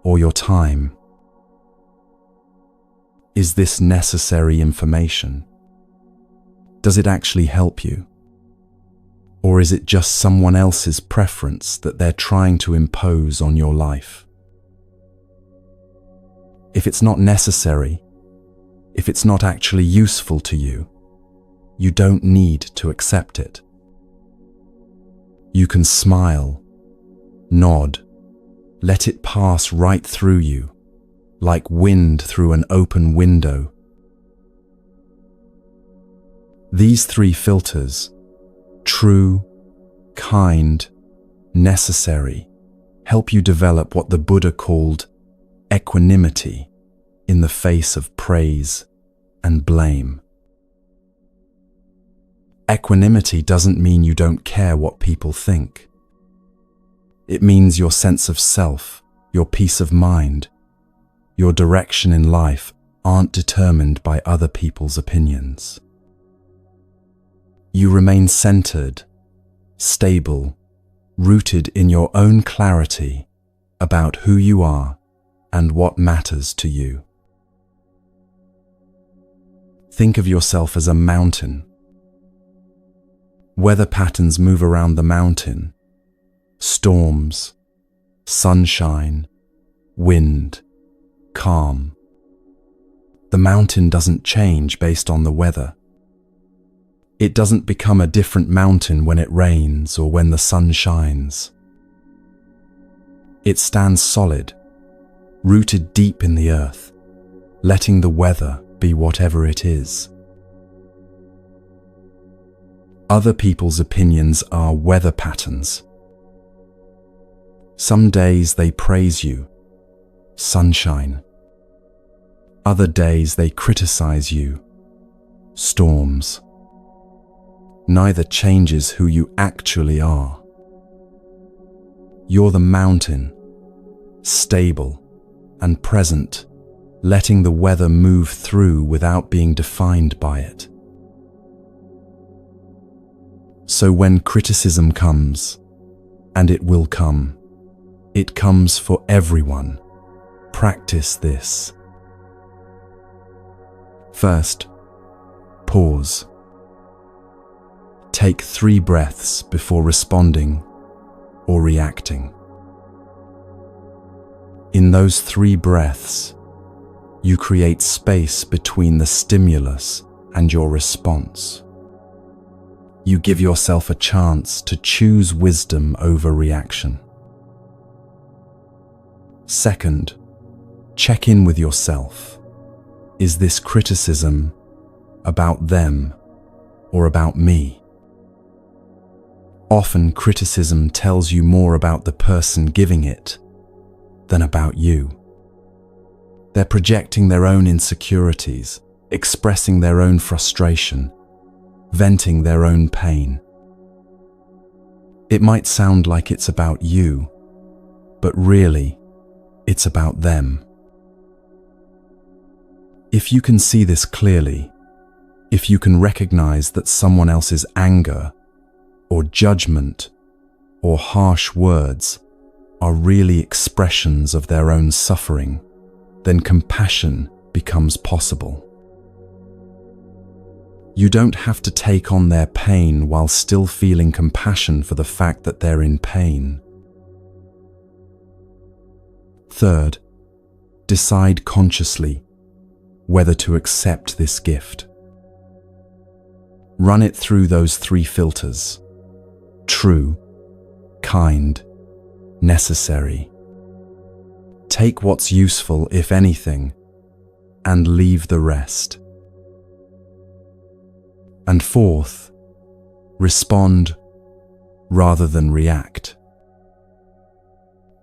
Speaker 1: or your time. Is this necessary information? Does it actually help you? Or is it just someone else's preference that they're trying to impose on your life? If it's not necessary, if it's not actually useful to you, you don't need to accept it. You can smile, nod, let it pass right through you, like wind through an open window. These three filters, true, kind, necessary, help you develop what the Buddha called equanimity in the face of praise and blame. Equanimity doesn't mean you don't care what people think. It means your sense of self, your peace of mind, your direction in life aren't determined by other people's opinions. You remain centered, stable, rooted in your own clarity about who you are and what matters to you. Think of yourself as a mountain. Weather patterns move around the mountain. Storms, sunshine, wind, calm. The mountain doesn't change based on the weather. It doesn't become a different mountain when it rains or when the sun shines. It stands solid, rooted deep in the earth, letting the weather be whatever it is. Other people's opinions are weather patterns. Some days they praise you, sunshine. Other days they criticize you, storms. Neither changes who you actually are. You're the mountain, stable and present, letting the weather move through without being defined by it. So when criticism comes, and it will come, it comes for everyone. Practice this. First, pause. Take 3 breaths before responding or reacting. In those 3 breaths, you create space between the stimulus and your response. You give yourself a chance to choose wisdom over reaction. Second, check in with yourself. Is this criticism about them or about me? Often criticism tells you more about the person giving it than about you. They're projecting their own insecurities, expressing their own frustration, venting their own pain. It might sound like it's about you, but really, it's about them. If you can see this clearly, if you can recognize that someone else's anger or judgment or harsh words are really expressions of their own suffering, then compassion becomes possible. You don't have to take on their pain while still feeling compassion for the fact that they're in pain. Third, decide consciously whether to accept this gift. Run it through those 3 filters: true, kind, necessary. Take what's useful, if anything, and leave the rest. And fourth, respond rather than react.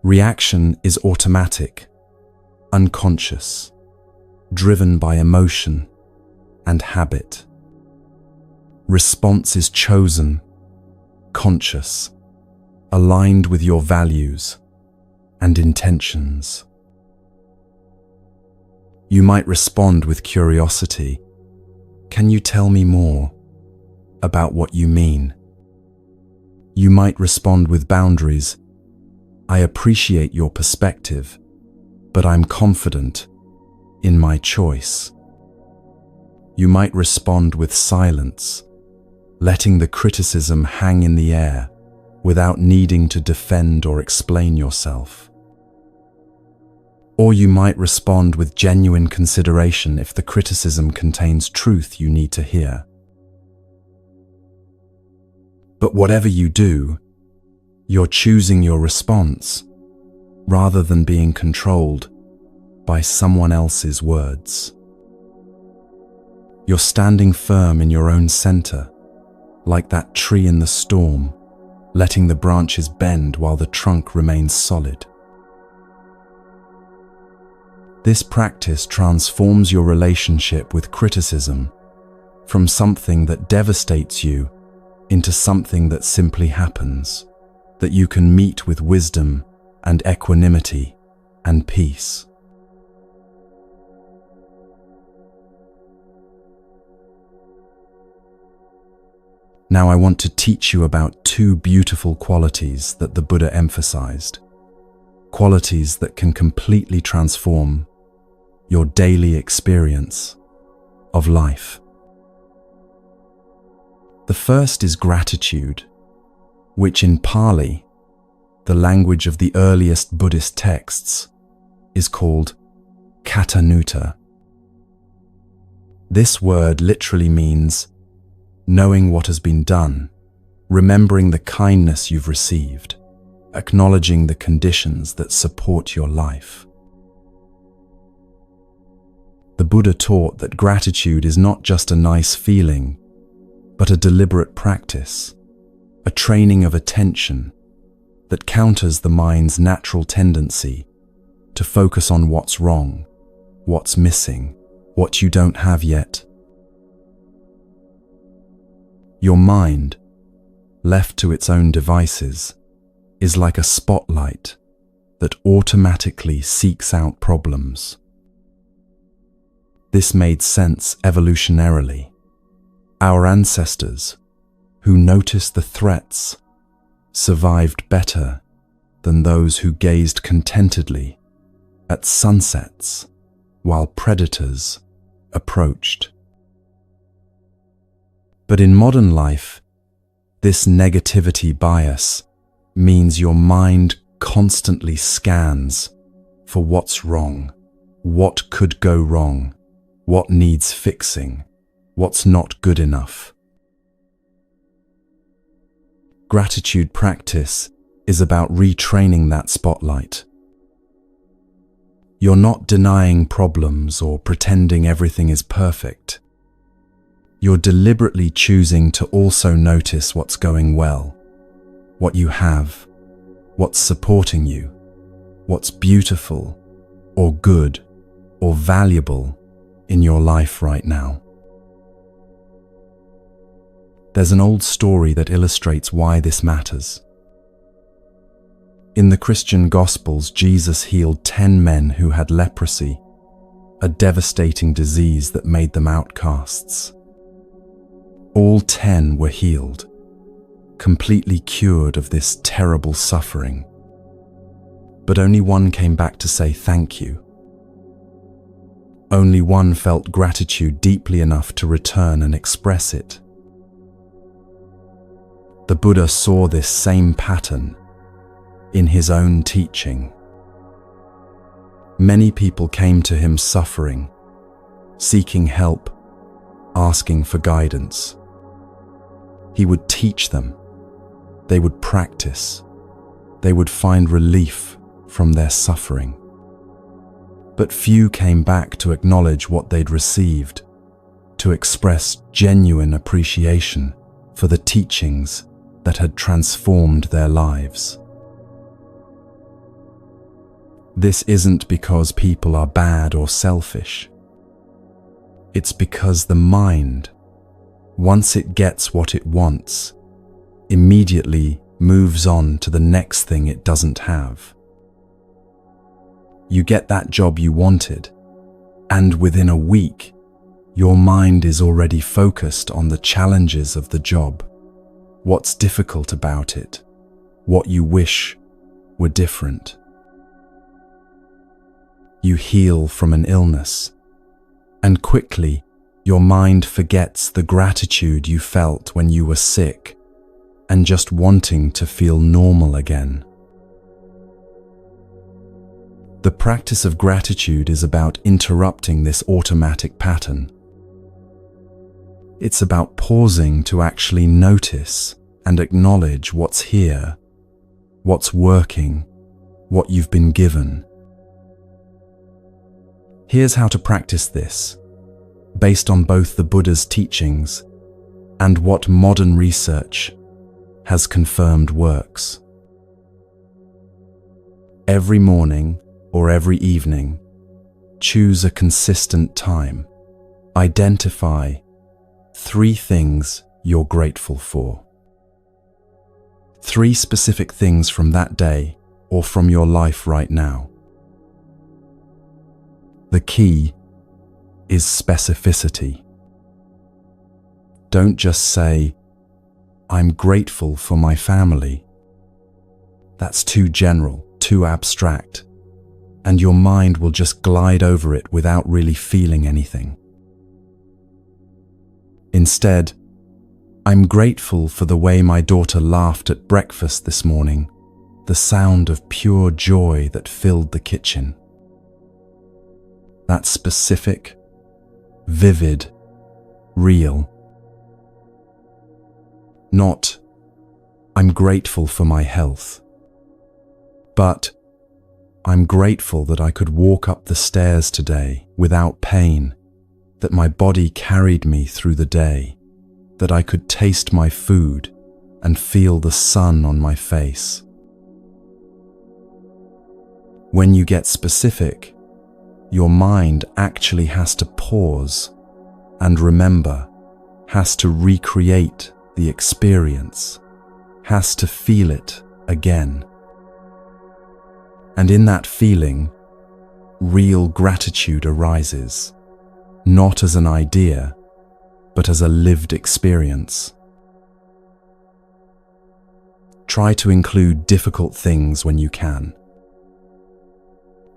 Speaker 1: Reaction is automatic, unconscious, driven by emotion and habit. Response is chosen, conscious, aligned with your values and intentions. You might respond with curiosity. Can you tell me more about what you mean? You might respond with boundaries. I appreciate your perspective, but I'm confident in my choice. You might respond with silence, letting the criticism hang in the air without needing to defend or explain yourself. Or you might respond with genuine consideration if the criticism contains truth you need to hear. But whatever you do, you're choosing your response rather than being controlled by someone else's words. You're standing firm in your own center, like that tree in the storm, letting the branches bend while the trunk remains solid. This practice transforms your relationship with criticism from something that devastates you into something that simply happens, that you can meet with wisdom and equanimity and peace. Now I want to teach you about two beautiful qualities that the Buddha emphasized, qualities that can completely transform your daily experience of life. The first is gratitude, which in Pali, the language of the earliest Buddhist texts, is called katanutta. This word literally means knowing what has been done, remembering the kindness you've received, acknowledging the conditions that support your life. The Buddha taught that gratitude is not just a nice feeling, but a deliberate practice, a training of attention that counters the mind's natural tendency to focus on what's wrong, what's missing, what you don't have yet. Your mind, left to its own devices, is like a spotlight that automatically seeks out problems. This made sense evolutionarily. Our ancestors, who noticed the threats, survived better than those who gazed contentedly at sunsets while predators approached. But in modern life, this negativity bias means your mind constantly scans for what's wrong, what could go wrong, what needs fixing, what's not good enough. Gratitude practice is about retraining that spotlight. You're not denying problems or pretending everything is perfect. You're deliberately choosing to also notice what's going well, what you have, what's supporting you, what's beautiful or good or valuable in your life right now. There's an old story that illustrates why this matters. In the Christian Gospels, Jesus healed 10 men who had leprosy, a devastating disease that made them outcasts. All 10 were healed, completely cured of this terrible suffering. But only one came back to say thank you. Only one felt gratitude deeply enough to return and express it. The Buddha saw this same pattern in his own teaching. Many people came to him suffering, seeking help, asking for guidance. He would teach them. They would practice. They would find relief from their suffering. But few came back to acknowledge what they'd received, to express genuine appreciation for the teachings that had transformed their lives. This isn't because people are bad or selfish. It's because the mind, once it gets what it wants, immediately moves on to the next thing it doesn't have. You get that job you wanted, and within a week, your mind is already focused on the challenges of the job, what's difficult about it, what you wish were different. You heal from an illness, and quickly your mind forgets the gratitude you felt when you were sick and just wanting to feel normal again. The practice of gratitude is about interrupting this automatic pattern. It's about pausing to actually notice and acknowledge what's here, what's working, what you've been given. Here's how to practice this, based on both the Buddha's teachings and what modern research has confirmed works. Every morning or every evening, choose a consistent time. Identify 3 things you're grateful for. 3 specific things from that day or from your life right now. The key is specificity. Don't just say, "I'm grateful for my family." That's too general, too abstract, and your mind will just glide over it without really feeling anything. Instead, "I'm grateful for the way my daughter laughed at breakfast this morning, the sound of pure joy that filled the kitchen." That's specific, vivid, real. Not, "I'm grateful for my health," but, "I'm grateful that I could walk up the stairs today without pain, that my body carried me through the day, that I could taste my food and feel the sun on my face." When you get specific, your mind actually has to pause and remember, has to recreate the experience, has to feel it again. And in that feeling, real gratitude arises, not as an idea, but as a lived experience. Try to include difficult things when you can.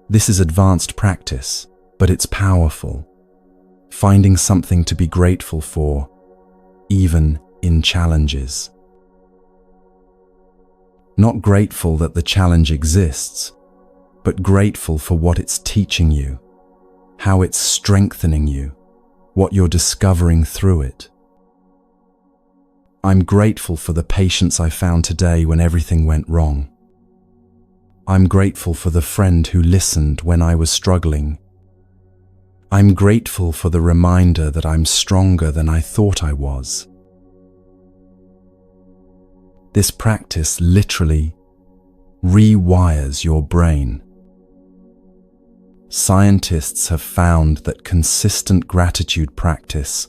Speaker 1: This is advanced practice, but it's powerful. Finding something to be grateful for, even in challenges. Not grateful that the challenge exists, but grateful for what it's teaching you, how it's strengthening you, what you're discovering through it. "I'm grateful for the patience I found today when everything went wrong. I'm grateful for the friend who listened when I was struggling. I'm grateful for the reminder that I'm stronger than I thought I was." This practice literally rewires your brain. Scientists have found that consistent gratitude practice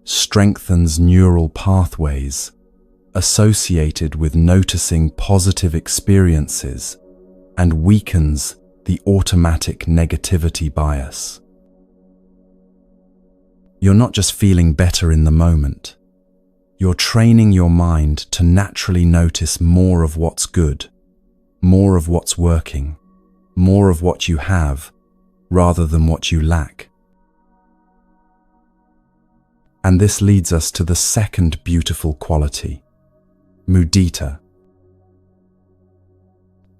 Speaker 1: strengthens neural pathways associated with noticing positive experiences and weakens the automatic negativity bias. You're not just feeling better in the moment. You're training your mind to naturally notice more of what's good, more of what's working, more of what you have, rather than what you lack. And this leads us to the second beautiful quality, mudita.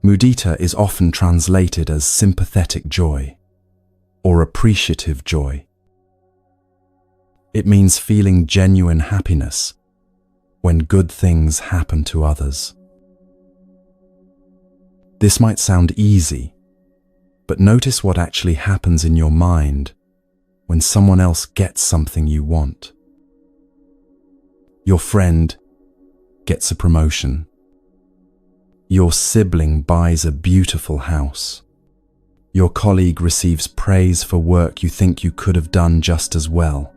Speaker 1: Mudita is often translated as sympathetic joy or appreciative joy. It means feeling genuine happiness when good things happen to others. This might sound easy, but notice what actually happens in your mind when someone else gets something you want. Your friend gets a promotion. Your sibling buys a beautiful house. Your colleague receives praise for work you think you could have done just as well.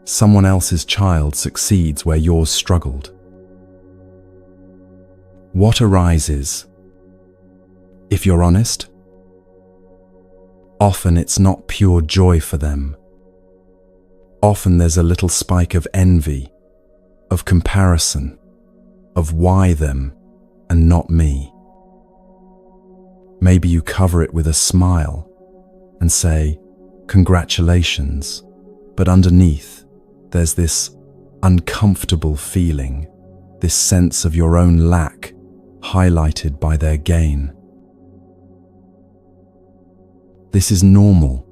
Speaker 1: Someone else's child succeeds where yours struggled. What arises? If you're honest, often it's not pure joy for them. Often there's a little spike of envy, of comparison, of why them and not me. Maybe you cover it with a smile and say, "Congratulations," but underneath, there's this uncomfortable feeling, this sense of your own lack highlighted by their gain. This is normal.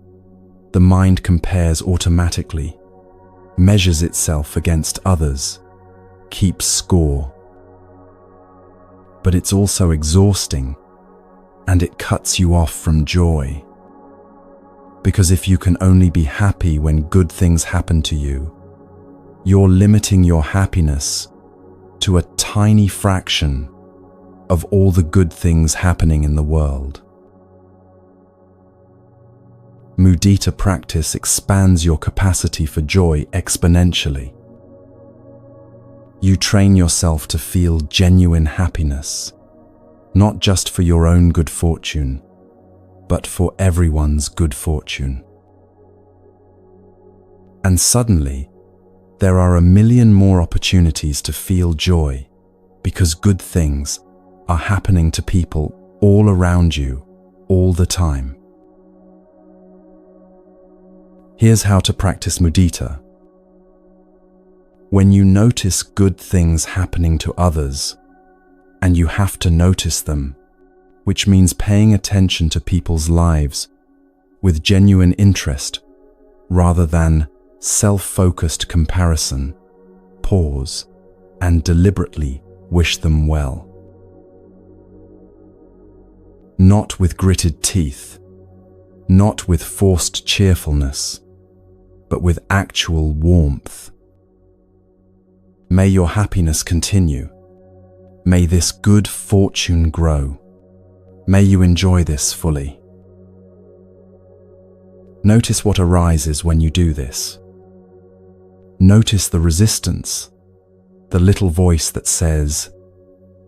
Speaker 1: The mind compares automatically, measures itself against others, keeps score. But it's also exhausting, and it cuts you off from joy. Because if you can only be happy when good things happen to you, you're limiting your happiness to a tiny fraction of all the good things happening in the world. Mudita practice expands your capacity for joy exponentially. You train yourself to feel genuine happiness, not just for your own good fortune, but for everyone's good fortune. And suddenly, there are a million more opportunities to feel joy because good things are happening to people all around you all the time. Here's how to practice mudita. When you notice good things happening to others, and you have to notice them, which means paying attention to people's lives with genuine interest rather than self-focused comparison, pause and deliberately wish them well. Not with gritted teeth, not with forced cheerfulness, but with actual warmth. May your happiness continue. May this good fortune grow. May you enjoy this fully. Notice what arises when you do this. Notice the resistance, the little voice that says,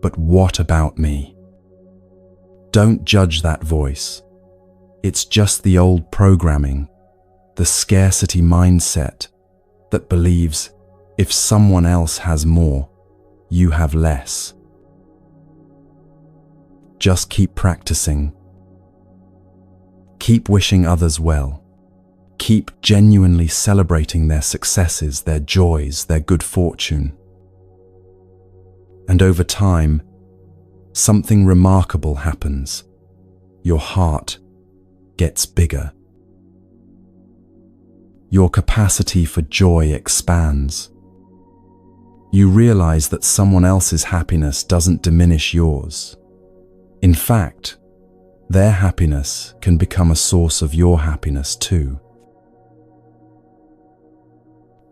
Speaker 1: "But what about me?" Don't judge that voice. It's just the old programming, the scarcity mindset that believes if someone else has more, you have less. Just keep practicing. Keep wishing others well. Keep genuinely celebrating their successes, their joys, their good fortune. And over time, something remarkable happens. Your heart gets bigger. Your capacity for joy expands. You realize that someone else's happiness doesn't diminish yours. In fact, their happiness can become a source of your happiness too.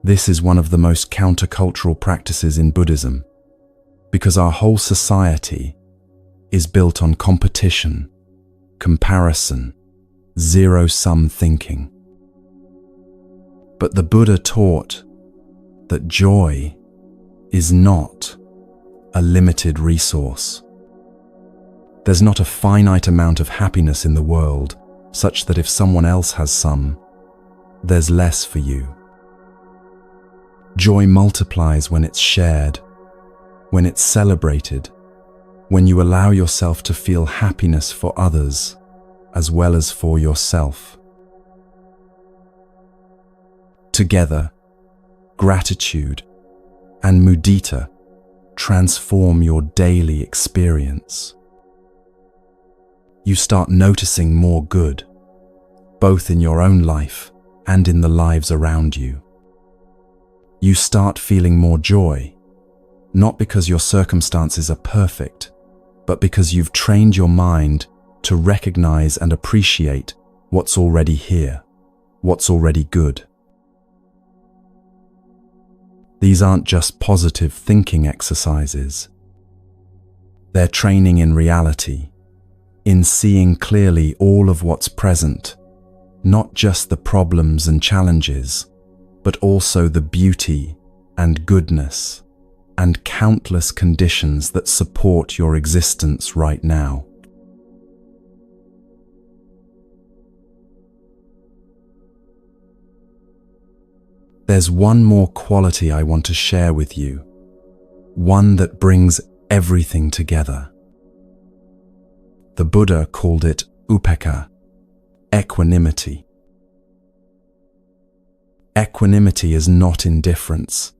Speaker 1: This is one of the most countercultural practices in Buddhism, because our whole society is built on competition, comparison, zero-sum thinking. But the Buddha taught that joy is not a limited resource. There's not a finite amount of happiness in the world such that if someone else has some, there's less for you. Joy multiplies when it's shared, when it's celebrated, when you allow yourself to feel happiness for others as well as for yourself. Together, gratitude and mudita transform your daily experience. You start noticing more good, both in your own life and in the lives around you. You start feeling more joy, not because your circumstances are perfect, but because you've trained your mind to recognize and appreciate what's already here, what's already good. These aren't just positive thinking exercises. They're training in reality, in seeing clearly all of what's present, not just the problems and challenges, but also the beauty and goodness and countless conditions that support your existence right now. There's one more quality I want to share with you, one that brings everything together. The Buddha called it upekkha, equanimity. Equanimity is not indifference,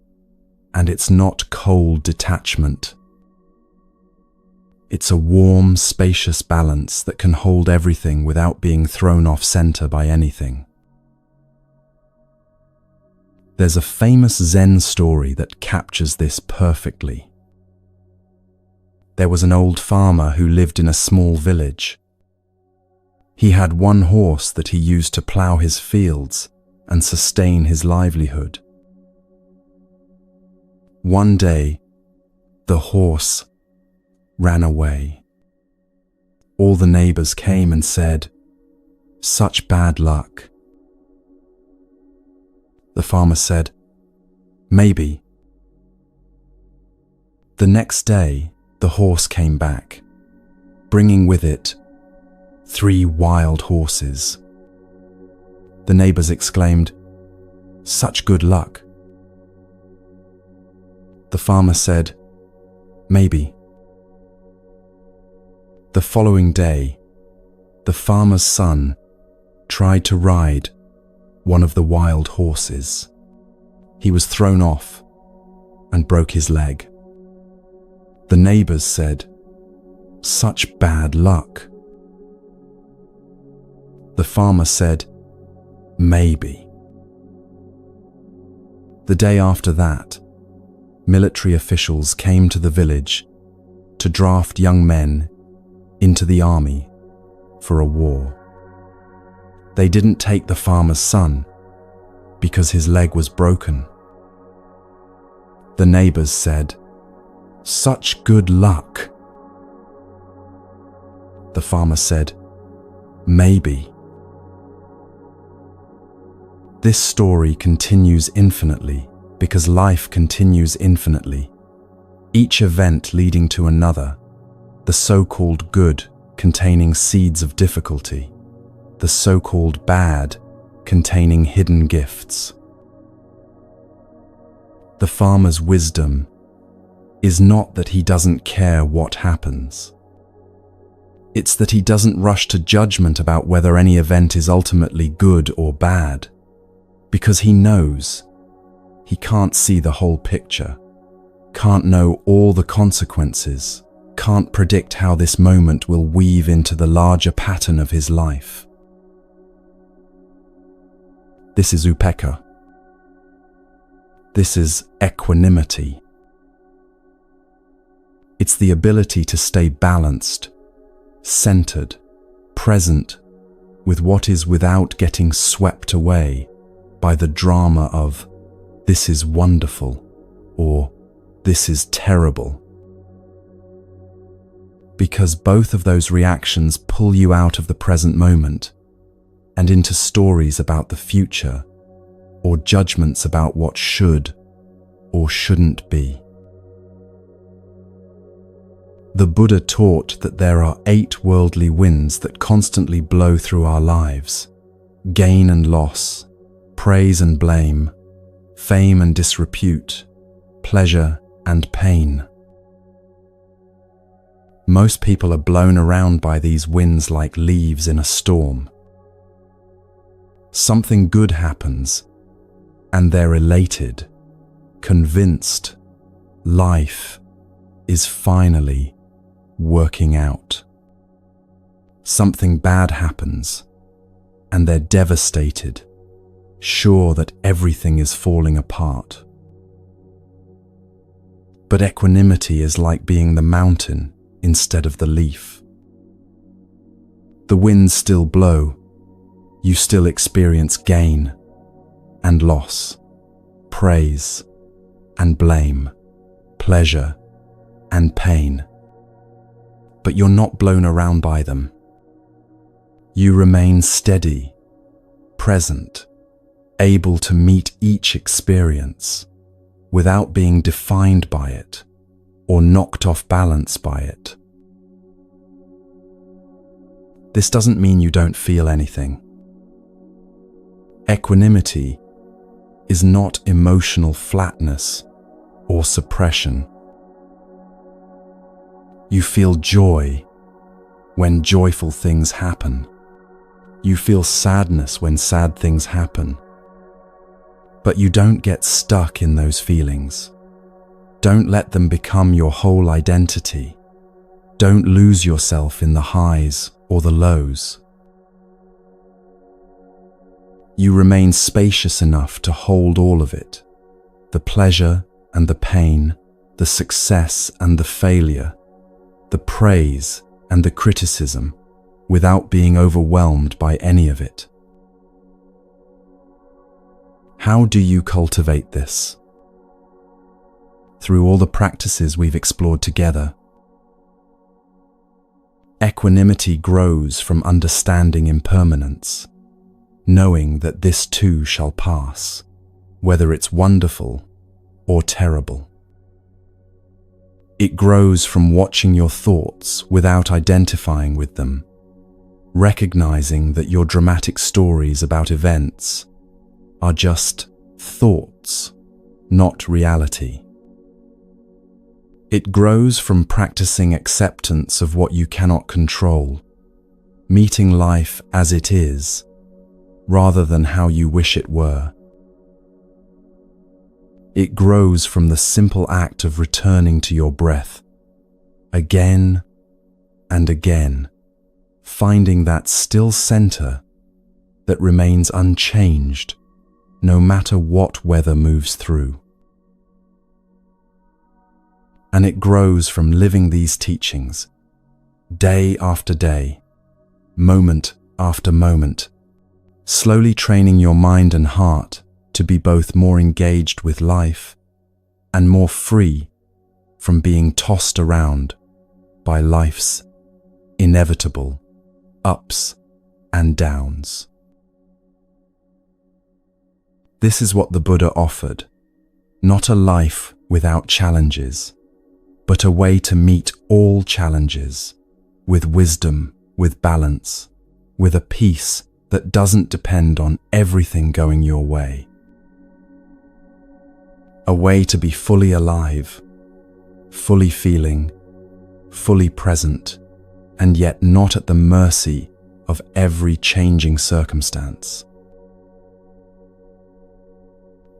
Speaker 1: and it's not cold detachment. It's a warm, spacious balance that can hold everything without being thrown off center by anything. There's a famous Zen story that captures this perfectly. There was an old farmer who lived in a small village. He had one horse that he used to plow his fields and sustain his livelihood. One day, the horse ran away. All the neighbors came and said, "Such bad luck." The farmer said, "Maybe." The next day, the horse came back, bringing with it 3 wild horses. The neighbors exclaimed, "Such good luck." The farmer said, "Maybe." The following day, the farmer's son tried to ride one of the wild horses. He was thrown off and broke his leg. The neighbors said, "Such bad luck." The farmer said, "Maybe." The day after that, military officials came to the village to draft young men into the army for a war. They didn't take the farmer's son because his leg was broken. The neighbors said, "Such good luck." The farmer said, "Maybe." This story continues infinitely because life continues infinitely, each event leading to another, the so-called good containing seeds of difficulty, the so-called bad containing hidden gifts. The farmer's wisdom is not that he doesn't care what happens. It's that he doesn't rush to judgment about whether any event is ultimately good or bad, because he knows he can't see the whole picture, can't know all the consequences, can't predict how this moment will weave into the larger pattern of his life. This is upekkha. This is equanimity. It's the ability to stay balanced, centered, present with what is without getting swept away by the drama of "this is wonderful" or "this is terrible." Because both of those reactions pull you out of the present moment and into stories about the future or judgments about what should or shouldn't be. The Buddha taught that there are 8 worldly winds that constantly blow through our lives: gain and loss, praise and blame, fame and disrepute, pleasure and pain. Most people are blown around by these winds like leaves in a storm. Something good happens, and they're elated, convinced life is finally working out. Something bad happens, and they're devastated, sure that everything is falling apart. But equanimity is like being the mountain instead of the leaf. The winds still blow, you still experience gain and loss, praise and blame, pleasure and pain. But you're not blown around by them. You remain steady, present, able to meet each experience without being defined by it or knocked off balance by it. This doesn't mean you don't feel anything. Equanimity is not emotional flatness or suppression. You feel joy when joyful things happen. You feel sadness when sad things happen. But you don't get stuck in those feelings. Don't let them become your whole identity. Don't lose yourself in the highs or the lows. You remain spacious enough to hold all of it, the pleasure and the pain, the success and the failure, the praise and the criticism, without being overwhelmed by any of it. How do you cultivate this? Through all the practices we've explored together. Equanimity grows from understanding impermanence, knowing that this too shall pass, whether it's wonderful or terrible. It grows from watching your thoughts without identifying with them, recognizing that your dramatic stories about events are just thoughts, not reality. It grows from practicing acceptance of what you cannot control, meeting life as it is, rather than how you wish it were. It grows from the simple act of returning to your breath, again and again, finding that still center that remains unchanged no matter what weather moves through. And it grows from living these teachings, day after day, moment after moment, slowly training your mind and heart to be both more engaged with life and more free from being tossed around by life's inevitable ups and downs. This is what the Buddha offered, not a life without challenges, but a way to meet all challenges with wisdom, with balance, with a peace that doesn't depend on everything going your way. A way to be fully alive, fully feeling, fully present, and yet not at the mercy of every changing circumstance.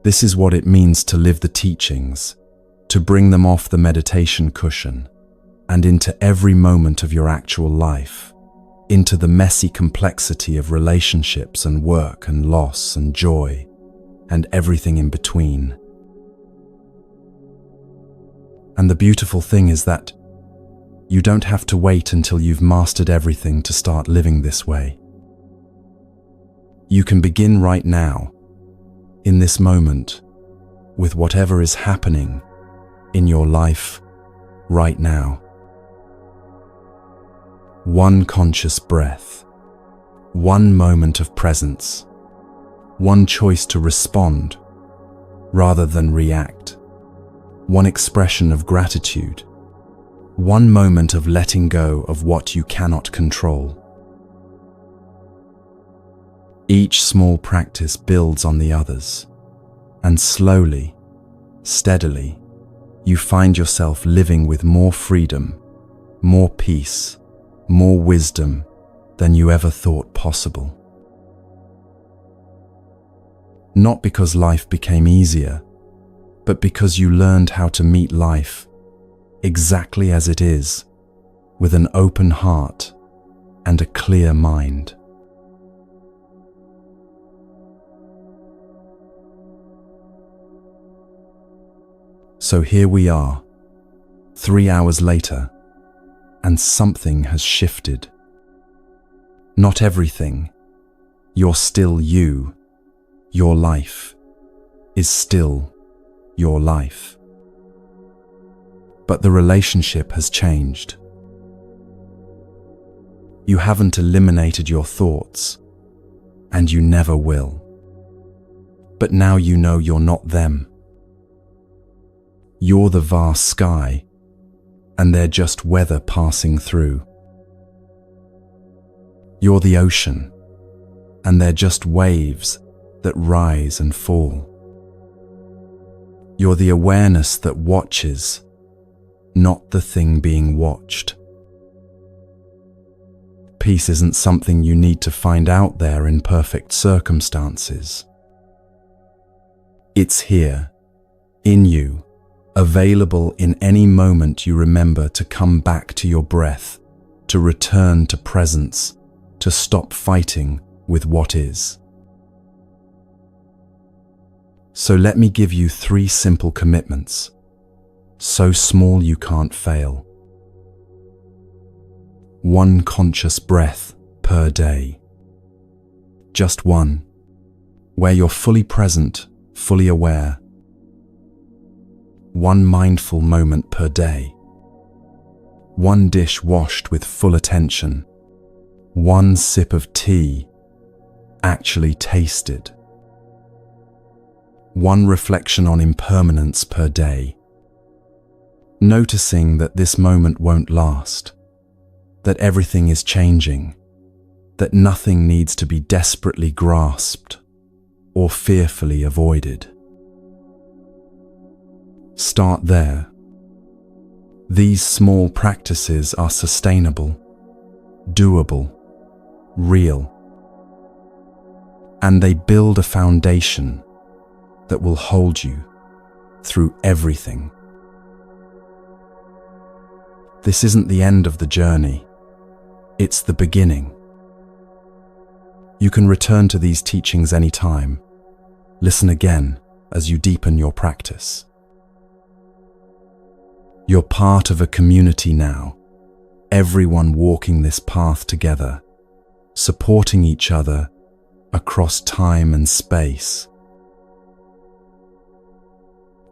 Speaker 1: This is what it means to live the teachings, to bring them off the meditation cushion and into every moment of your actual life, into the messy complexity of relationships and work and loss and joy and everything in between. And the beautiful thing is that you don't have to wait until you've mastered everything to start living this way. You can begin right now, in this moment, with whatever is happening in your life right now. One conscious breath, one moment of presence, one choice to respond rather than react, one expression of gratitude, one moment of letting go of what you cannot control. Each small practice builds on the others, and slowly, steadily, you find yourself living with more freedom, more peace, more wisdom than you ever thought possible. Not because life became easier, but because you learned how to meet life exactly as it is, with an open heart and a clear mind. So here we are, 3 hours later, and something has shifted. Not everything. You're still you. Your life is still your life. But the relationship has changed. You haven't eliminated your thoughts, and you never will. But now you know you're not them. You're the vast sky, and they're just weather passing through. You're the ocean, and they're just waves that rise and fall. You're the awareness that watches, not the thing being watched. Peace isn't something you need to find out there in perfect circumstances. It's here, in you, available in any moment you remember to come back to your breath, to return to presence, to stop fighting with what is. So let me give you 3 simple commitments, so small you can't fail. 1 conscious breath. per day. Just one, where you're fully present, fully aware. One mindful moment per day. One dish washed with full attention. One sip of tea actually tasted. One reflection on impermanence per day. Noticing that this moment won't last, that everything is changing, that nothing needs to be desperately grasped or fearfully avoided. Start there. These small practices are sustainable, doable, real, and they build a foundation that will hold you through everything. This isn't the end of the journey, it's the beginning. You can return to these teachings anytime. Listen again as you deepen your practice. You're part of a community now, everyone walking this path together, supporting each other across time and space.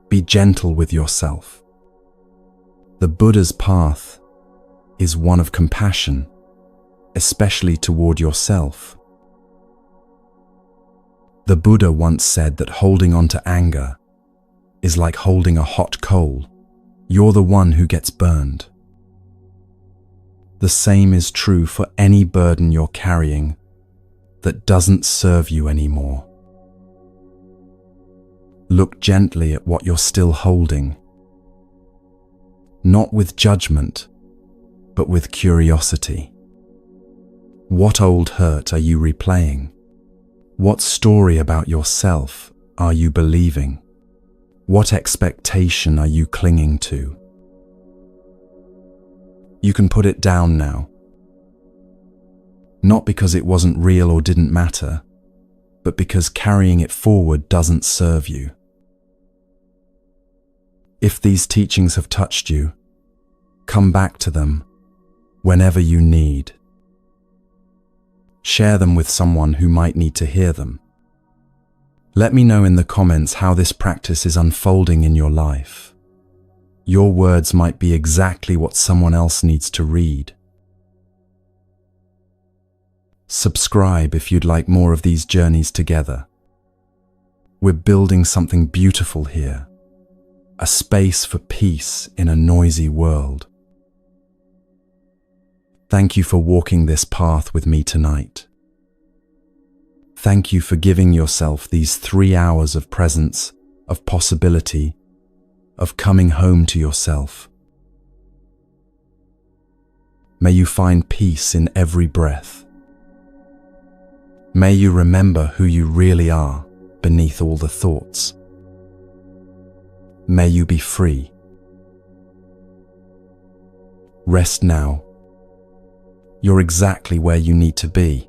Speaker 1: Be gentle with yourself. The Buddha's path is one of compassion, especially toward yourself. The Buddha once said that holding on to anger is like holding a hot coal. You're the one who gets burned. The same is true for any burden you're carrying that doesn't serve you anymore. Look gently at what you're still holding, not with judgment, but with curiosity. What old hurt are you replaying? What story about yourself are you believing? What expectation are you clinging to? You can put it down now. Not because it wasn't real or didn't matter, but because carrying it forward doesn't serve you. If these teachings have touched you, come back to them whenever you need. Share them with someone who might need to hear them. Let me know in the comments how this practice is unfolding in your life. Your words might be exactly what someone else needs to read. Subscribe if you'd like more of these journeys together. We're building something beautiful here, a space for peace in a noisy world. Thank you for walking this path with me tonight. Thank you for giving yourself these 3 hours of presence, of possibility, of coming home to yourself. May you find peace in every breath. May you remember who you really are beneath all the thoughts. May you be free. Rest now. You're exactly where you need to be.